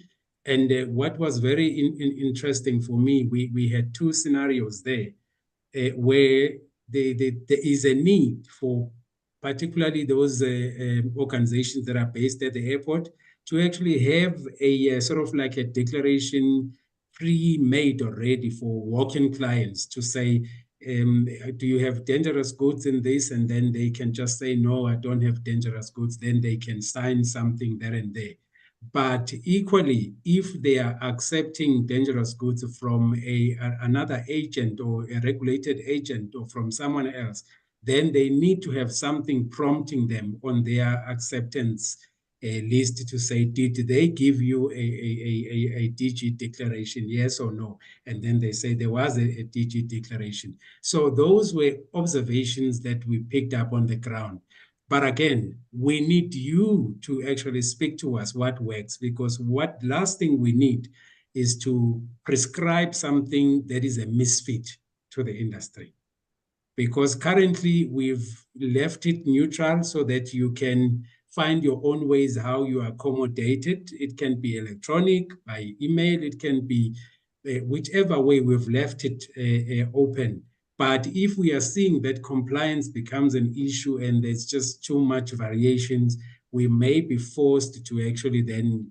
And what was very interesting for me, we had two scenarios there where there is a need for particularly those organizations that are based at the airport to actually have a sort of like a declaration pre-made already for walk-in clients to say, do you have dangerous goods in this? And then they can just say, no, I don't have dangerous goods. Then they can sign something there and there. But equally, if they are accepting dangerous goods from another agent or a regulated agent or from someone else, then they need to have something prompting them on their acceptance list to say, did they give you a DG declaration, yes or no? And then they say there was a DG declaration. So those were observations that we picked up on the ground. But again, we need you to actually speak to us what works, because what last thing we need is to prescribe something that is a misfit to the industry. Because currently we've left it neutral so that you can find your own ways how you accommodate it. It can be electronic, by email, it can be whichever way we've left it open. But if we are seeing that compliance becomes an issue and there's just too much variations, we may be forced to actually then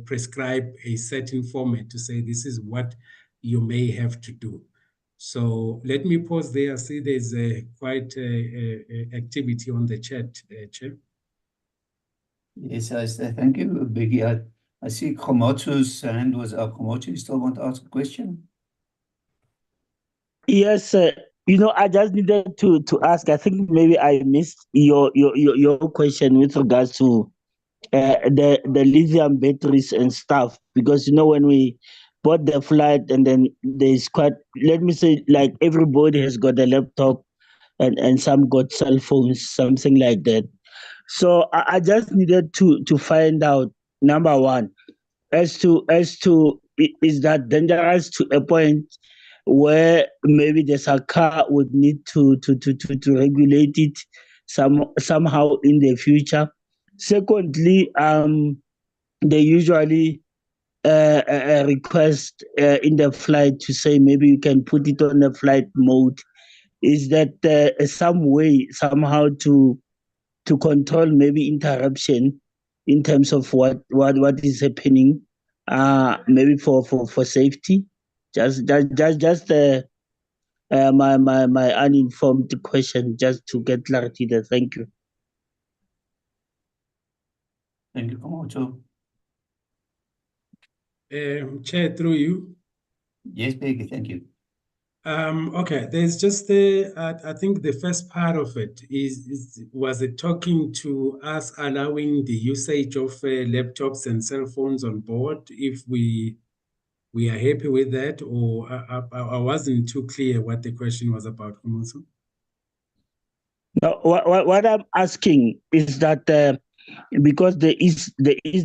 prescribe a certain format to say this is what you may have to do. So let me pause there. I see there's quite activity on the chat, Chair. Yes, I say thank you, Becky. I see Komoto's hand was up. Komoto, you still want to ask a question? Yes, I just needed to ask. I think maybe I missed your question with regards to the lithium batteries and stuff, because when we bought the flight, and then there's quite, let me say, like everybody has got a laptop and some got cell phones, something like that. So I just needed to find out, number one, as to is that dangerous to a point where maybe the SACA would need to regulate it somehow in the future. Secondly, they usually request in the flight to say maybe you can put it on a flight mode. Is that some way somehow to control maybe interruption in terms of what is happening, maybe for safety? Just my uninformed question, just to get clarity there. Thank you. Thank you, Komoto. Chair, through you. Yes, Becky, thank you. Okay, there's just I think the first part of it was it talking to us allowing the usage of laptops and cell phones on board if we are happy with that, or I wasn't too clear what the question was about, Komoto. Now, what I'm asking is that because there is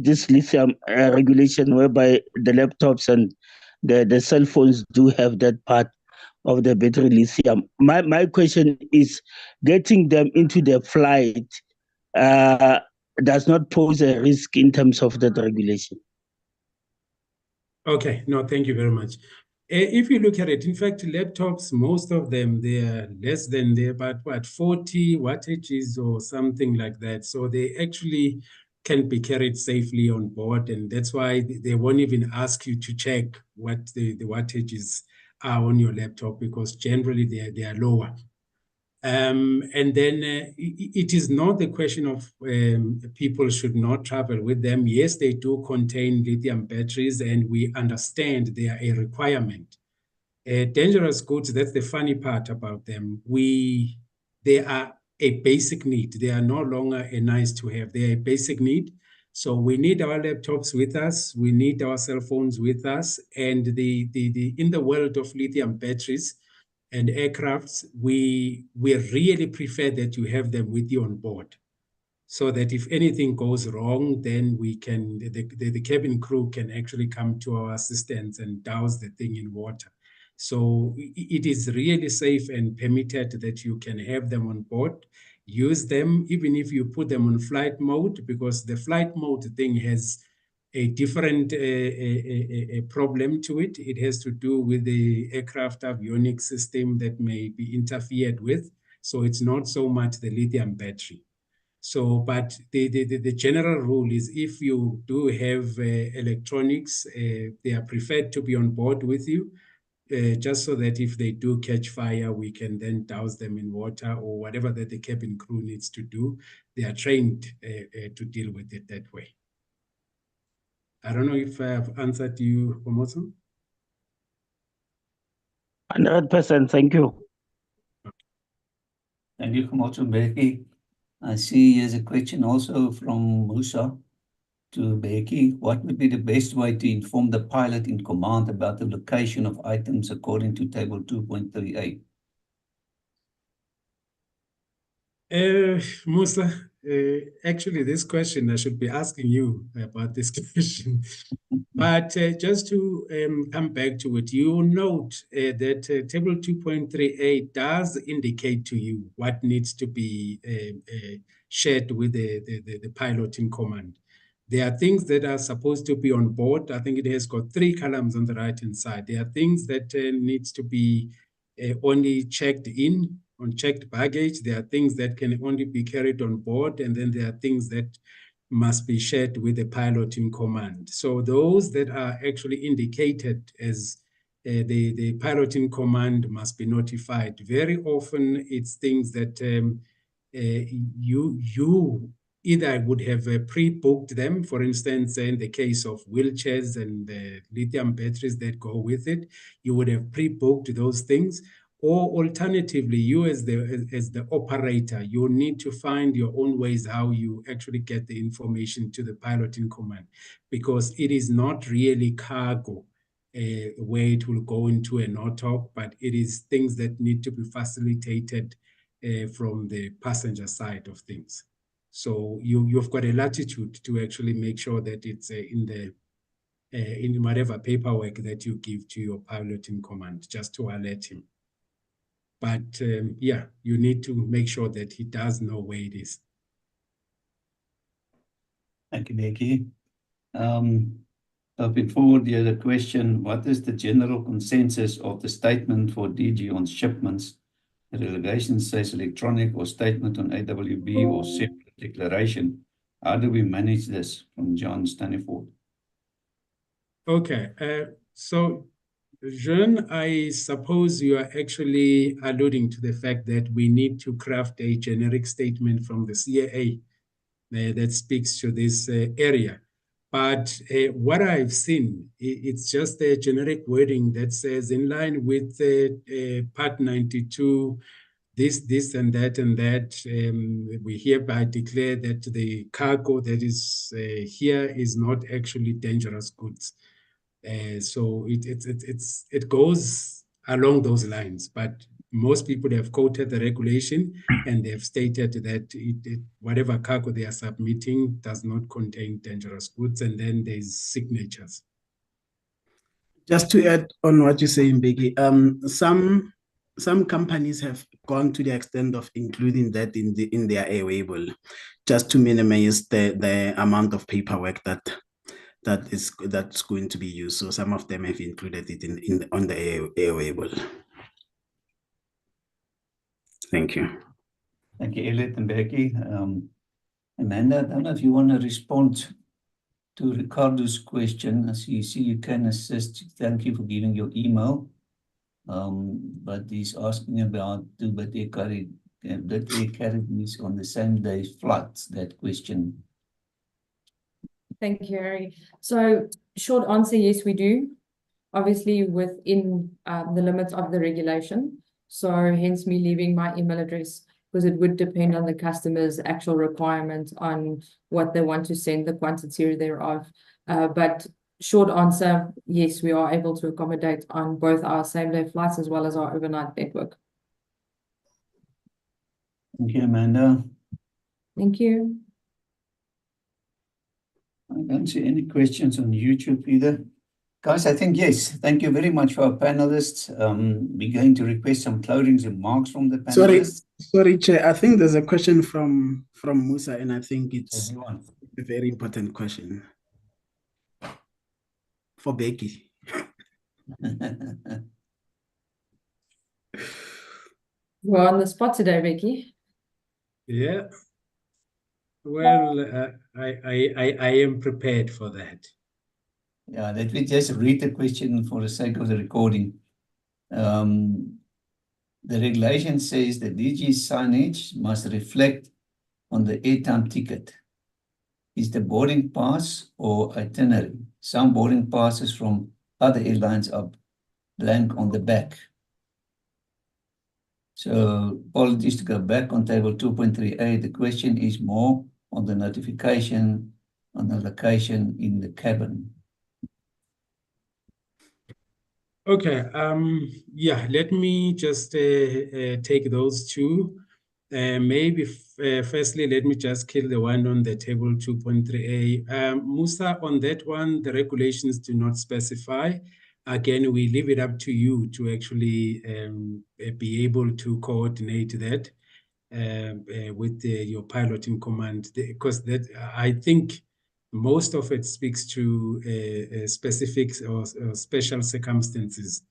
this lithium regulation whereby the laptops and the cell phones do have that part of the battery lithium. My question is, getting them into the flight does not pose a risk in terms of that regulation. Okay, no, thank you very much. If you look at it, in fact, laptops, most of them, they are less than, they're about 40 wattages or something like that. So they actually can be carried safely on board. And that's why they won't even ask you to check what the wattages are on your laptop, because generally they are lower. And then it is not the question of people should not travel with them. Yes, they do contain lithium batteries, and we understand they are a requirement. Dangerous goods, that's the funny part about them. They are a basic need. They are no longer a nice to have. They are a basic need. So we need our laptops with us. We need our cell phones with us. And in the world of lithium batteries and aircrafts, we really prefer that you have them with you on board, so that if anything goes wrong, then we can, the cabin crew can actually come to our assistance and douse the thing in water. So it is really safe and permitted that you can have them on board, use them, even if you put them on flight mode, because the flight mode thing has a different a problem to it. It has to do with the aircraft avionics system that may be interfered with. So it's not so much the lithium battery. So, but the general rule is, if you do have electronics, they are preferred to be on board with you, just so that if they do catch fire, we can then douse them in water or whatever that the cabin crew needs to do. They are trained to deal with it that way. I don't know if I have answered you, Komoto. 100%, thank you. Thank you, Komoto. Becky. I see here's a question also from Musa to Becky. What would be the best way to inform the pilot in command about the location of items according to table 2.38? Musa, actually, this question, I should be asking you about this question. But just to come back to it, you will note that table 2.38 does indicate to you what needs to be shared with the pilot in command. There are things that are supposed to be on board. I think it has got 3 columns on the right-hand side. There are things that needs to be only checked in, on checked baggage. There are things that can only be carried on board, and then there are things that must be shared with the pilot in command. So those that are actually indicated as the pilot in command must be notified. Very often it's things that you either would have pre-booked them, for instance, in the case of wheelchairs and the lithium batteries that go with it, you would have pre-booked those things. Or alternatively, you as the operator, you need to find your own ways how you actually get the information to the pilot in command, because it is not really cargo where it will go into a NOTOC, but it is things that need to be facilitated from the passenger side of things. So you've got a latitude to actually make sure that it's in whatever paperwork that you give to your pilot in command, just to alert him. But yeah, you need to make sure that he does know where it is. Thank you, Becky. Before the other question, what is the general consensus of the statement for DG on shipments? The delegation says electronic or statement on AWB or separate declaration. How do we manage this? From John Staniford. Okay, so Jean, I suppose you are actually alluding to the fact that we need to craft a generic statement from the CAA that speaks to this area. But what I've seen, it's just a generic wording that says, in line with Part 92, this and that, we hereby declare that the cargo that is here is not actually dangerous goods. So it goes along those lines, but most people have quoted the regulation and they have stated that whatever cargo they are submitting does not contain dangerous goods, and then there's signatures. Just to add on what you're saying, Becky, some companies have gone to the extent of including that in their airwayable, just to minimize the amount of paperwork that's going to be used. So some of them have included it on the airwayable. Thank you. Thank you, Elliot and Becky. Amanda, I don't know if you want to respond to Ricardo's question. As you see, you can assist. Thank you for giving your email. But he's asking about do BidAir carry these on the same day flights? That question. Thank you, Harry. So short answer, yes, we do. Obviously within the limits of the regulation. So hence me leaving my email address, because it would depend on the customer's actual requirement on what they want to send, the quantity thereof. But short answer, yes, we are able to accommodate on both our same-day flights as well as our overnight network. Thank you, Amanda. Thank you. I don't see any questions on YouTube either. Guys, I think yes. Thank you very much for our panelists. We're going to request some closing remarks from the panelists. Sorry, Chair. I think there's a question from Musa, and I think it's a very important question for Becky. We're on the spot today, Becky. Yeah. Well, I am prepared for that. Yeah, let me just read the question for the sake of the recording. The regulation says that DG signage must reflect on the airtime ticket. Is the boarding pass or itinerary? Some boarding passes from other airlines are blank on the back. So apologies to go back on table 2.3a. The question is more on the notification on the location in the cabin. Okay, yeah, let me just take those two. Maybe firstly, let me just kill the one on the table 2.3a. Musa, on that one, the regulations do not specify. Again, we leave it up to you to actually be able to coordinate that with your pilot in command, because that I think most of it speaks to specifics or special circumstances.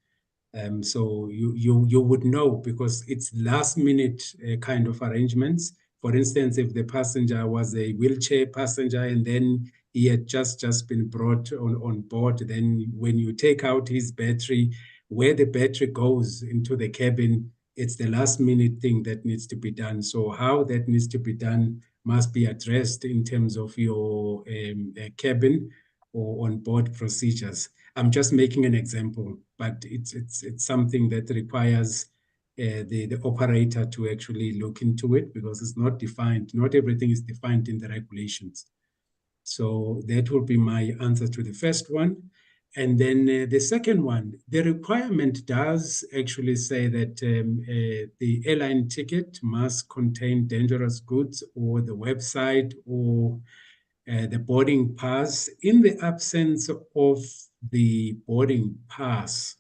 So you would know, because it's last minute kind of arrangements For instance, if the passenger was a wheelchair passenger and then he had just been brought on board, then when you take out his battery, where the battery goes into the cabin, it's the last minute thing that needs to be done. So how that needs to be done must be addressed in terms of your cabin or on board procedures. I'm just making an example, but it's something that requires the operator to actually look into it, because it's not defined. Not everything is defined in the regulations. So that will be my answer to the first one. And then the second one, the requirement does actually say that the airline ticket must contain dangerous goods, or the website, or the boarding pass. In the absence of the boarding pass,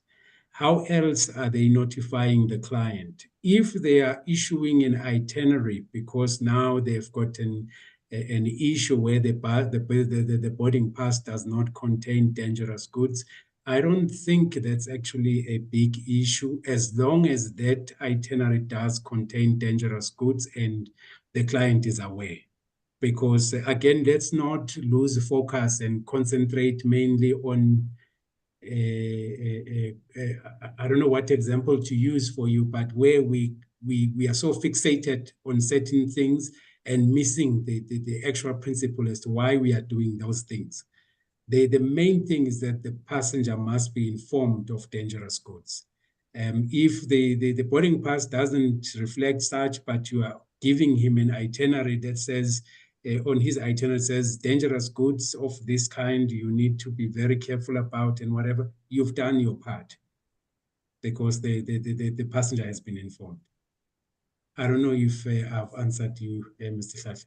how else are they notifying the client? If they are issuing an itinerary, because now they've got an issue where the boarding pass does not contain dangerous goods, I don't think that's actually a big issue, as long as that itinerary does contain dangerous goods and the client is aware. Because again, let's not lose focus and concentrate mainly on I don't know what example to use for you, but where we are so fixated on certain things and missing the actual principle as to why we are doing those things. The main thing is that the passenger must be informed of dangerous goods. If the boarding pass doesn't reflect such, but you are giving him an itinerary that says, on his itinerary says dangerous goods of this kind you need to be very careful about, and whatever, you've done your part, because the passenger has been informed. I don't know if I've answered you, Mr. Hlahle.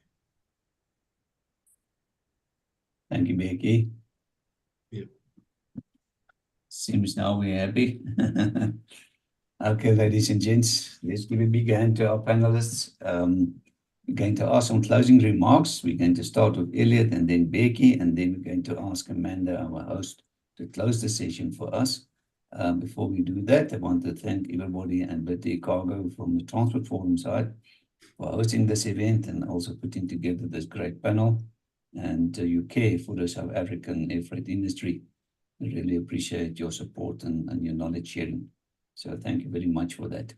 Thank you, Becky. Yeah. Seems now we're happy. Okay, ladies and gents, let's give a big hand to our panelists. We're going to ask some closing remarks. We're going to start with Elliot and then Becky, and then we're going to ask Amanda, our host, to close the session for us. Before we do that, I want to thank everybody and BidAir Cargo from the Transport Forum side for hosting this event and also putting together this great panel, and you care for the South African air freight industry. I really appreciate your support and your knowledge sharing. So thank you very much for that.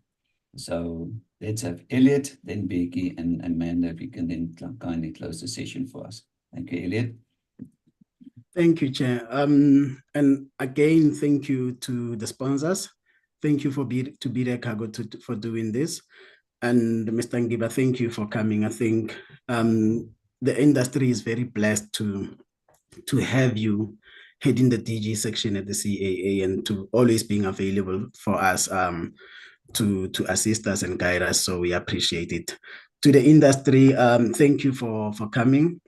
So let's have Elliot, then Becky, and Amanda, if you can then kindly close the session for us. Thank you, Elliot. Thank you, Chair. And again, thank you to the sponsors. Thank you to BidAir Cargo for doing this. And Mr. Ngiba, thank you for coming. I think the industry is very blessed to have you heading the DG section at the CAA, and to always being available for us to assist us and guide us. So we appreciate it. To the industry, thank you for coming.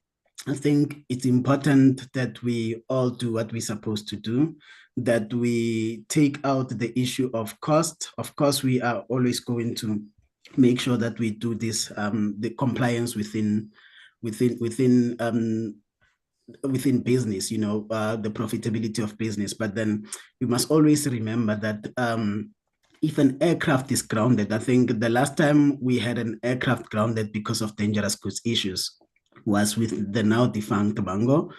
I think it's important that we all do what we're supposed to do, that we take out the issue of cost. Of course, we are always going to make sure that we do this, the compliance within business, the profitability of business. But then we must always remember that if an aircraft is grounded, I think the last time we had an aircraft grounded because of dangerous goods issues was with the now defunct Bango.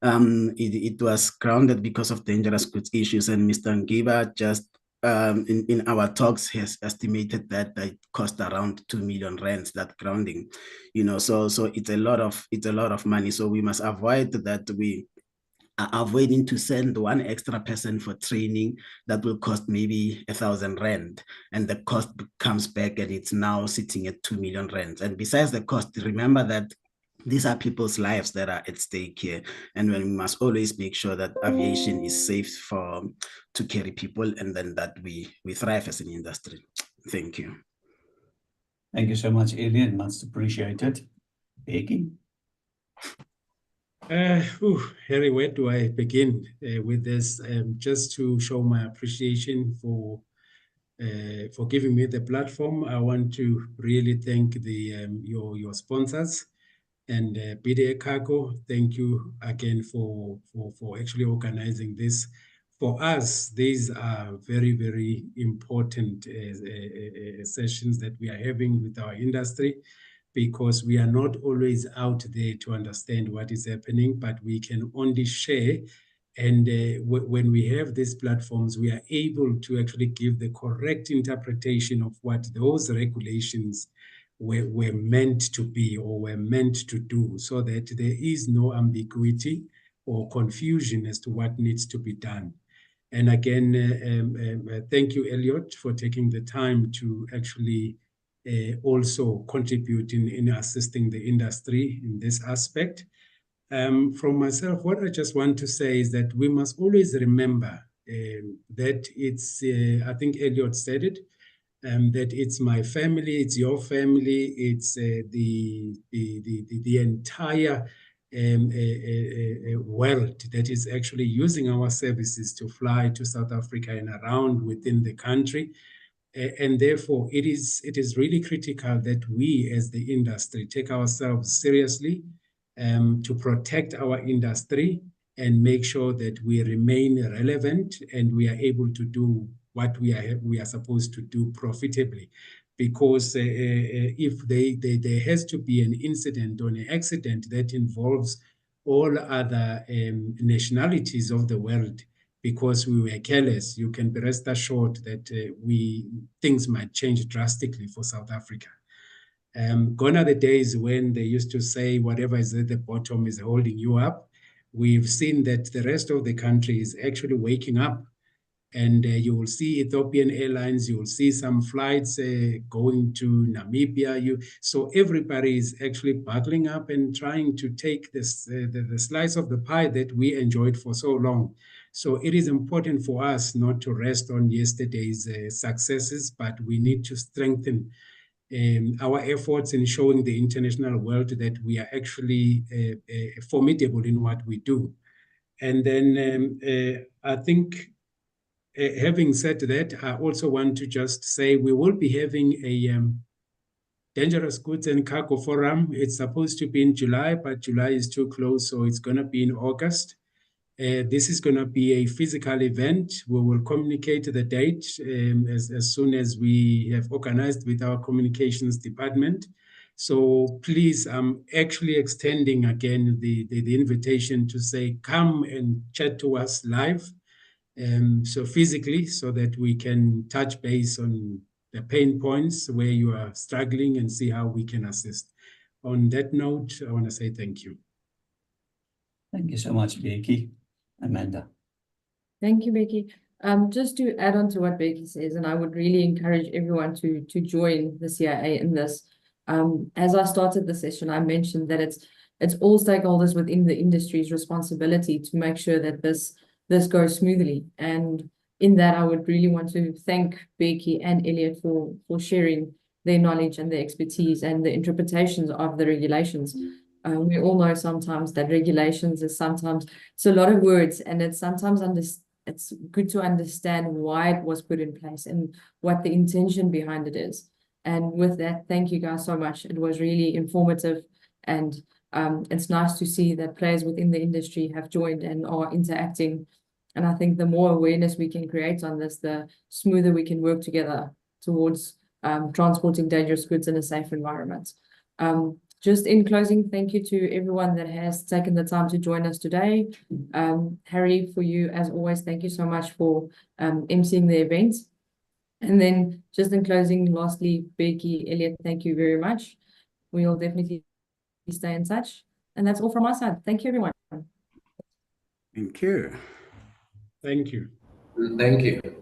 It was grounded because of dangerous goods issues, and Mr. Ngiba just in our talks has estimated that it cost around 2 million rands, that grounding, so it's a lot of money. So we must avoid that. We are avoiding to send one extra person for training that will cost maybe 1,000 rand, and the cost comes back and it's now sitting at 2 million rands. And besides the cost, remember that these are people's lives that are at stake here, and we must always make sure that aviation is safe to carry people, and then that we thrive as an industry. Thank you. Thank you so much, Elliot. Much appreciated. Becky? Harry, where do I begin with this? Just to show my appreciation for giving me the platform, I want to really thank your sponsors. And BidAir Cargo, thank you again for actually organizing this. For us, these are very, very important sessions that we are having with our industry. because we are not always out there to understand what is happening, but we can only share. And when we have these platforms, we are able to actually give the correct interpretation of what those regulations were meant to be or were meant to do, so that there is no ambiguity or confusion as to what needs to be done. And again, thank you, Elliot, for taking the time to actually also contribute in assisting the industry in this aspect. From myself, what I just want to say is that we must always remember that it's, I think Elliot said it, that it's my family, it's your family, it's the entire world that is actually using our services to fly to South Africa and around within the country. And therefore, it is really critical that we as the industry take ourselves seriously to protect our industry and make sure that we remain relevant and we are able to do what we are supposed to do profitably. Because if there has to be an incident or an accident that involves all other nationalities of the world, because we were careless, you can be rest assured that things might change drastically for South Africa. Gone are the days when they used to say whatever is at the bottom is holding you up. We've seen that the rest of the country is actually waking up. And you will see Ethiopian Airlines, you will see some flights going to Namibia. So everybody is actually buckling up and trying to take this, the slice of the pie that we enjoyed for so long. So it is important for us not to rest on yesterday's successes, but we need to strengthen our efforts in showing the international world that we are actually formidable in what we do. And then I think, having said that, I also want to just say we will be having a dangerous goods and cargo forum. It's supposed to be in July, but July is too close, so it's going to be in August. This is going to be a physical event. We will communicate the date as soon as we have organized with our communications department. So please, I'm actually extending again the invitation to say, come and chat to us live. So physically, so that we can touch base on the pain points where you are struggling and see how we can assist. On that note, I want to say thank you. Thank you so much, Becky. Amanda. Thank you, Becky. Just to add on to what Becky says, and I would really encourage everyone to join the CIA in this. As I started the session, I mentioned that it's all stakeholders within the industry's responsibility to make sure that this goes smoothly. And in that, I would really want to thank Becky and Elliot for sharing their knowledge and their expertise and the interpretations of the regulations. We all know sometimes that regulations is sometimes, it's a lot of words, and it's sometimes it's good to understand why it was put in place and what the intention behind it is. And with that, thank you guys so much. It was really informative, and it's nice to see that players within the industry have joined and are interacting. And I think the more awareness we can create on this, the smoother we can work together towards transporting dangerous goods in a safe environment. Just in closing, thank you to everyone that has taken the time to join us today. Harry, for you, as always, thank you so much for emceeing the event. And then just in closing, lastly, Becky, Elliot, thank you very much. We'll definitely stay in touch. And that's all from our side. Thank you, everyone. Thank you. Thank you. Thank you.